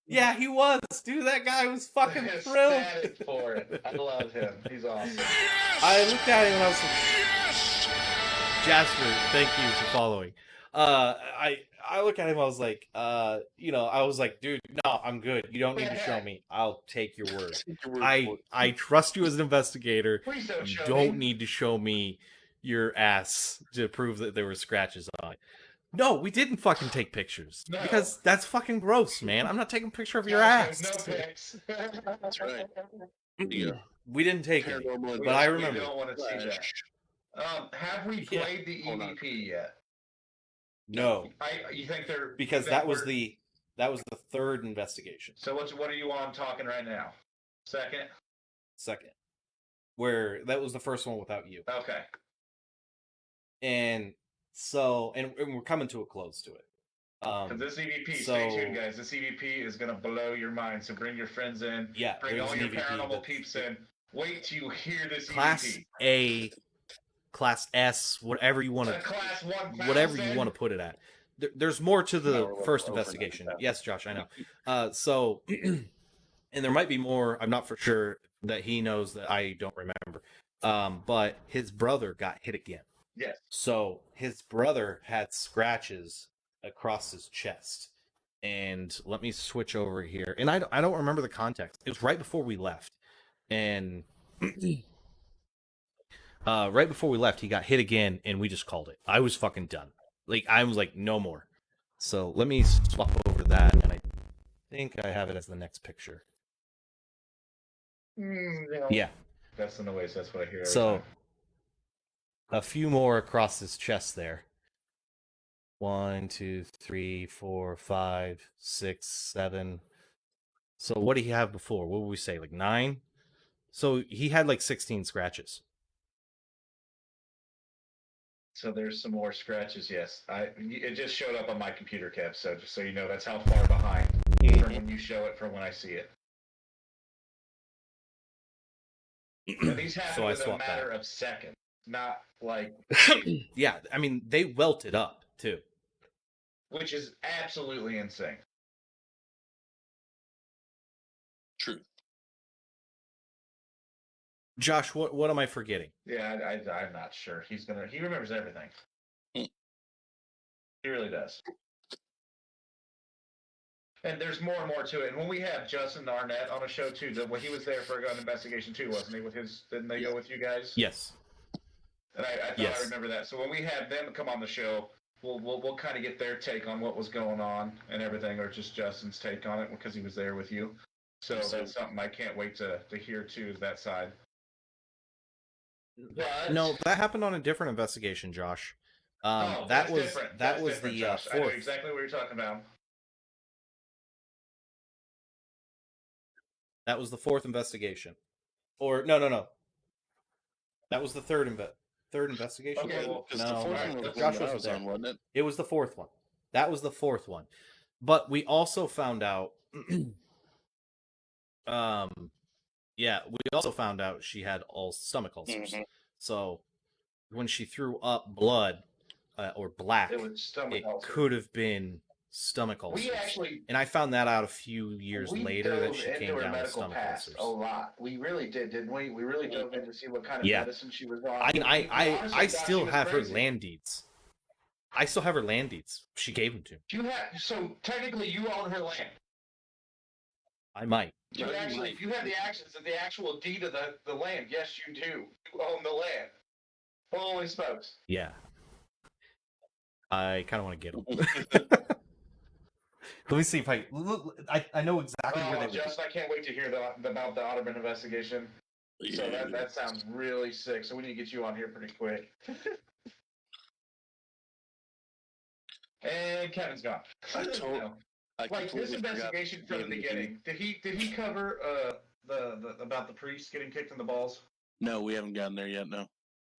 Yeah, he was, dude. That guy was fucking thrilled Ecstatic for it. I love him. He's awesome. I looked at him and I was like, Jasper, thank you for following. I look at him, I was like, you know, I was like, dude, no, I'm good. You don't need to show me. I'll take your word. I trust you as an investigator. You don't need to show me your ass to prove that there were scratches on it. No, we didn't fucking take pictures. No. Because that's fucking gross, man. I'm not taking a picture of your ass. No pics. That's right. Yeah. We didn't take it, Paranormal but I remember. We don't want to see that. Have we played the EVP yet? No. You think they're Because that was the 3rd investigation. So what are you on talking right now? Second. Where that was the first one without you. Okay. And so, and we're coming to a close to it. This EVP, stay tuned, guys. This EVP is going to blow your mind. So bring your friends in. Yeah, bring all your EVP, paranormal peeps in. Wait till you hear this Class EVP. A, Class S, whatever you want to, Class 1,000. whatever you want to put it at. There's more to the first investigation. Yes, Josh, I know. So, and there might be more. I'm not for sure that he knows that I don't remember. But his brother got hit again. Yes. So his brother had scratches across his chest. And let me switch over here. And I don't remember the context. It was right before we left. And right before we left, he got hit again, and we just called it. I was fucking done. Like, I was like, no more. So let me swap over that, and I think I have it as the next picture. Yeah. That's the noise. That's what I hear every So, time. A few more across his chest there. 1, 2, 3, 4, 5, 6, 7. So what did he have before? What would we say? Like 9? So he had like 16 scratches. So there's some more scratches, yes. It just showed up on my computer, Kev, so just so you know, that's how far behind from when you show it from when I see it. And these happen in a matter of seconds, not like... Yeah, I mean, they welted up, too. Which is absolutely insane. Truth. Josh, what am I forgetting? Yeah, I'm not sure. He remembers everything. He really does. And there's more and more to it. And when we have Justin Arnett on a show too, he was there for an investigation too, wasn't he? Didn't they go with you guys? Yes. And I thought I remember that. So when we have them come on the show, we'll kind of get their take on what was going on and everything, or just Justin's take on it because he was there with you. So that's something I can't wait to hear too, is that side. But... No, that happened on a different investigation, Josh. That was the Josh. fourth. I know exactly what you're talking about. That was the 4th investigation. Or no. That was the third investigation. Okay, well, no, the 4th one was Josh the one I wasn't was there. on, wasn't it? It was the 4th one. That was the 4th one. But we also found out, we also found out she had all stomach ulcers. Mm-hmm. So when she threw up blood or black, It was stomach ulcer. could have been stomach ulcers. And I found that out a few years later that she came down with stomach ulcers. A lot. We really did, didn't we? We really dove in to see what kind of Yeah. medicine she was on. I still have her land deeds. I still have her land deeds. She gave them to me. So technically, you own her land. I might. You actually, if you have the actions of the actual deed of the land, yes, you do. You own the land. Holy smokes! Yeah. I kind of want to get them. Let me see if I know exactly where they would be. Justin, I can't wait to hear about the Otterman investigation. Yeah. So that sounds really sick. So we need to get you on here pretty quick. And Kevin's gone. Like this investigation from the beginning. Did he cover the about the priest getting kicked in the balls? No, we haven't gotten there yet. No.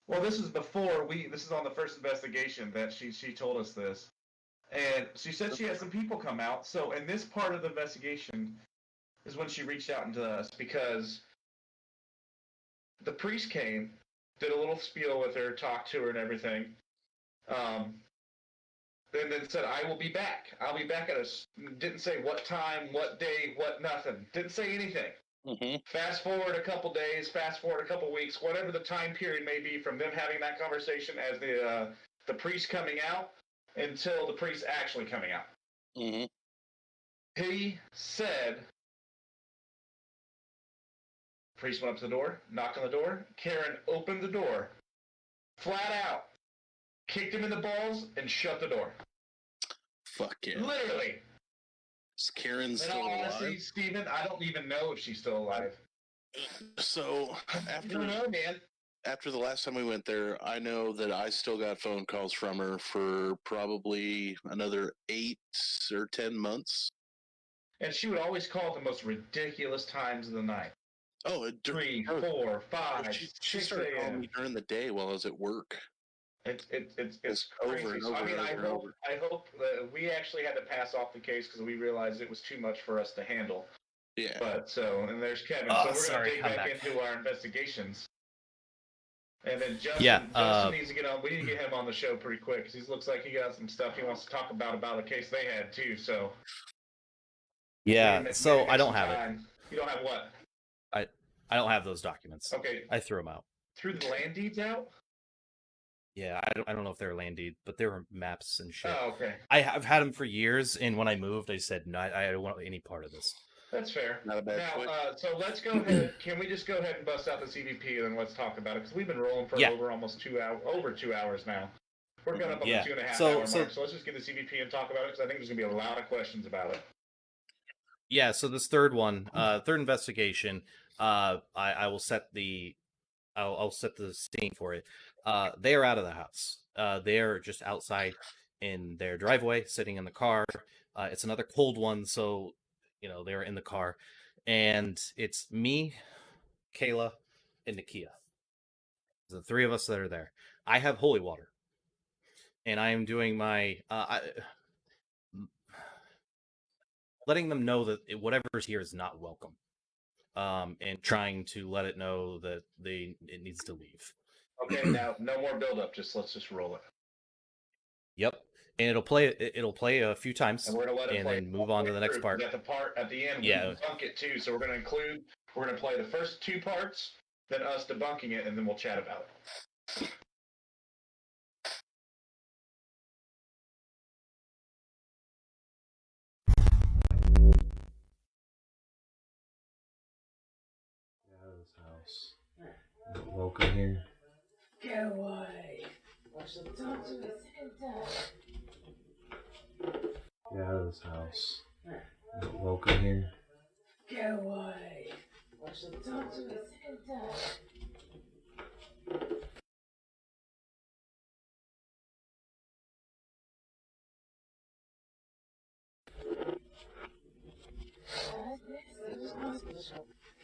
Well, this is before this is on the first investigation that she told us this. And she said she had some people come out. So in this part of the investigation is when she reached out to us because the priest came, did a little spiel with her, talked to her and everything. And then said, I will be back. I'll be back at us. Didn't say what time, what day, what nothing. Didn't say anything. Mm-hmm. Fast forward a couple days, fast forward a couple weeks, whatever the time period may be from them having that conversation as the priest coming out until the priest actually coming out. Mm-hmm. He said, priest went up to the door, knocked on the door. Karen opened the door, flat out, kicked him in the balls, and shut the door. Fuck yeah. Literally. Is Karen still alive? Honestly, Steven, I don't even know if she's still alive. So, after the last time we went there, I know that I still got phone calls from her for probably another 8 or 10 months. And she would always call at the most ridiculous times of the night. Oh, 3, 4, 5, she started calling me during the day while I was at work. It's crazy. Over and over. I mean, I hope that we actually had to pass off the case because we realized it was too much for us to handle. Yeah. But and there's Kevin. So we're going to dig back into our investigations. And then Justin needs to get on. We need to get him on the show pretty quick because he looks like he got some stuff he wants to talk about a case they had too. So. Yeah. So I don't have it. You don't have what? I don't have those documents. Okay. I threw them out. Threw the land deeds out? Yeah, I don't know if they're land deed, but there were maps and shit. Oh, okay. I've had them for years, and when I moved, I said no, I don't want any part of this. That's fair. Not a bad choice. So let's go ahead. Can we just go ahead and bust out the CVP and then let's talk about it? Because we've been rolling for almost 2 hours, over 2 hours now. We're going up on the 2.5 hour mark. So let's just get the CVP and talk about it because I think there's going to be a lot of questions about it. Yeah. So this third one, third investigation, I will set the, I'll set the scene for it. They are out of the house. They are just outside in their driveway, sitting in the car. It's another cold one, so they're in the car, and it's me, Kayla, and Nakia. The three of us that are there. I have holy water, and I am doing my letting them know that whatever's here is not welcome, and trying to let it know that it needs to leave. Okay, now no more build-up. Let's just roll it. Yep, and it'll play a few times, and we're gonna let it play then move on to the next part. At the part at the end, we debunk it too. So we're gonna play the first 2 parts, then us debunking it, and then we'll chat about it. House. Welcome here. Get away! I shall talk to his head down. Get out of this house. Welcome here. Get away! I shall talk to his head down.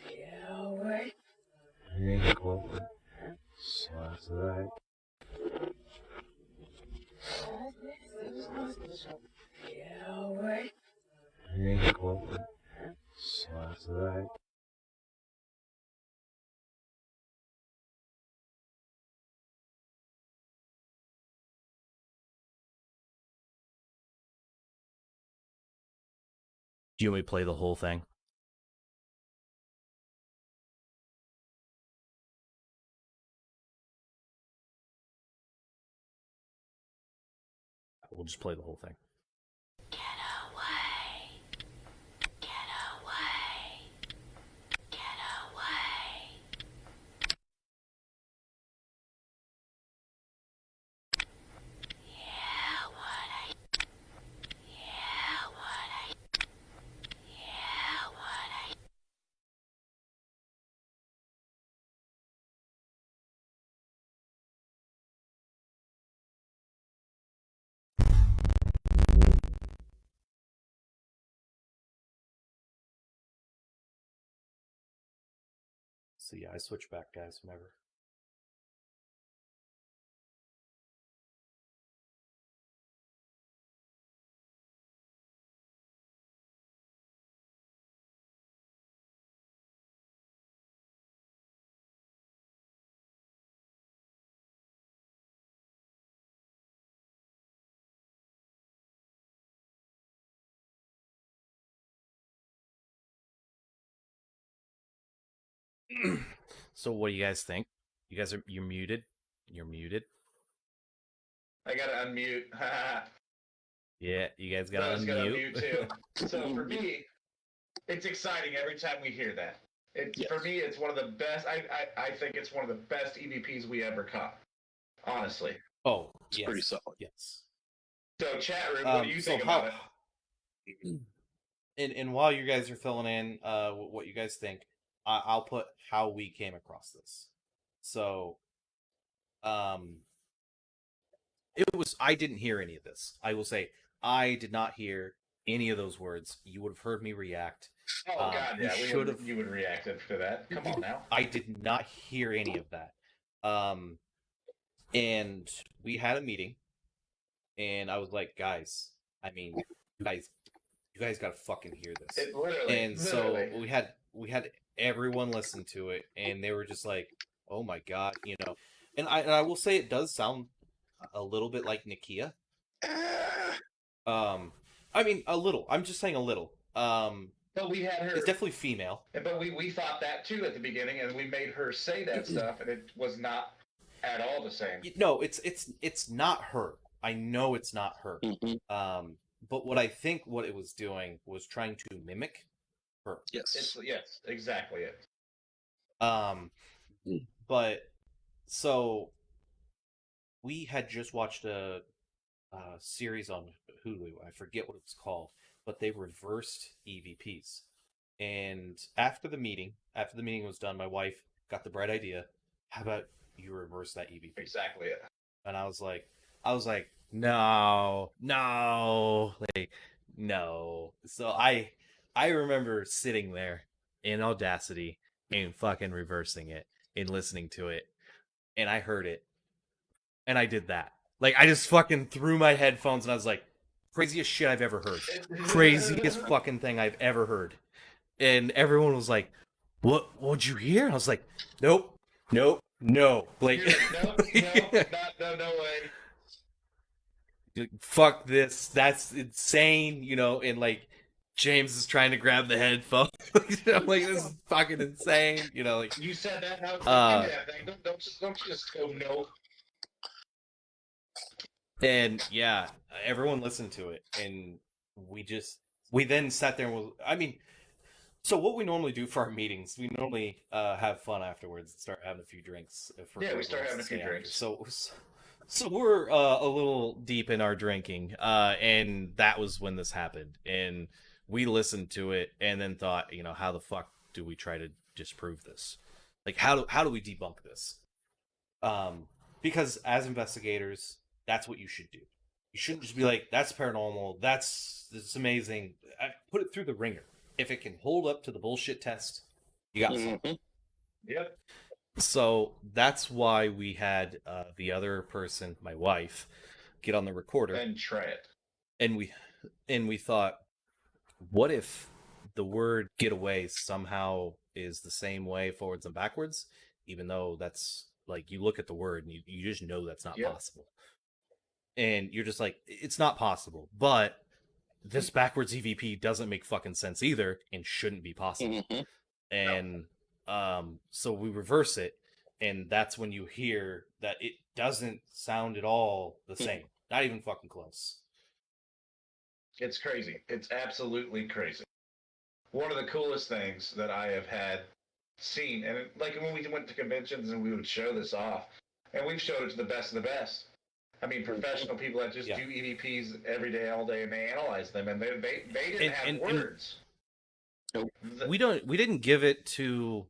Get away! Hey, welcome. Slash that. Get away! Do you want me to play the whole thing? We'll just play the whole thing. Get away. Get away. Get away. Yeah, what I. Yeah, what I. Yeah, what I. So yeah, I switch back, guys, whenever. So what do you guys think? You're muted. You're muted. I gotta unmute. Yeah, you guys gotta Those gotta unmute. unmute too. So for me, it's exciting every time we hear that. For me, it's one of the best. I think it's one of the best EVPs we ever caught. Honestly. Oh, it's yes, pretty solid. Yes. So chat room, what do you think about it? And while you guys are filling in what you guys think, I'll put how we came across this. So, I didn't hear any of this. I will say I did not hear any of those words. You would have heard me react. Oh God, yeah, you would react to that. Come on now. I did not hear any of that. And we had a meeting, and I was like, guys, I mean, you guys gotta fucking hear this. Literally. So we had everyone listen to it, and they were just like, oh my God, you know. And I will say it does sound a little bit like Nikia. I mean, a little. I'm just saying a little. But we had her. It's definitely female. But we thought that too at the beginning, and we made her say that stuff, and it was not at all the same. No, it's not her. I know it's not her. But what I think what it was doing was trying to mimic her. Yes, exactly it. But so we had just watched a series on Hulu. I forget what it's called, but they reversed EVPs. And after the meeting was done, my wife got the bright idea. How about you reverse that EVP? Exactly it. And I was like, no, like, no. So I remember sitting there in Audacity and fucking reversing it and listening to it, and I heard it, and I did that. Like, I just fucking threw my headphones, and I was like, craziest shit I've ever heard. Craziest fucking thing I've ever heard. And everyone was like, what'd you hear? And I was like, nope, no. Like, no way. Fuck this. That's insane, you know, and like James is trying to grab the headphones. I'm like, this is fucking insane, you know, like you said that how don't just go no. And yeah, everyone listened to it, and we then sat there and so what we normally do for our meetings, we normally have fun afterwards and start having a few drinks. We start having a few drinks. So we're a little deep in our drinking, and that was when this happened. And we listened to it and then thought, you know, how the fuck do we try to disprove this? Like, how do we debunk this? Because as investigators, that's what you should do. You shouldn't just be like, that's paranormal, that's amazing. Put it through the ringer. If it can hold up to the bullshit test, you got something. Yep. So that's why we had the other person, my wife, get on the recorder and try it. And we thought, what if the word "get away" somehow is the same way forwards and backwards, even though that's like, you look at the word and you just know that's not possible. And you're just like, it's not possible. But this backwards EVP doesn't make fucking sense either and shouldn't be possible. And so we reverse it, and that's when you hear that it doesn't sound at all the same. Not even fucking close. It's crazy. It's absolutely crazy. One of the coolest things that I have had seen, and like when we went to conventions and we would show this off, and we've showed it to the best of the best. I mean, professional people that just do EVPs every day, all day, and they analyze them, and they didn't have words. We didn't give it to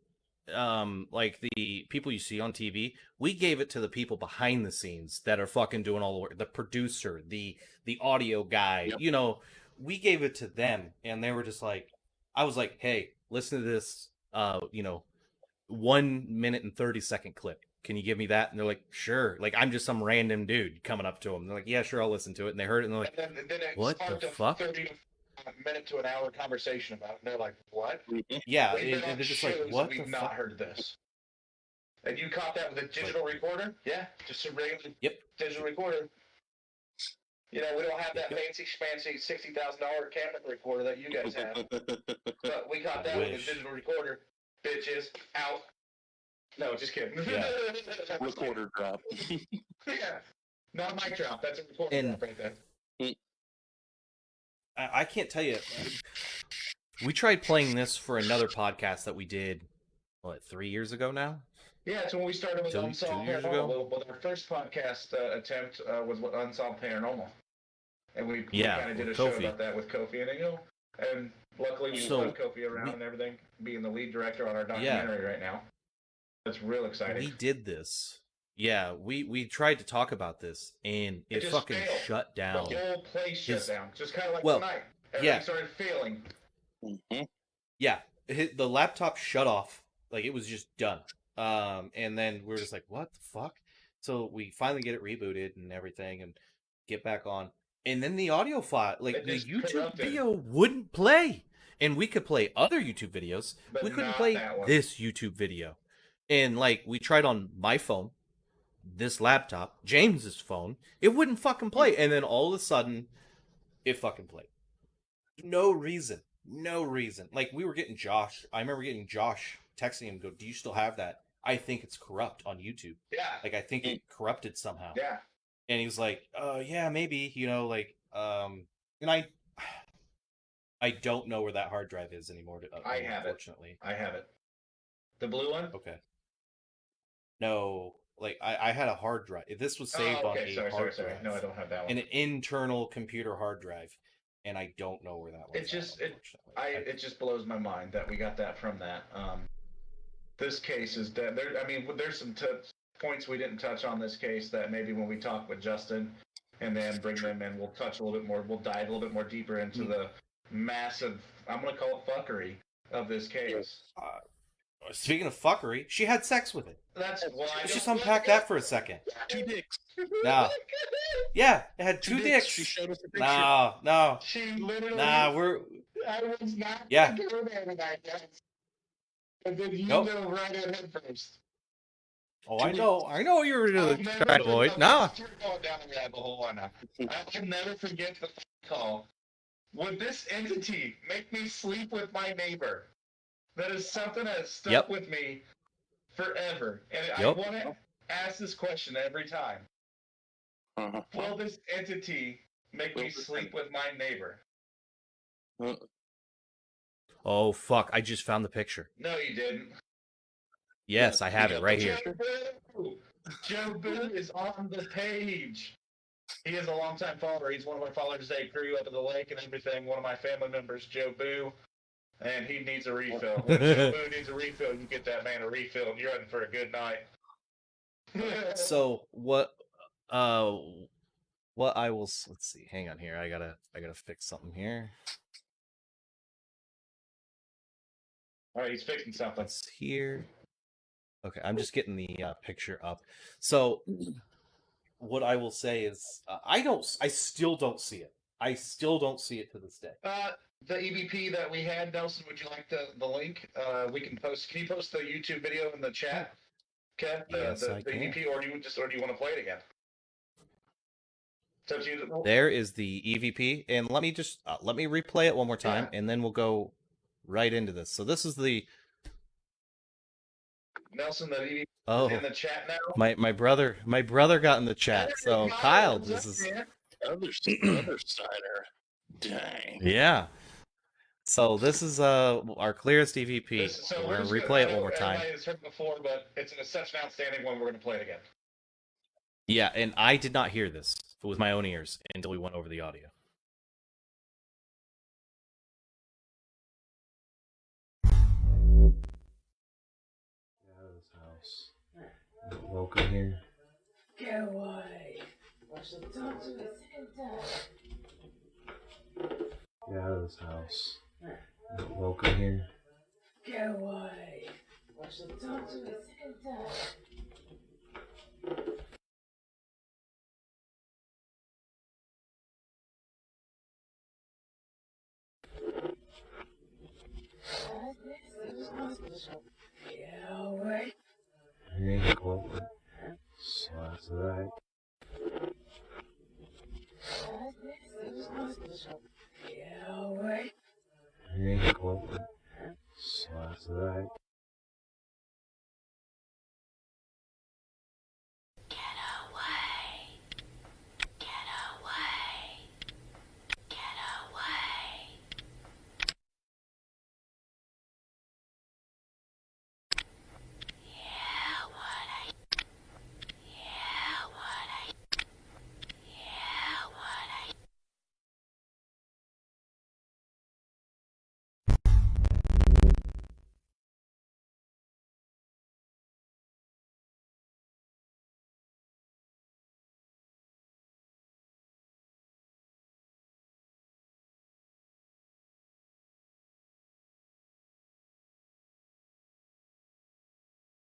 like the people you see on TV. We gave it to the people behind the scenes that are fucking doing all the work. The producer, the audio guy, you know, we gave it to them, and they were just like, I was like, hey, listen to this, 1 minute and 30-second clip. Can you give me that? And they're like, sure. Like, I'm just some random dude coming up to them. They're like, yeah, sure, I'll listen to it. And they heard it, and they're like, and then it what the fuck? 30 minute to an hour conversation about it, and they're like, what? Yeah, We've been and on they're just like, shows what and the we've not fuck? heard this. And you caught that with a digital recorder? Yeah, just a regular digital recorder. You know, we don't have that fancy $60,000 cabinet recorder that you guys have. But we caught that with a digital recorder. Bitches, out. No, just kidding. Yeah. Recorder drop. Yeah. Not a mic drop. That's a recorder drop right there. I can't tell you. We tried playing this for another podcast that we did, 3 years ago now? Yeah, it's when we started with Two Unsolved years Paranormal. Well, our first podcast attempt was with Unsolved Paranormal. And we kind of did a show about that with Kofi. And luckily we put Kofi around and everything, being the lead director on our documentary right now. That's real exciting. We did this. Yeah, we tried to talk about this, and it fucking failed. shut down. The whole place shut down. Just kind of like tonight. Everything started failing. Yeah, the laptop shut off. Like, it was just done. And then we were just like, what the fuck? So we finally get it rebooted and everything and get back on. And then the audio file, like, the YouTube video wouldn't play. And we could play other YouTube videos. But we couldn't not play that one. this YouTube video. And, like, we tried on my phone, this laptop, James's phone. It wouldn't fucking play. And then all of a sudden, it fucking played. No reason. Like, we were getting Josh. I remember getting Josh texting him, go, do you still have that? I think it's corrupt on YouTube. Yeah. Like, I think it corrupted somehow. Yeah. And he was like, yeah, maybe, and I don't know where that hard drive is anymore. I have it. Unfortunately. I have it. The blue one? Okay. No, like, I had a hard drive. This was saved on a hard drive. No, I don't have that one. An internal computer hard drive. And I don't know where that was. It just blows my mind that we got that from that. This case is dead. There's some points we didn't touch on this case that maybe when we talk with Justin and then bring them in, we'll touch a little bit more. We'll dive a little bit more deeper into the massive, I'm going to call it fuckery of this case. Speaking of fuckery, she had sex with it. That's why. Let's just unpack that for a second. 2 dicks. Nah. Yeah, it had 2 dicks. She showed us a picture. No. She literally. Nah, I was not. Yeah. Go there tonight, guys. And then you Nope. go right ahead first. Oh, I know you were going to try to avoid. Nah. You're going down the rabbit hole on that. I can never forget the call. Would this entity make me sleep with my neighbor? That is something that has stuck with me forever. And I want to ask this question every time. Will this entity make me sleep with my neighbor? Oh, fuck. I just found the picture. No, you didn't. Yes, I have it right here. Joe Beaun is on the page. He is a longtime follower. He's one of our followers. They grew up at the lake and everything. One of my family members, Joe Beaun, and he needs a refill. When Joe Beaun needs a refill, you get that man a refill, and you're in for a good night. So what I will, let's see. Hang on here. I gotta fix something here. All right, he's fixing something. It's here. Okay, I'm just getting the picture up. So, what I will say is, I still don't see it. I still don't see it to this day. The EVP that we had, Nelson, would you like the link? We can post. Can you post the YouTube video in the chat? Okay, Yes, I the can. EVP, or do you want to play it again? So you, There is the EVP, and let me just let me replay it one more time, and then we'll go right into this. So this is the Nelson, the EVP oh in the chat now. my brother got in the chat. So Kyle, this is Other Steiner. Dang. yeah. So this is our clearest EVP. So We're gonna just replay it one more time. Everybody has heard it before, but it's such an outstanding one. We're gonna play it again. Yeah, and I did not hear this with my own ears until we went over the audio. Welcome here. Get away. Watch the dogs with his head down. Get out of this house. Welcome here. Get away. Watch the dogs with his head down. Get away. Hey, welcome. Slide to the right. Get away. Hey, welcome. Slide to the right.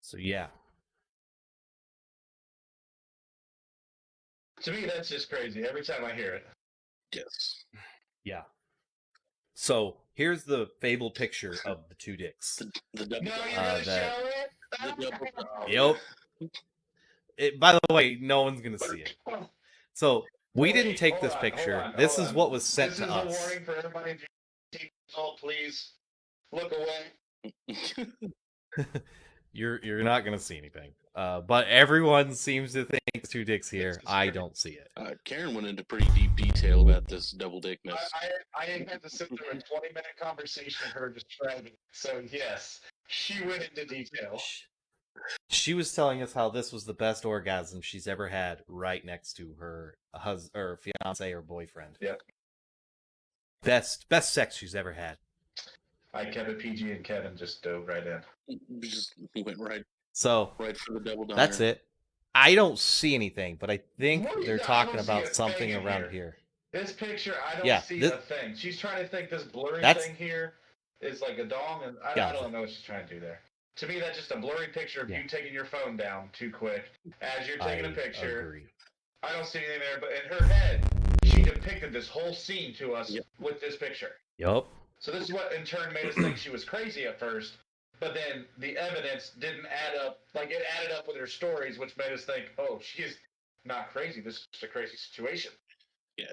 So yeah. To me, that's just crazy. Every time I hear it. Yes. Yeah. So here's the fabled picture of the two dicks. No, you're gonna show it. Yep. By the way, no one's gonna see it. So we didn't take this picture. This is what was sent to us. This is a warning for everybody. If you're 18 years old, please look away. You're not gonna see anything. But everyone seems to think it's two dicks here. I don't see it. Karen went into pretty deep detail about this double dick mess. I had to sit through a 20-minute conversation with her describing it. So yes, she went into detail. She was telling us how this was the best orgasm she's ever had right next to her or fiance or boyfriend. Yep. Best sex she's ever had. I kept it PG and Kevin just dove right in. Just went right for the double downer. That's it. I don't see anything, but I think they're talking about something around here. This picture, I don't see a thing. She's trying to think this blurry thing here is like a dong, and I don't know what she's trying to do there. To me, that's just a blurry picture of you taking your phone down too quick as you're taking a picture. Agree. I don't see anything there, but in her head, she depicted this whole scene to us with this picture. Yup. So this is what in turn made us think she was crazy at first, but then the evidence didn't add up. Like it added up with her stories, which made us think, oh, she's not crazy. This is just a crazy situation. Yeah,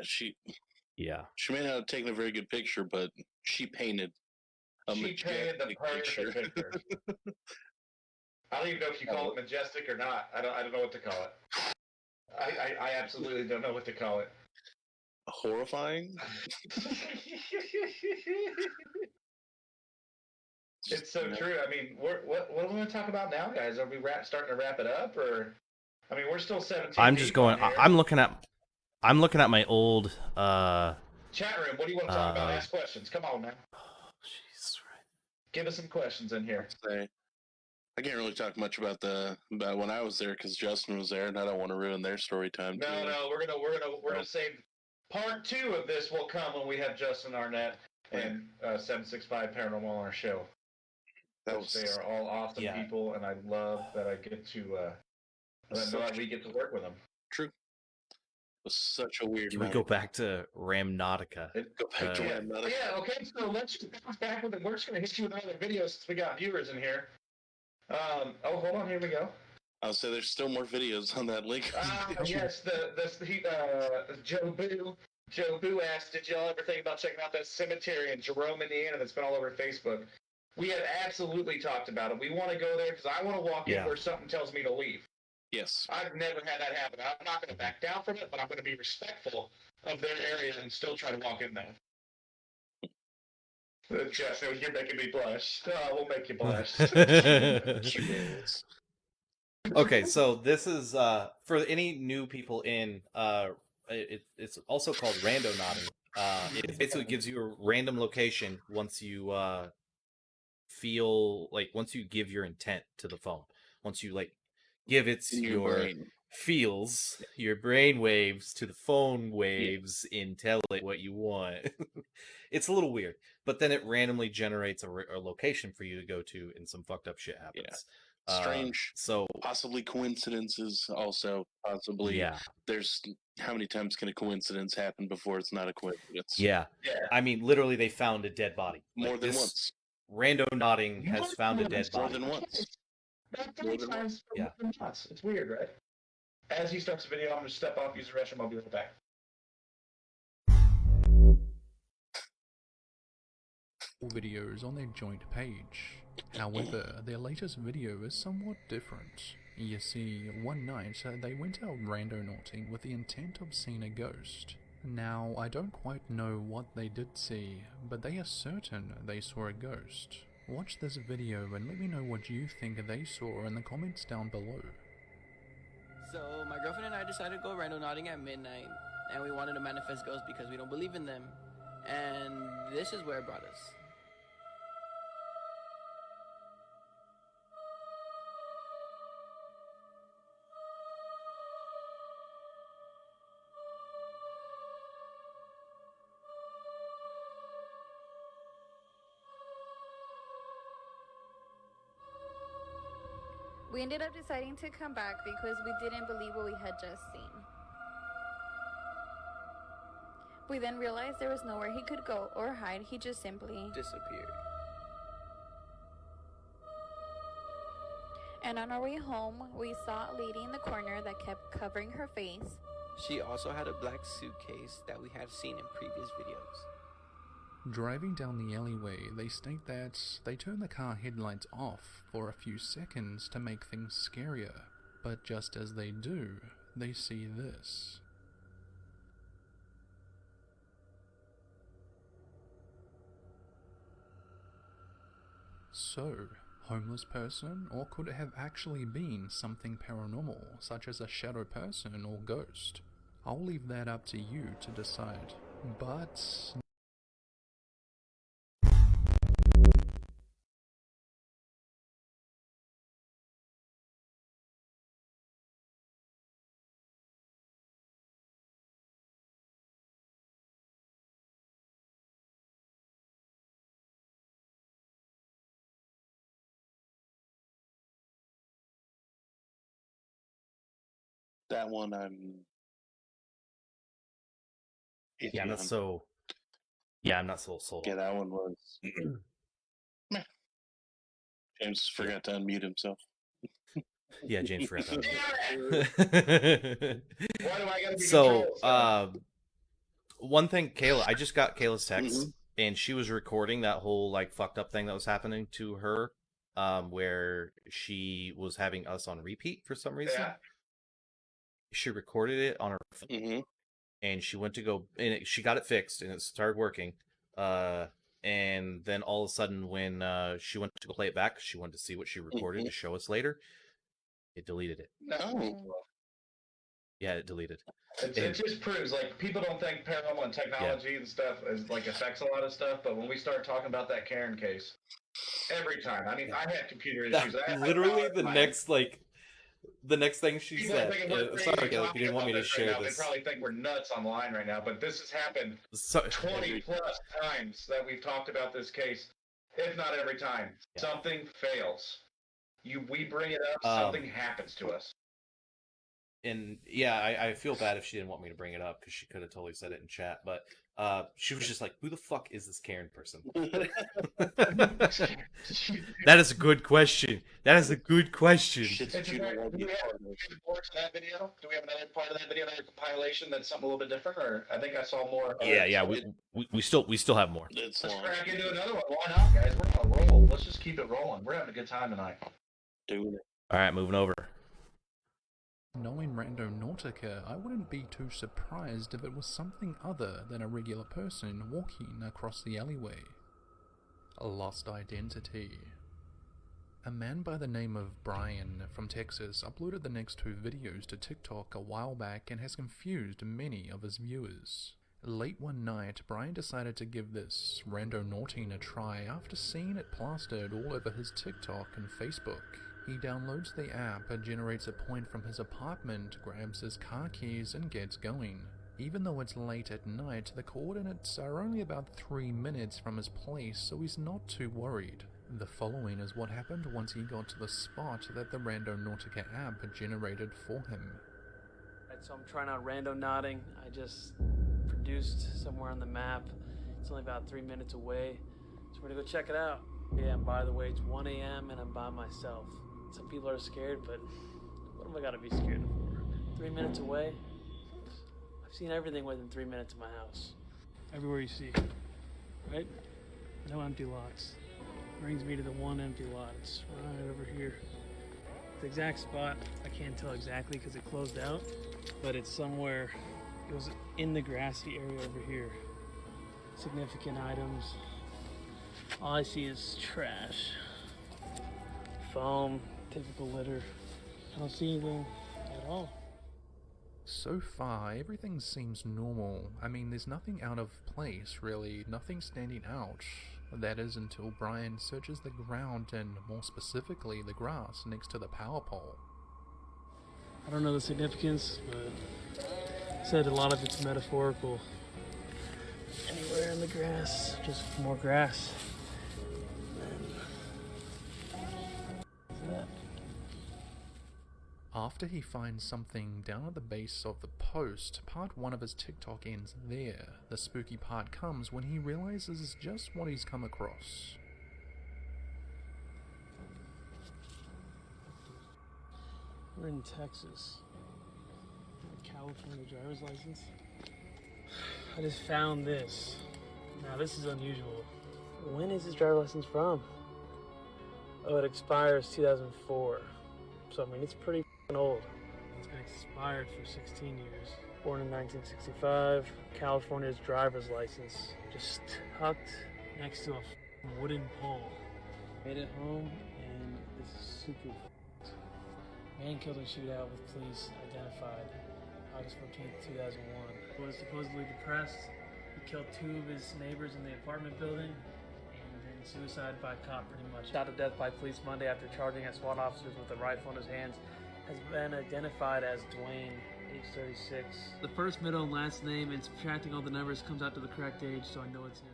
she may not have taken a very good picture, but she painted a the perfect picture. I don't even know if you call it majestic or not. I don't know what to call it. I absolutely don't know what to call it. Horrifying? It's so true. I mean, what are we going to talk about now, guys? Are we starting to wrap it up, or? I mean, we're still 17. I'm just going. I'm looking at my old chat room. What do you want to talk about? Ask questions. Come on, man. Oh, jeez, right. Give us some questions in here. I can't really talk much about when I was there because Justin was there, and I don't want to ruin their story time. No, we're gonna save part 2 of this. Will come when we have Justin Arnett and 765 Paranormal on our show. They are all awesome people, and I love that I get to that we get to work with them. True. It was such a weird. Can we go back to Ramnautica? Go back to Ramnautica. Yeah. Okay. So let's bounce back with it. We're just gonna hit you with another video since we got viewers in here. Oh, hold on. Here we go. I'll say there's still more videos on that link. Yes, Joe Boo asked, did y'all ever think about checking out that cemetery in Jerome, Indiana that's been all over Facebook? We had absolutely talked about it. We want to go there because I want to walk in where something tells me to leave. Yes. I've never had that happen. I'm not going to back down from it, but I'm going to be respectful of their area and still try to walk in there. Jeff, you're making me blush. We'll make you blush. Okay, so this is for any new people in. It's also called randonauting. It basically gives you a random location once you once you give your intent to the phone. Once you give your feels, your brain waves to the phone waves and tell it what you want. It's a little weird, but then it randomly generates a location for you to go to, and some fucked up shit happens. Yeah. Strange. So possibly coincidences. Also, possibly. There's how many times can a coincidence happen before it's not a coincidence? Yeah. I mean, literally, they found a dead body. More than once. Randonauting has found a dead body. More than once. About 3 times for more than once. It's weird, right? As he starts the video, I'm going to step off, use the restroom, I'll be right back. Videos on their joint page. However, their latest video is somewhat different. You see, one night they went out randonauting with the intent of seeing a ghost. Now, I don't quite know what they did see, but they are certain they saw a ghost. Watch this video and let me know what you think they saw in the comments down below. So, my girlfriend and I decided to go randonauting at midnight, and we wanted to manifest ghosts because we don't believe in them. And this is where it brought us. We ended up deciding to come back because we didn't believe what we had just seen. We then realized there was nowhere he could go or hide. He just simply disappeared. And on our way home, we saw a lady in the corner that kept covering her face. She also had a black suitcase that we have seen in previous videos. Driving down the alleyway, they state that they turn the car headlights off for a few seconds to make things scarier, but just as they do, they see this. So, homeless person, or could it have actually been something paranormal, such as a shadow person or ghost? I'll leave that up to you to decide, but that one I'm I'm not so sold. Yeah, that one was meh. James forgot to unmute himself. Yeah, James forgot to unmute. Why do I gotta be So, one thing, Kayla, I just got Kayla's text, and she was recording that whole fucked up thing that was happening to her, where she was having us on repeat for some reason. Yeah. She recorded it on her phone, and she went to go, and she got it fixed, and it started working. And then all of a sudden, when she went to go play it back, she wanted to see what she recorded to show us later. It deleted it. No. Yeah, it deleted. It just proves people don't think paranormal and technology and stuff is affects a lot of stuff, but when we start talking about that Karen case, every time. I mean, I had computer issues. Literally, the next thing she said. Sorry, Caleb, you didn't want me to share this. They probably think we're nuts online right now, but this has happened 20 plus times that we've talked about this case, if not every time. Something fails. We bring it up, something happens to us. And yeah, I feel bad if she didn't want me to bring it up because she could have totally said it in chat. But She was just like, "Who the fuck is this Karen person?" That is a good question. That is a good question. Shit that you don't want to be a part of. More to that video? Do we have another part of that video, another compilation that's something a little bit different? Or I think I saw more. Yeah. We still have more. Let's crack into another one. Why not, guys? We're on a roll. Let's just keep it rolling. We're having a good time tonight. Doing it. All right, moving over. Knowing Randonautica, I wouldn't be too surprised if it was something other than a regular person walking across the alleyway. A lost identity. A man by the name of Brian from Texas uploaded the next 2 videos to TikTok a while back and has confused many of his viewers. Late one night, Brian decided to give this randonauting a try after seeing it plastered all over his TikTok and Facebook. He downloads the app, generates a point from his apartment, grabs his car keys and gets going. Even though it's late at night, the coordinates are only about 3 minutes from his place, so he's not too worried. The following is what happened once he got to the spot that the Randonautica app generated for him. Right, so I'm trying out randonauting. I just produced somewhere on the map. It's only about 3 minutes away, so we're gonna go check it out. Yeah, and by the way, it's 1 a.m. and I'm by myself. Some people are scared, but what am I gotta be scared of? 3 minutes away? I've seen everything within 3 minutes of my house. Everywhere you see, right? No empty lots. Brings me to the one empty lot. It's right over here. The exact spot, I can't tell exactly because it closed out, but it's somewhere, it was in the grassy area over here. Significant items. All I see is trash. Foam, typical litter. I don't see anything at all. So far, everything seems normal. I mean, there's nothing out of place, really. Nothing standing out. That is until Brian searches the ground and, more specifically, the grass next to the power pole. I don't know the significance, but said a lot of it's metaphorical. Anywhere in the grass, just more grass. After he finds something down at the base of the post, part 1 of his TikTok ends there. The spooky part comes when he realizes just what he's come across. We're in Texas. California driver's license. I just found this. Now this is unusual. When is this driver's license from? Oh, it expires 2004. So I mean, it's pretty old. It's been expired for 16 years. Born in 1965. California's driver's license. Just tucked next to a wooden pole. Made it home, and this is super. Man killed in shootout with police identified August 14th, 2001. Was supposedly depressed. He killed 2 of his neighbors in the apartment building. Suicide by cop, pretty much. Shot to death by police Monday after charging at SWAT officers with a rifle in his hands. Has been identified as Dwayne, age 36. The first, middle, and last name and subtracting all the numbers comes out to the correct age, so I know it's him.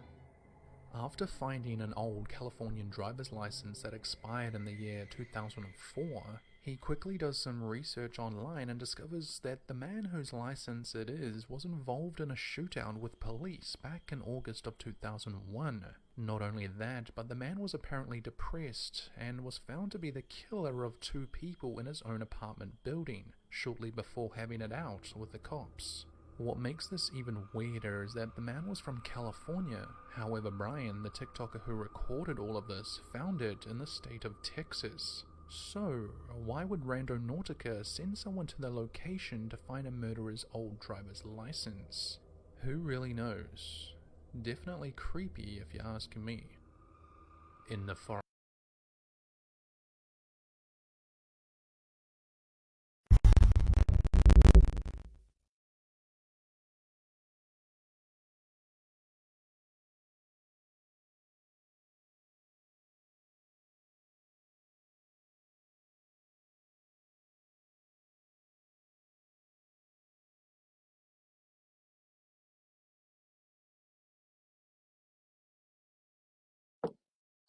After finding an old Californian driver's license that expired in the year 2004, he quickly does some research online and discovers that the man whose license it is was involved in a shootout with police back in August of 2001. Not only that, but the man was apparently depressed and was found to be the killer of 2 people in his own apartment building, shortly before having it out with the cops. What makes this even weirder is that the man was from California. However, Brian, the TikToker who recorded all of this, found it in the state of Texas. So, why would Randonautica send someone to the location to find a murderer's old driver's license? Who really knows? Definitely creepy if you ask me. In the forest.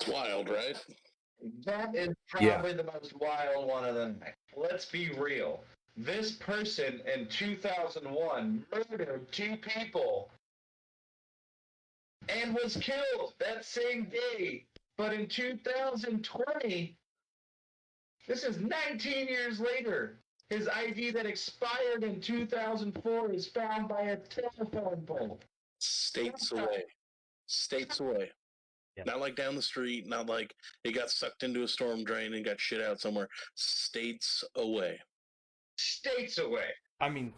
Wild, right? That is probably the most wild one of them. Let's be real. This person in 2001 murdered 2 people and was killed that same day. But in 2020, this is 19 years later, his ID that expired in 2004 is found by a telephone pole. States away. States away. Not like down the street, not like it got sucked into a storm drain and got shit out somewhere. States away. States away. I mean,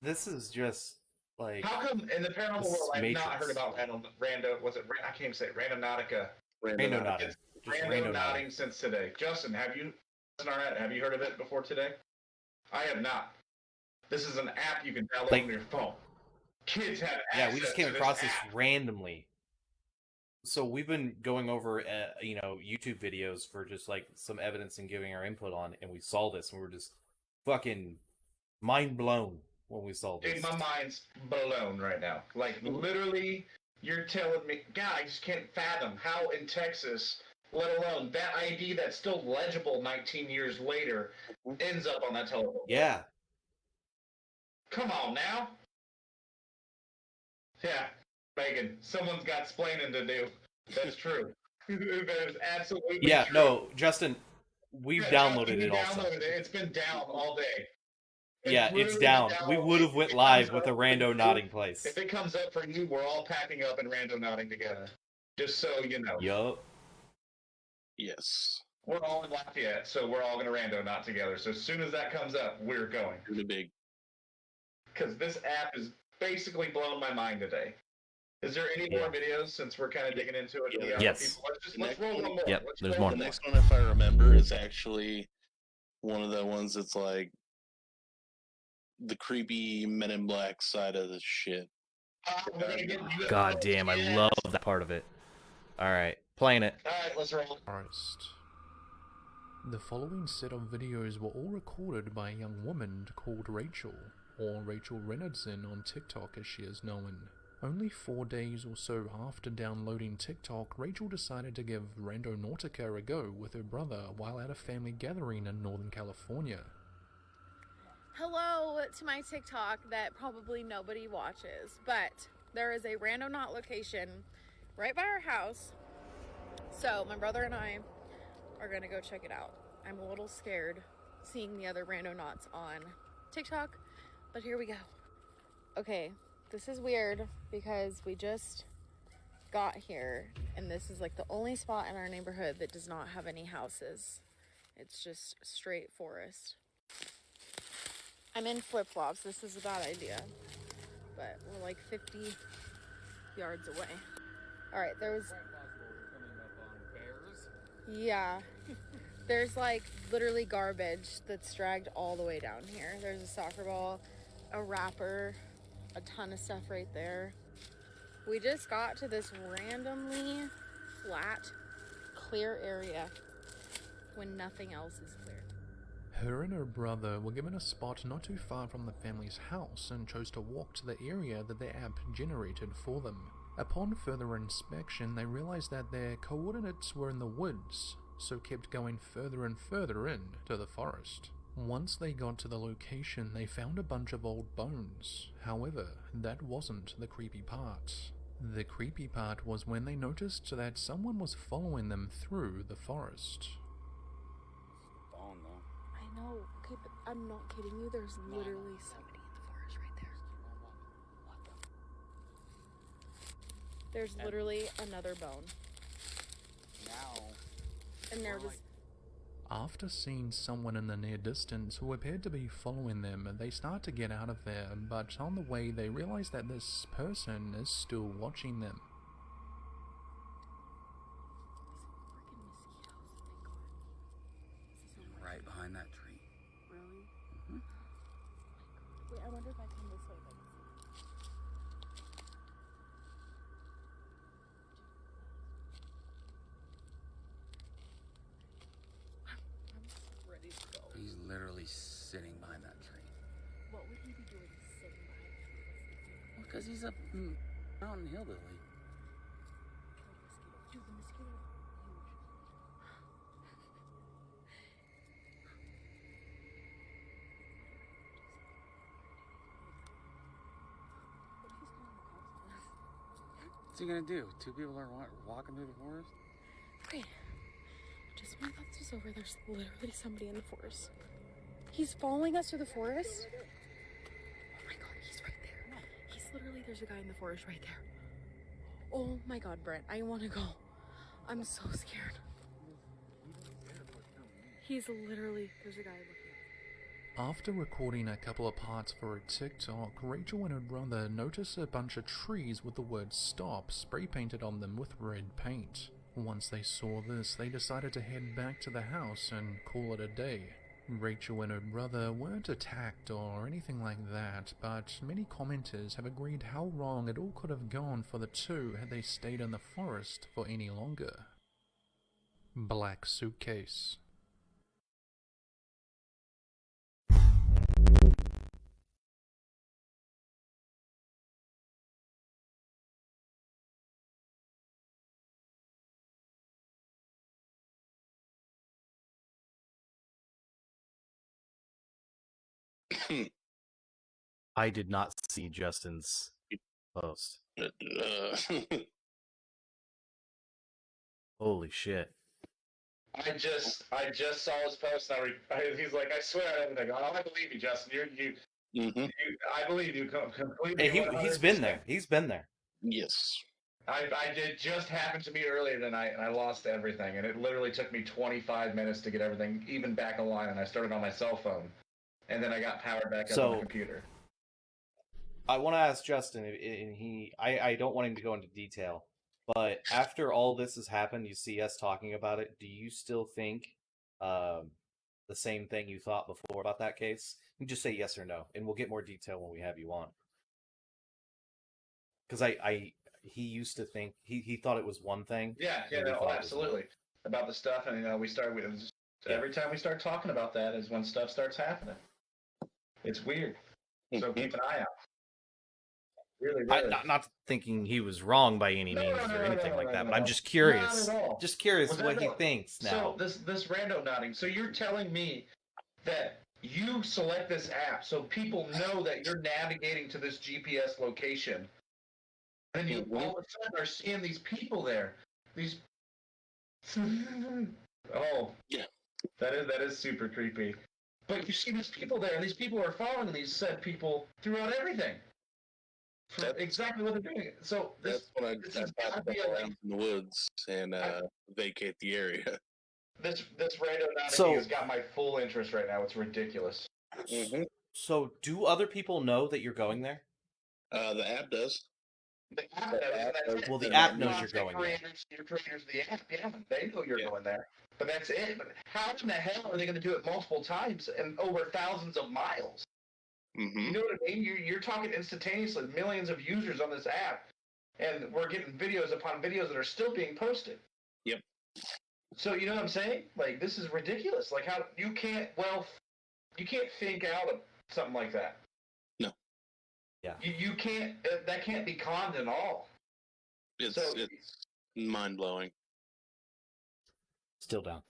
this is just like. How come in the paranormal world I've not heard about random? Was it? I can't even say it, Randonautica. Randonauting. Just Randonauting since today. Justin, have you heard of it before today? I have not. This is an app you can download on your phone. Kids have access. Yeah, we just came to across this this randomly. So we've been going over, YouTube videos for just like some evidence and giving our input on, and we saw this, and we were just fucking mind blown when we saw this. Dude, my mind's blown right now. Like literally, you're telling me, God, I just can't fathom how in Texas, let alone that ID that's still legible 19 years later, ends up on that telephone. Yeah. Come on now. Yeah, Megan, someone's got splaining to do. That's true. That is absolutely Yeah, true. no, Justin, we've downloaded it also. It's been down all day. Yeah, it's down. We would have went live with a rando nodding place. If it comes up for you, we're all packing up and rando nodding together. Just so you know. Yup. Yes. We're all in Lafayette, so we're all going to rando knot together. So as soon as that comes up, we're going. Really big. Because this app is basically blown my mind today. Is there any more videos since we're kind of digging into it? Yes. Let's roll one more. Yep, Let's there's roll more. The next one, if I remember, is actually one of the ones that's like the creepy Men in Black side of the shit. God damn, I love that part of it. Alright, playing it. Alright, let's roll. Forest. The following set of videos were all recorded by a young woman called Rachel, or Rachel Reynardson on TikTok as she is known. Only 4 days or so after downloading TikTok, Rachel decided to give Randonautica a go with her brother while at a family gathering in Northern California. Hello to my TikTok that probably nobody watches, but there is a Randonaut location right by our house. So my brother and I are gonna go check it out. I'm a little scared seeing the other Randonauts on TikTok, but here we go. Okay, this is weird because we just got here and this is like the only spot in our neighborhood that does not have any houses. It's just straight forest. I'm in flip-flops. This is a bad idea, but we're like 50 yards away. All right, yeah, there's like literally garbage that's dragged all the way down here. There's a soccer ball, a wrapper, a ton of stuff right there. We just got to this randomly flat, clear area when nothing else is clear. Her and her brother were given a spot not too far from the family's house and chose to walk to the area that the app generated for them. Upon further inspection, they realized that their coordinates were in the woods, so kept going further and further in to the forest. Once they got to the location, they found a bunch of old bones. However, that wasn't the creepy part. The creepy part was when they noticed that someone was following them through the forest. I know, okay, but I'm not kidding you. There's literally somebody in the forest right there. There's literally another bone. And there was... After seeing someone in the near distance who appeared to be following them, they start to get out of there, but on the way they realize that this person is still watching them. Right behind that tree. Really? Mm-hmm. Wait, I wonder if I come this way if I can see. I'm ready to go. He's literally sitting behind that tree. What would he be doing sitting behind it? Well, because he's a mountain hillbilly. Dude, the mosquito is huge. What's he gonna do? Two people are walking through the forest? Wait. Just when I thought this was over, there's literally somebody in the forest. He's following us through the forest? Oh my god, he's right there. He's literally, there's a guy in the forest right there. Oh my god, Brent, I want to go. I'm so scared. He's literally, there's a guy looking. After recording a couple of parts for a TikTok, Rachel and her brother noticed a bunch of trees with the word "stop" spray painted on them with red paint. Once they saw this, they decided to head back to the house and call it a day. Rachel and her brother weren't attacked or anything like that, but many commenters have agreed how wrong it all could have gone for the two had they stayed in the forest for any longer. Black Suitcase. I did not see Justin's post. Holy shit. I just saw his post. And he's like, I swear on everything. Oh, I believe you, Justin. I believe you completely. Hey, he's been there. He's been there. Yes. I did just happened to me earlier tonight, and I lost everything. And it literally took me 25 minutes to get everything even back online. And I started on my cell phone, and then I got powered back up on the computer. I want to ask Justin, and I don't want him to go into detail, but after all this has happened, you see us talking about it, do you still think the same thing you thought before about that case? You just say yes or no, and we'll get more detail when we have you on. Because he used to think, he thought it was one thing. Yeah, no, absolutely. About the stuff, and we start with every time we start talking about that is when stuff starts happening. It's weird. So keep an eye out. Really. Not thinking he was wrong by any means or anything like that, but I'm just curious. Not at all. Just curious what he thinks now. So this rando nodding. So you're telling me that you select this app so people know that you're navigating to this GPS location, and you all of a sudden are seeing these people there. Oh yeah, that is super creepy. But you see these people there, and these people are following these said people throughout everything. For exactly what they're doing. So that's when I gotta be around in the woods and vacate the area. This rando nodding has got my full interest right now. It's ridiculous. Mm-hmm. So, do other people know that you're going there? The app does. The app does. Well, the app knows you're going there. Your creators of the app, yeah, they know you're going there. But that's it. But how in the hell are they going to do it multiple times and over thousands of miles? Mm-hmm. You know what I mean? You're talking instantaneously, millions of users on this app, and we're getting videos upon videos that are still being posted. Yep. So you know what I'm saying? Like, this is ridiculous. Like, how you can't think out of something like that. No. Yeah. You can't. That can't be conned at all. It's mind blowing. Still down.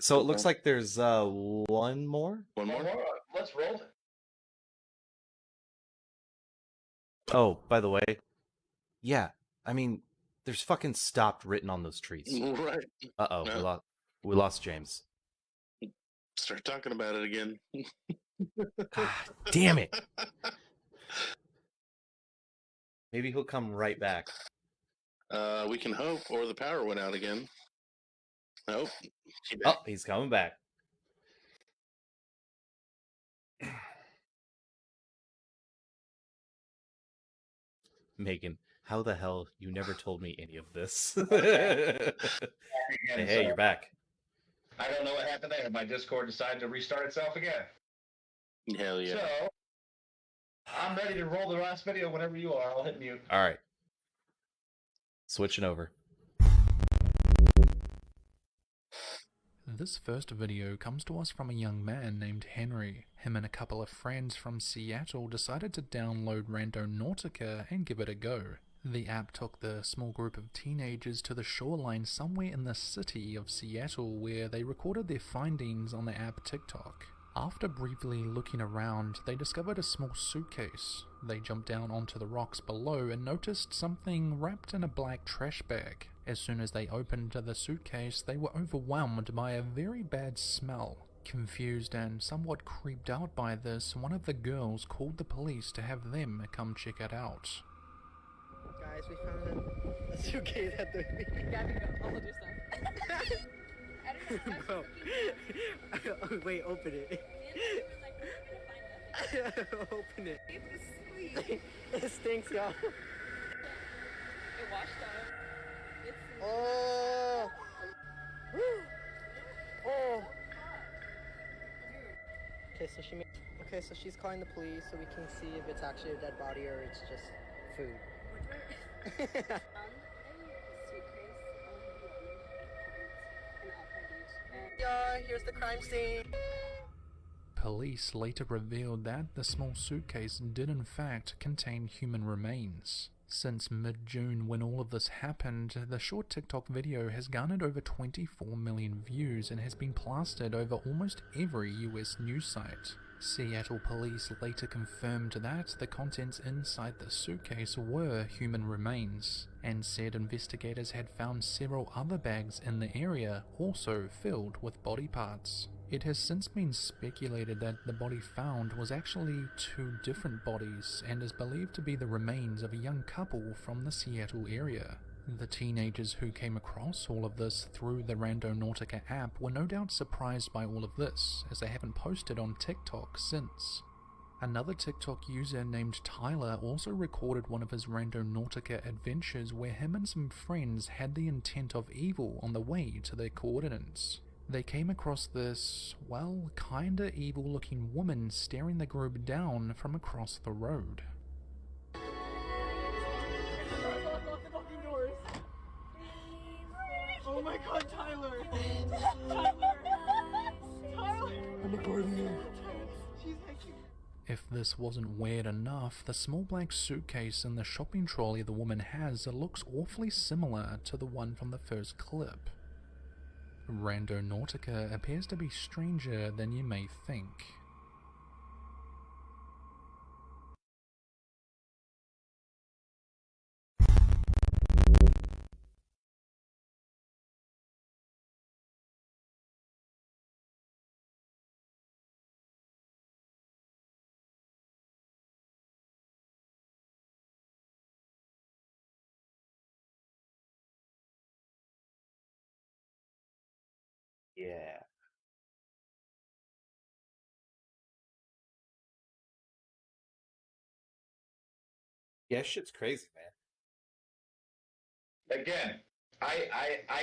So it looks like there's one more. One more. Let's roll it. Oh, by the way, yeah. I mean, there's fucking "stopped" written on those trees. Right. Uh-oh, No. we lost James. Start talking about it again. God damn it. Maybe he'll come right back. We can hope, or the power went out again. Nope. Oh, he's coming back. Megan, how the hell you never told me any of this? Hey, you're back. I don't know what happened there. My Discord decided to restart itself again. Hell yeah. So, I'm ready to roll the last video whenever you are. I'll hit mute. All right. Switching over. This first video comes to us from a young man named Henry. Him and a couple of friends from Seattle decided to download Randonautica and give it a go. The app took the small group of teenagers to the shoreline somewhere in the city of Seattle where they recorded their findings on the app TikTok. After briefly looking around, they discovered a small suitcase. They jumped down onto the rocks below and noticed something wrapped in a black trash bag. As soon as they opened the suitcase, they were overwhelmed by a very bad smell. Confused and somewhat creeped out by this, one of the girls called the police to have them come check it out. Guys, we found a suitcase at the... Yeah, I can go. I'll hold your stuff. Bro. Wait, open it. Open it. It stinks, y'all. It washed out. It's... Oh! Oh! Okay, so she's calling the police so we can see if it's actually a dead body or it's just food. Yeah, here's the crime scene. Police later revealed that the small suitcase did in fact contain human remains. Since mid-June, when all of this happened, the short TikTok video has garnered over 24 million views and has been plastered over almost every US news site. Seattle police later confirmed that the contents inside the suitcase were human remains, and said investigators had found several other bags in the area also filled with body parts. It has since been speculated that the body found was actually 2 different bodies and is believed to be the remains of a young couple from the Seattle area. The teenagers who came across all of this through the Randonautica app were no doubt surprised by all of this, as they haven't posted on TikTok since. Another TikTok user named Tyler also recorded one of his Randonautica adventures where him and some friends had the intent of evil on the way to their coordinates. They came across this, well, kinda evil looking woman staring the group down from across the road. Oh my god, Tyler! Tyler! I'm recording you. If this wasn't weird enough, the small black suitcase in the shopping trolley the woman has looks awfully similar to the one from the first clip. Randonautica appears to be stranger than you may think. Yeah. Yeah, shit's crazy, man. Again, I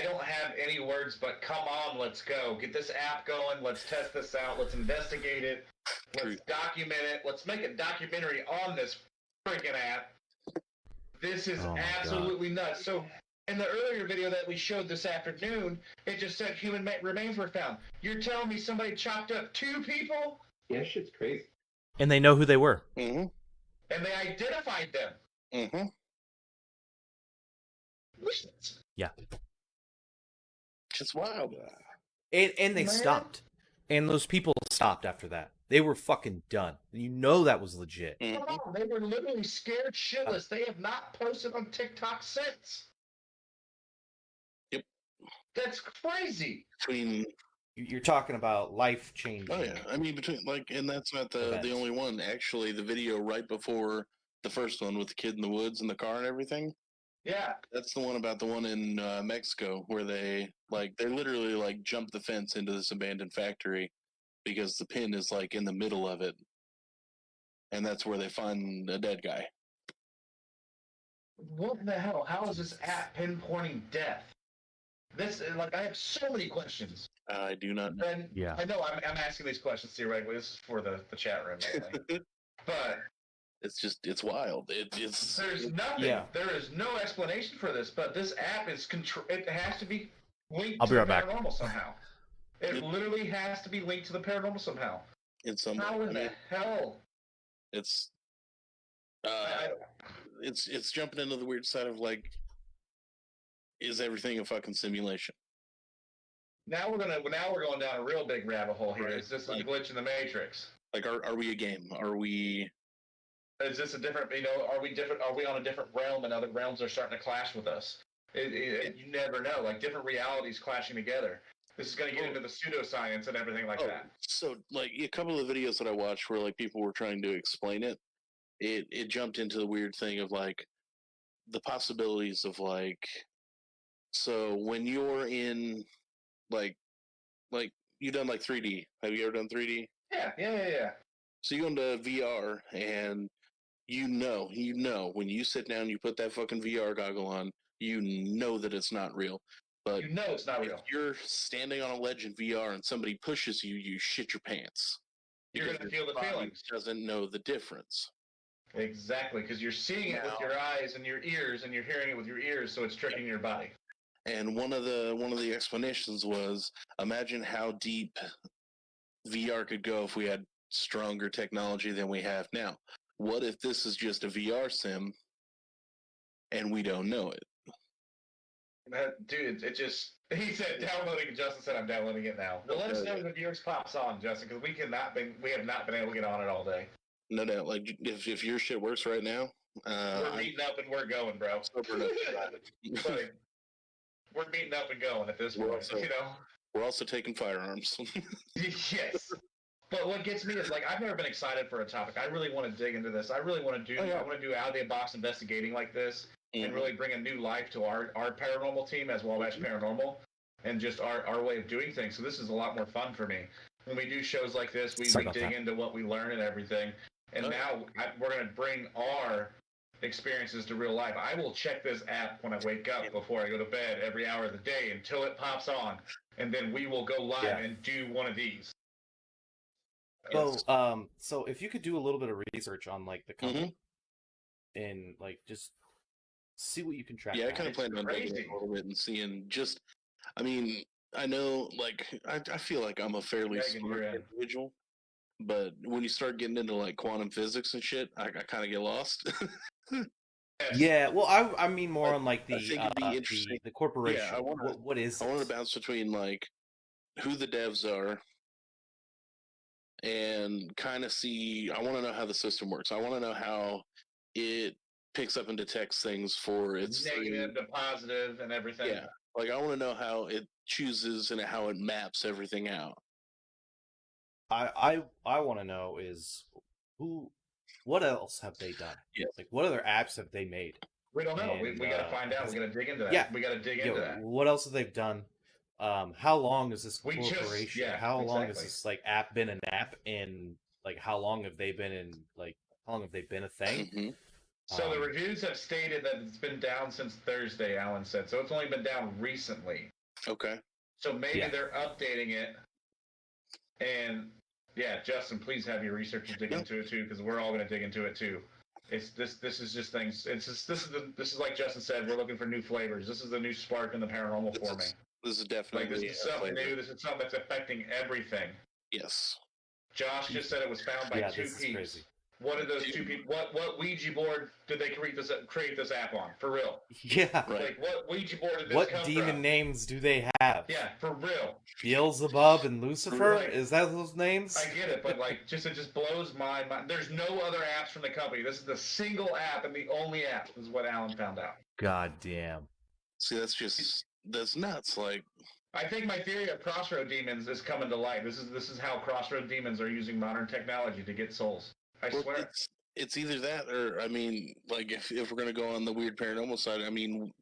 don't have any words but come on, let's go. Get this app going. Let's test this out. Let's investigate it. Let's document it. Let's make a documentary on this freaking app. This is absolutely nuts. So in the earlier video that we showed this afternoon, it just said human remains were found. You're telling me somebody chopped up 2 people? Yeah, shit's crazy. And they know who they were. Mm-hmm. And they identified them. Mm-hmm. Yeah. It's wild. And they stopped. And those people stopped after that. They were fucking done. You know that was legit. Come on, they were literally scared shitless. They have not posted on TikTok since. Yep. That's crazy. You're talking about life changing. Oh yeah, I mean and that's not the only one. Actually, the video right before the first one with the kid in the woods and the car and everything. Yeah, that's the one about the one in Mexico where they literally jump the fence into this abandoned factory because the pin is in the middle of it, and that's where they find a dead guy. What the hell? How is this app pinpointing death? This I have so many questions. I do not know. And yeah, I know I'm asking these questions theoretically. This is for the chat room, mainly. But it's wild. It's there's nothing. Yeah. There is no explanation for this. But this app is it has to be linked I'll to be the right back. paranormal somehow. It literally has to be linked to the paranormal somehow. In some How way. in the hell? It's it's jumping into the weird side of is everything a fucking simulation? Now we're going down a real big rabbit hole here. Right. Is this Like- a glitch in the Matrix? Like, are we a game? Are we? Is this a different? Are we different? Are we on a different realm, and other realms are starting to clash with us? You never know. Like different realities clashing together. This is going to get into the pseudoscience and everything like that. So, like, a couple of videos that I watched where like people were trying to explain it, it jumped into the weird thing of like the possibilities of like, so when you're in like you done like 3D. Have you ever done 3D? Yeah. So you go into VR and you know when you sit down, you put that fucking VR goggle on, you know that it's not real. But you know it's not real. If you're standing on a ledge in VR and somebody pushes you, you shit your pants. You're going to feel the feelings. Doesn't know the difference. Exactly, because you're seeing it with your eyes and your ears, and you're hearing it with your ears, so it's tricking your body. And one of the explanations was, imagine how deep VR could go if we had stronger technology than we have now. What if this is just a VR sim and we don't know it? Dude, it just... He said downloading. Justin said I'm downloading it now. Well, let us know when yours pops on, Justin, because we have not been able to get on it all day. No doubt. Like, if your shit works right now... we're meeting up and we're going, bro. Like, we're meeting up and going at this point, you know? We're also taking firearms. Yes. But what gets me is, like, I've never been excited for a topic. I really want to dig into this. I really want to do I want to do out-of-the-box investigating like this and really bring a new life to our paranormal team as Wabash Paranormal and just our way of doing things. So this is a lot more fun for me. When we do shows like this, we dig into what we learn and everything. And now we're going to bring our experiences to real life. I will check this app when I wake up before I go to bed every hour of the day until it pops on. And then we will go live and do one of these. Well, so if you could do a little bit of research on like the company and like just see what you can track. Yeah, I kind of plan on digging in a little bit and seeing just. I mean, I know, like, I feel like I'm a fairly smart individual, but when you start getting into like quantum physics and shit, I kind of get lost. Yeah, well, I mean more on like I think it'd be interesting. the corporation. Yeah, what is I want to bounce between like who the devs are and kind of see. I want to know how the system works. I want to know how it picks up and detects things for its negative to positive and everything. Yeah, like I want to know how it chooses and how it maps everything out. I want to know is what else have they done? Yes. Like what other apps have they made? We don't know. We got to find out. We got to dig into that. Yeah, we got to dig into that. What else have they done? How long is this corporation? How long has this like app been an app, and like how long have they been in how long have they been a thing? Mm-hmm. So the reviews have stated that it's been down since Thursday, Alan said. So it's only been down recently. Okay. So maybe they're updating it. And yeah, Justin, please have your researchers dig into it too, because we're all going to dig into it too. It's this is just things. It's just this is like Justin said. We're looking for new flavors. This is the new spark in the paranormal for me. This is definitely like this is something new. This is something that's affecting everything. Yes. Josh just said it was found by two peeps. What are those two people? What Ouija board did they create this app on? For real? Yeah. Like what Ouija board did this What come demon from? names do they have? Yeah, for real. Beelzebub and Lucifer? Right. Is that those names? I get it, but like, it just blows my mind. There's no other apps from the company. This is the single app and the only app. Is what Alan found out. God damn. See, that's nuts. Like, I think my theory of crossroad demons is coming to light. This is how crossroad demons are using modern technology to get souls. I swear. It's either that or, I mean, like, if we're gonna go on the weird paranormal side, I mean,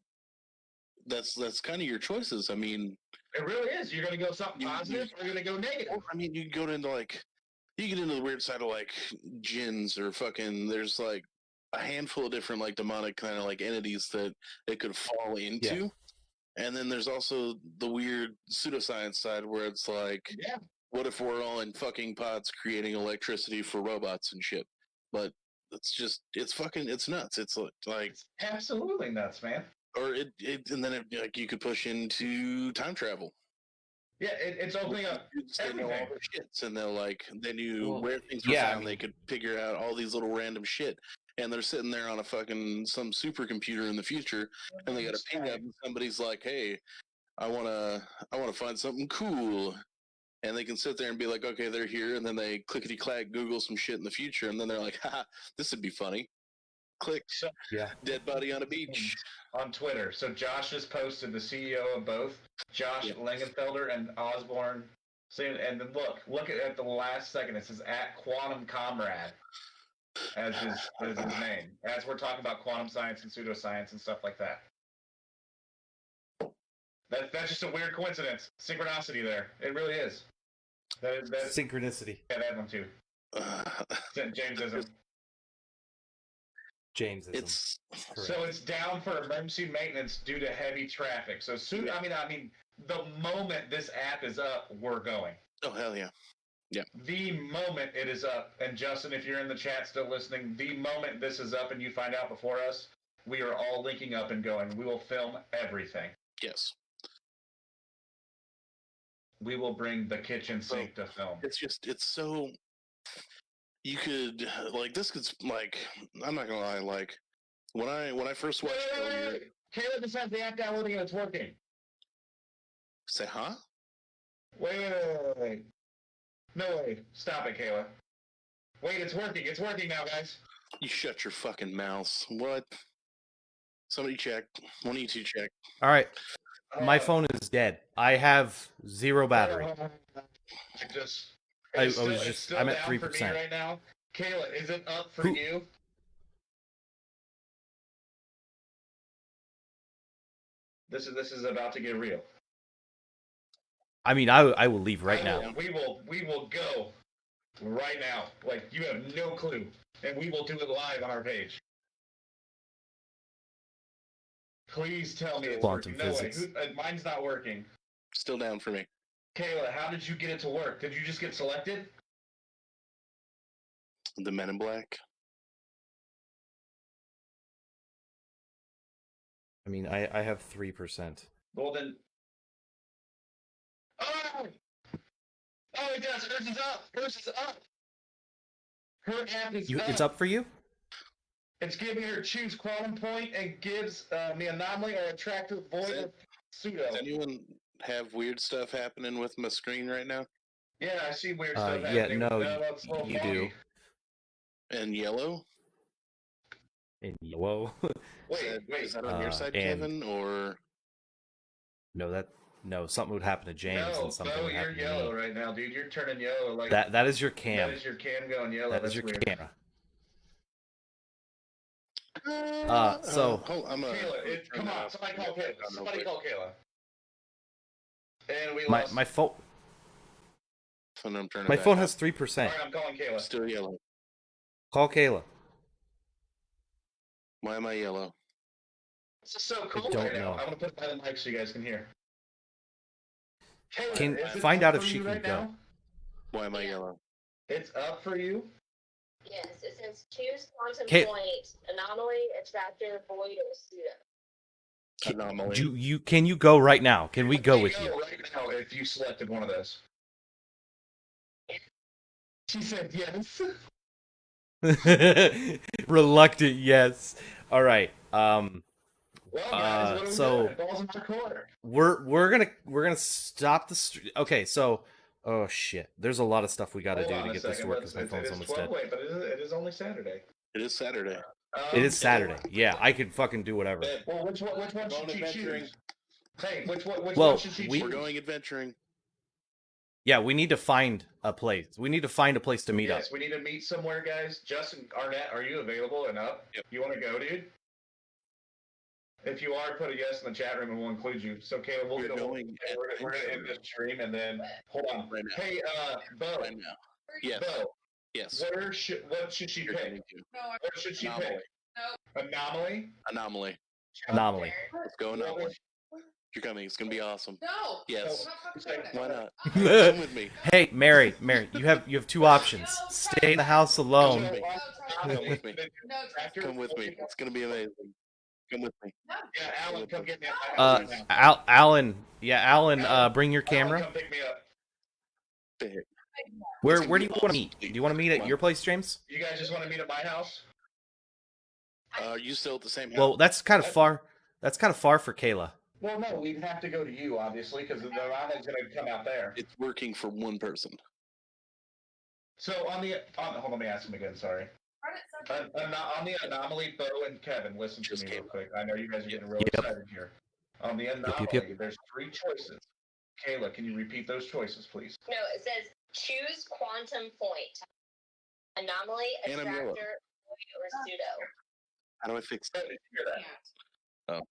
that's kind of your choices. I mean, it really is. You're gonna go something positive, or you're gonna go negative. I mean, you go into like, you get into the weird side of like jinns or fucking. There's like a handful of different like demonic kind of like entities that it could fall into. Yeah. And then there's also the weird pseudoscience side where it's like, what if we're all in fucking pods creating electricity for robots and shit? But it's nuts. It's like absolutely nuts, man. Or and then like you could push into time travel. Yeah, it's opening up everything. All their shits, and they knew where things were found. They could figure out all these little random shit. And they're sitting there on a fucking some supercomputer in the future, and they got a ping up, and somebody's like, "Hey, I wanna find something cool. And they can sit there and be like, okay, they're here, and then they clickety clack Google some shit in the future, and then they're like, haha, this would be funny. Click, dead body on a beach. On Twitter. So Josh has posted, the CEO of both, Josh Langenfelder and Osborne. And then look at the last second. It says at Quantum Comrade as his name. As we're talking about quantum science and pseudoscience and stuff like that. That's just a weird coincidence. Synchronicity there. It really is. That's Synchronicity. Yeah, that one too. Jamesism. Jamesism. So it's down for emergency maintenance due to heavy traffic. So soon, I mean, the moment this app is up, we're going. Oh hell yeah, yeah. The moment it is up, and Justin, if you're in the chat still listening, the moment this is up and you find out before us, we are all linking up and going. We will film everything. Yes. We will bring the kitchen sink to film. It's so. You could this could I'm not gonna lie, when I first watched Caleb just has the app downloading and it's working. Say huh? Wait. No way. Stop it, Kayla. Wait, it's working. It's working now, guys. You shut your fucking mouth. What? Somebody check. One of you two check. All right. My phone is dead. I have 0 battery. I'm at 3%. Right now. Kayla, is it up for you? This is about to get real. I mean, I will leave right now. We will go right now. You have no clue, and we will do it live on our page. Please tell me it's Quantum working. physics. No way. Mine's not working. Still down for me. Kayla, how did you get it to work? Did you just get selected? The Men in Black. I mean, I have 3%. Well then. Oh, it does. Hers is up. Hers is up. Her app is up. It's up for you? It's giving her choose quantum point and gives the anomaly or attractive void or pseudo. Does anyone have weird stuff happening with my screen right now? Yeah, I see weird stuff Yeah, happening. no, It's a little you foggy. do. And yellow? In yellow. Wait. Is that on your side, and- Kevin, or No, something would happen to James No, and something Bo, would you're happen to yellow me. right now, dude. You're turning yellow. That is your cam. That is your cam going yellow. That That's is your weird. camera. hold on, Kayla, come on. Somebody call Kayla. Somebody call Kayla. And we My lost. my phone I'm turning my back phone up. has 3%. All right, I'm calling Kayla. Still yellow. Call Kayla. Why am I yellow? This is so cool don't right now. know. I'm gonna put it by the mic so you guys can hear. Kayla, Can is it find up out if for she you can right go. now? Why am I yellow? It's up for you. Yes, it says choose quantum Okay. point, anomaly, attractor, void, or pseudo. Anomaly. Can you go right now? Can we go with Go you? right now if you selected one of those. She said yes. Reluctant, yes. All right. Well, guys, what are we so doing? Balls in my court. we're gonna stop the stream. Okay, so oh shit, there's a lot of stuff we got to Hold do on to a get this to second. work because my It phone's is almost 12. dead. Wait, but it is only Saturday. It is Saturday. It is Saturday. Yeah, I could fucking do whatever. Well, which one should she adventuring. choose? Hey, which one Well, should she we- choose? We're going adventuring. Yeah, we need to find a place. We need to find a place to meet up. Yes, we need to meet somewhere, guys. Justin Arnett, are you available and up? Yep. You want to go, dude? If you are, put a yes in the chat room and we'll include you. So, Caleb, we're going to end this stream and then hold on. Right now. Hey, Bo. Right now. Yes. Bo. Yes. What should she You're pick? going to. What should she Anomaly. pick? Anomaly? Anomaly. Anomaly. Let's go anomaly. You're coming. It's gonna be awesome. No. Yes. Why not? Come with me. Hey, Mary, you have two options. Stay in the house alone. Come with me. Come with me. It's gonna be amazing. Come with me. Yeah, Alan, come get me at my house right now. Alan, bring your camera. Come pick me up. Where do you want to meet? Do you want to meet at your place, James? You guys just want to meet at my house? Are you still at the same house? Well, that's kind of far. That's kind of far for Kayla. Well, no, we'd have to go to you, obviously, because the anomaly's going to come out there. It's working for one person. So hold on, let me ask him again. Sorry. On the anomaly, Bo and Kevin, listen to me real quick. I know you guys are getting real excited here. On the anomaly, there's 3 choices. Kayla, can you repeat those choices, please? No, it says choose quantum point. Anomaly, And attractor, or pseudo. How do I fix that? Hear that? Oh.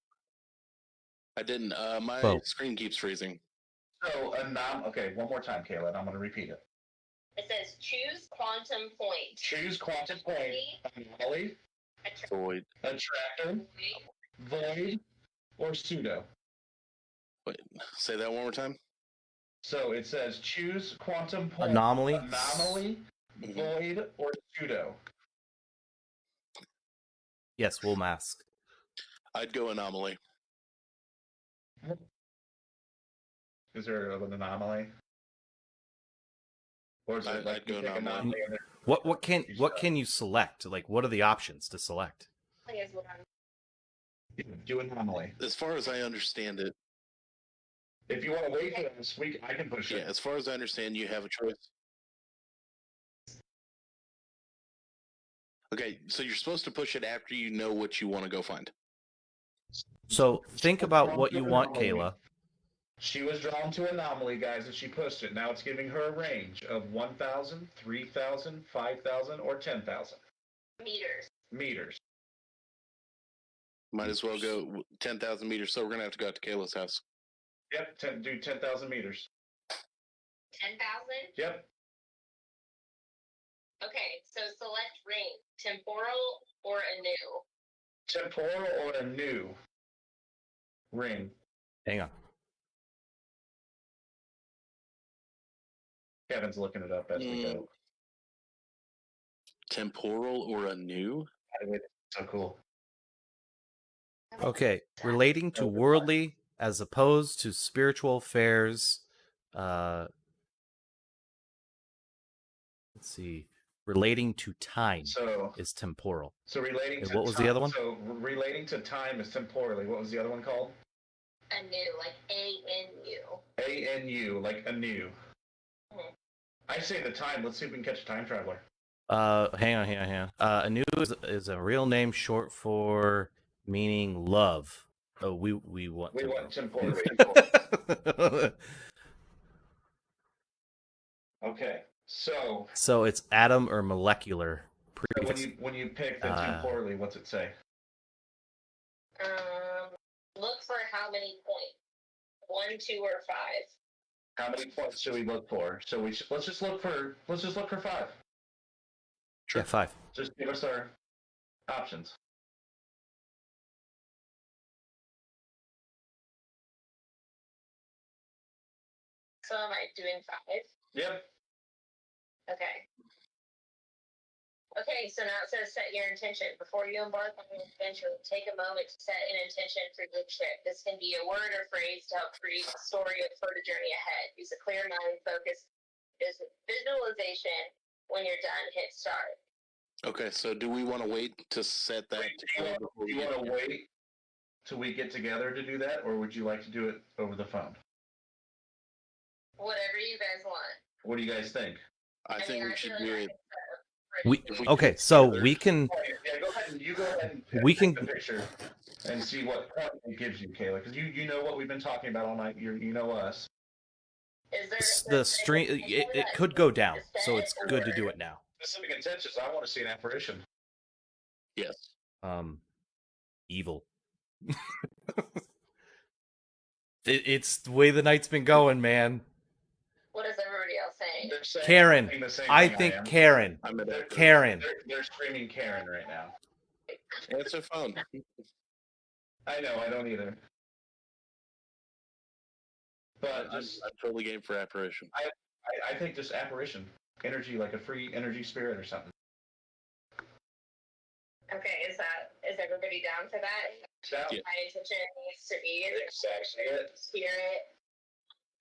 I didn't. My Whoa. screen keeps freezing. So, okay, one more time, Kayla, and I'm going to repeat it. It says choose quantum point. Choose quantum point. Anomaly, Void. attractor, void, or pseudo. Wait, say that one more time. So it says choose quantum point. Anomaly. Void, or pseudo. Yes, we'll mask. I'd go anomaly. Is there an anomaly? Or is it like I'd go you pick anomaly. What can you select? Like, what are the options to select? Do anomaly. As far as I understand it. If you want to wait for this week, I can push it. Yeah, as far as I understand, you have a choice. Okay, so you're supposed to push it after you know what you want to go find. So think about what you want, Kayla. She was drawn to anomaly, guys, and she pushed it. Now it's giving her a range of 1,000, 3,000, 5,000, or 10,000. Meters. Might as well go 10,000 meters, so we're going to have to go out to Kayla's house. Yep, do 10,000 meters. 10,000? Yep. Okay, so select ring, temporal or a new. Temporal or a new ring. Hang on. Kevin's looking it up as we go. Temporal or a new? So cool. Okay, relating to worldly as opposed to spiritual affairs. Let's see. Relating to time is temporal. So relating and to what was time, the other one? So relating to time is temporally. What was the other one called? A new, like A-N-U. A-N-U, like a new. Mm-hmm. I say the time. Let's see if we can catch a time traveler. Hang on. A new is a real name short for meaning love. Oh, we want temporally. Okay, so it's atom or molecular prefix. when you pick the temporally, what's it say? Look for how many points? 1, 2, or 5. How many points should we look for? So let's just look for 5. Yeah, 5. Just give us our options. So am I doing 5? Yep. Okay. Okay, so now it says set your intention. Before you embark on an adventure, take a moment to set an intention for your trip. This can be a word or phrase to help create a story for the journey ahead. Use a clear mind, focus, visualization. When you're done, hit start. Okay, so do we want to wait to set that? Do you want to wait till we get together to do that, or would you like to do it over the phone? Whatever you guys want. What do you guys think? I think we should do it. Okay, so we can. Yeah, go ahead and we can take the picture and see what point it gives you, Kayla, because you know what we've been talking about all night. You know us. Is the stream. It could go down, so it's good to do it now. Specific intentions. I want to see an apparition. Yes. Evil. It's the way the night's been going, man. What is everybody else saying? They're saying Karen. the same I thing think am. Karen. Karen. They're screaming Karen right now. Answer phone. I know. I don't either. But I'm totally game for apparition. I think just apparition. Energy, like a free energy spirit or something. Okay, is everybody down for that? Yeah. My intention needs to be Exactly. spirit.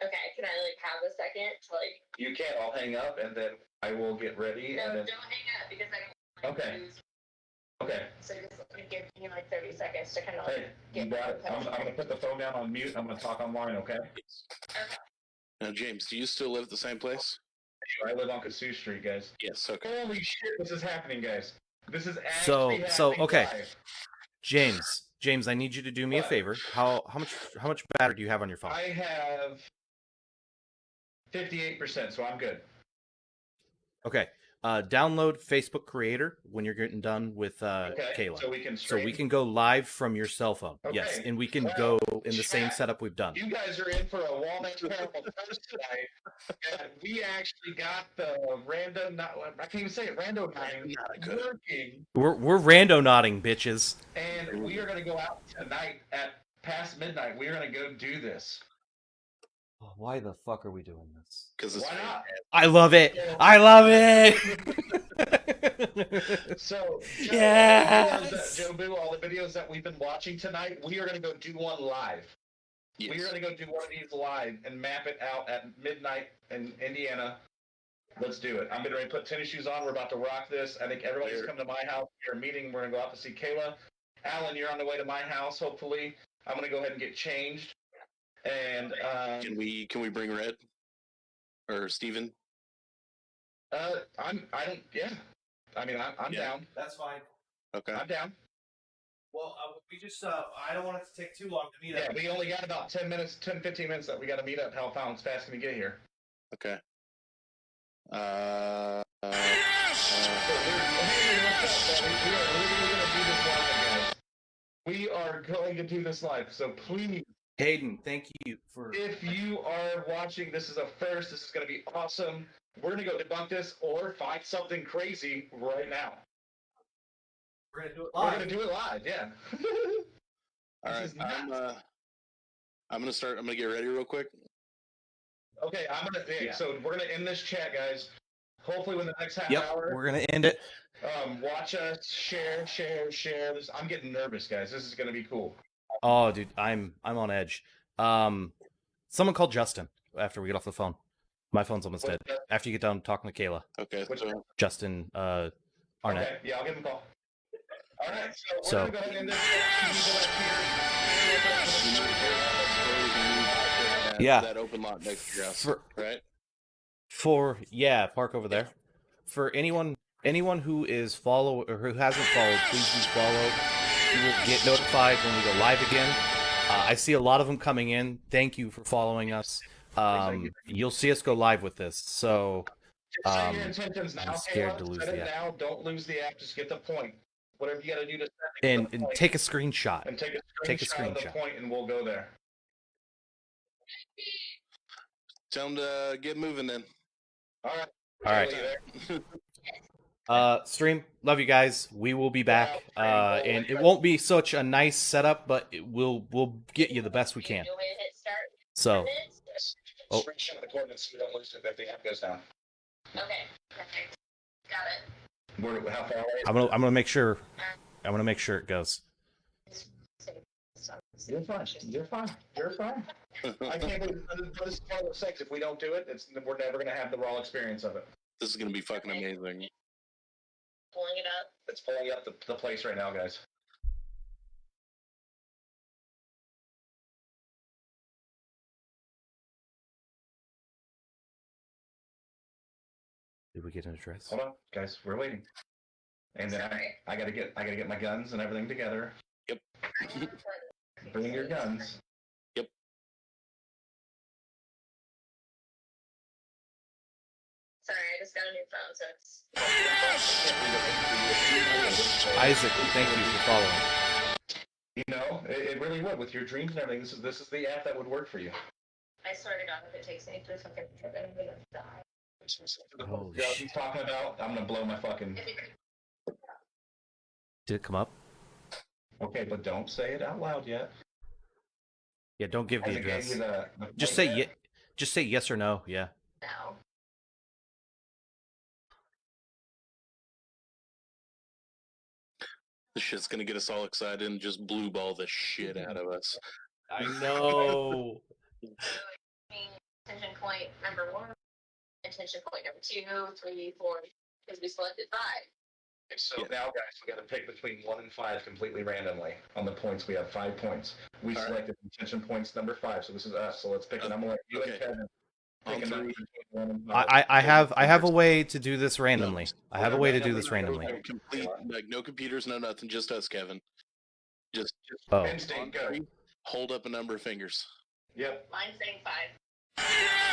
Okay, can I have a second to You can. I'll hang up and then I will get ready. No, and then... don't hang up because I don't want Okay. to use Okay. So just give me like 30 seconds to kind of Hey, you got it. I'm going to put the phone down on mute. I'm going to talk online, okay? Now, James, do you still live at the same place? I live on Kasuth Street, guys. Yes, okay. Holy shit, this is happening, guys. This is actually So happening okay, live. James, I need you to do me a favor. How much battery do you have on your phone? I have 58%, so I'm good. Okay. Download Facebook Creator when you're getting done with Kayla. So we can go live from your cell phone. Okay. Yes, and we can Well, go in the same chat, setup we've done. You guys are in for a Walnut Paranormal first tonight. And we actually got the random, I can't even say it, random nine working. We're rando nodding, bitches. And we are going to go out tonight at past midnight. We are going to go do this. Why the fuck are we doing this? Because why not? I love it. I love it. So, Joe, Yes! Joe Boo, all the videos that we've been watching tonight, we are going to go do one live. Yes. We are going to go do one of these live and map it out at midnight in Indiana. Let's do it. I'm going to put tennis shoes on. We're about to rock this. I think everybody's come to my house. We're meeting. We're going to go out to see Kayla. Alan, you're on the way to my house, hopefully. I'm going to go ahead and get changed. And can we bring Red or Steven? I'm down. That's fine. Okay. I'm down. Well, we just I don't want it to take too long to meet up. Yeah, we only got about 10 minutes, 10, 15 minutes that we got to meet up. How fast can we get here? Okay. We are going to do this live, so please. Hayden, thank you for. If you are watching, this is a first. This is going to be awesome. We're going to go debunk this or find something crazy right now. We're going to do it We're live. going to do it live, yeah. All right, I'm gonna start. I'm gonna get ready real quick. Okay, so we're gonna end this chat, guys. Hopefully, within the next half hour. We're gonna end it. Watch us, share. This, I'm getting nervous, guys. This is gonna be cool. Oh, dude, I'm on edge. Someone called Justin after we get off the phone. My phone's almost dead. After you get done talking to Kayla. Okay. Justin Arnett. Okay, yeah, I'll give him a call. All right, so we're gonna go ahead and end this. Yeah. That open lot next to your house, right? Park over there. For anyone who is follow or who hasn't followed, please do follow. You will get notified when we go live again. I see a lot of them coming in. Thank you for following us. You'll see us go live with this. So set your intentions now, I'm scared Kayla. to lose Set the it app. now. Don't lose the app. Just get the point. Whatever you got to do to set it, And get the point. take a screenshot. And take a screenshot of the point, and we'll go there. Tell them to get moving then. All right. All right. Stream, love you guys. We will be back. And it won't be such a nice setup, but we'll get you the best we can. So, Screenshot of the coordinates so we don't lose it if the app goes down. Okay, perfect. Got it. How far away? I'm gonna make sure. I'm gonna make sure it goes. You're fine. You're fine. You're fine. I can't believe this is one of those things. If we don't do it, we're never gonna have the raw experience of it. This is gonna be fucking amazing. Pulling it up. It's pulling up the place right now, guys. Did we get an address? Hold on, guys. We're waiting. And then I gotta get my guns and everything together. Yep. Bring your guns. Yep. Sorry, I just got a new phone, so it's. Isaac, thank you for following. You know, it really would with your dreams and everything. This is the app that would work for you. I swear to God, if it takes me through fucking trip, I'm gonna die. Holy Yeah, she's talking about. I'm gonna blow my fucking. Did it come up? Okay, but don't say it out loud yet. Yeah, don't give the Has it gave address. you the Just say just say yes or no. Yeah. No. This shit's gonna get us all excited and just blue ball the shit out of us. I know. Attention point number 1. Attention point number 2, 3, 4. Because we selected 5. So now, guys, we got to pick between 1 and 5 completely randomly. On the points, we have 5 points. We selected intention points number 5, so this is us. So let's pick a number. You and Kevin pick a number between 1 and 5. I have a way to do this randomly. I have a way to do this randomly. Complete, like no computers, no nothing, just us, Kevin. Just Oh. Instinct, go. Hold up a number of fingers. Yep. Mine's saying 5.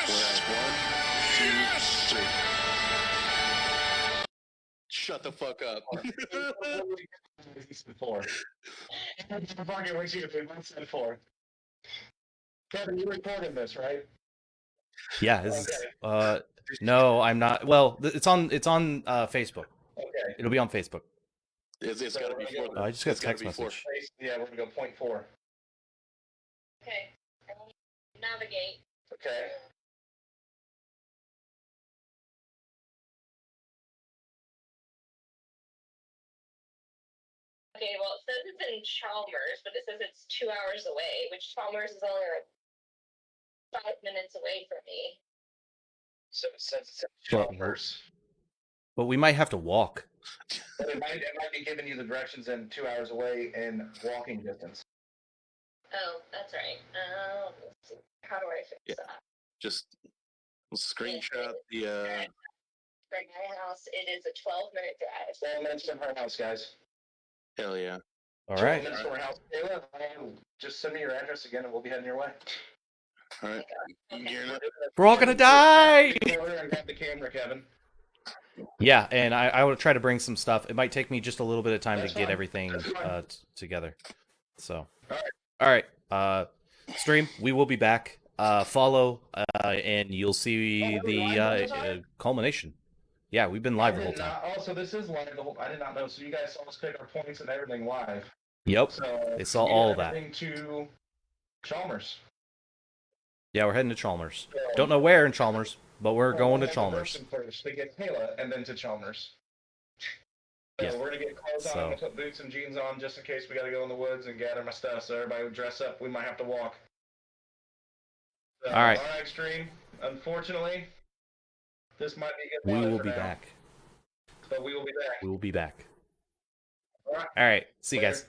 We're at 1, 2, 3. Shut the fuck up. 4. Fucking what you do. Mine said 4. Kevin, you recorded this, right? Yeah. No, I'm not. Well, it's on Facebook. Okay. It'll be on Facebook. It's got to be 4. I just got a text message. Yeah, we're gonna go point 4. Okay. Navigate. Okay. Okay, well, it says it's in Chalmers, but it says it's 2 hours away, which Chalmers is only like 5 minutes away from me. So it says it's in But- Chalmers. But we might have to walk. But it might be giving you the directions in 2 hours away in walking distance. Oh, that's right. Let's see. How do I fix that? Just screenshot the. From my house, it is a 12-minute drive. 12 minutes from her house, guys. Hell yeah. All right. 12 minutes from her house. Kayla, just send me your address again, and we'll be heading your way. All right. We're all gonna die. And grab the camera, Kevin. Yeah, and I will try to bring some stuff. It might take me just a little bit of time That's to get fine. everything That's fine. together. So, All right. Stream. We will be back. Follow, and you'll see the culmination. Yeah, we've been live the whole time. Also, this is live. I did not know. So you guys saw us pick our points and everything live. Yep, So they saw we all get that. everything to Chalmers. Yeah, we're heading to Chalmers. Don't know where in Chalmers, but we're going to Chalmers. First, they get Kayla, and then to Chalmers. So Yeah. we're gonna get clothes on. I'm gonna put boots and jeans on just in case we gotta go in the woods and gather my stuff. So everybody will dress up. We might have to walk. So, All right. All right, stream. Unfortunately, this might be good. We weather will for be now, back. But we will be back. We will be back. All right. All right. See you guys.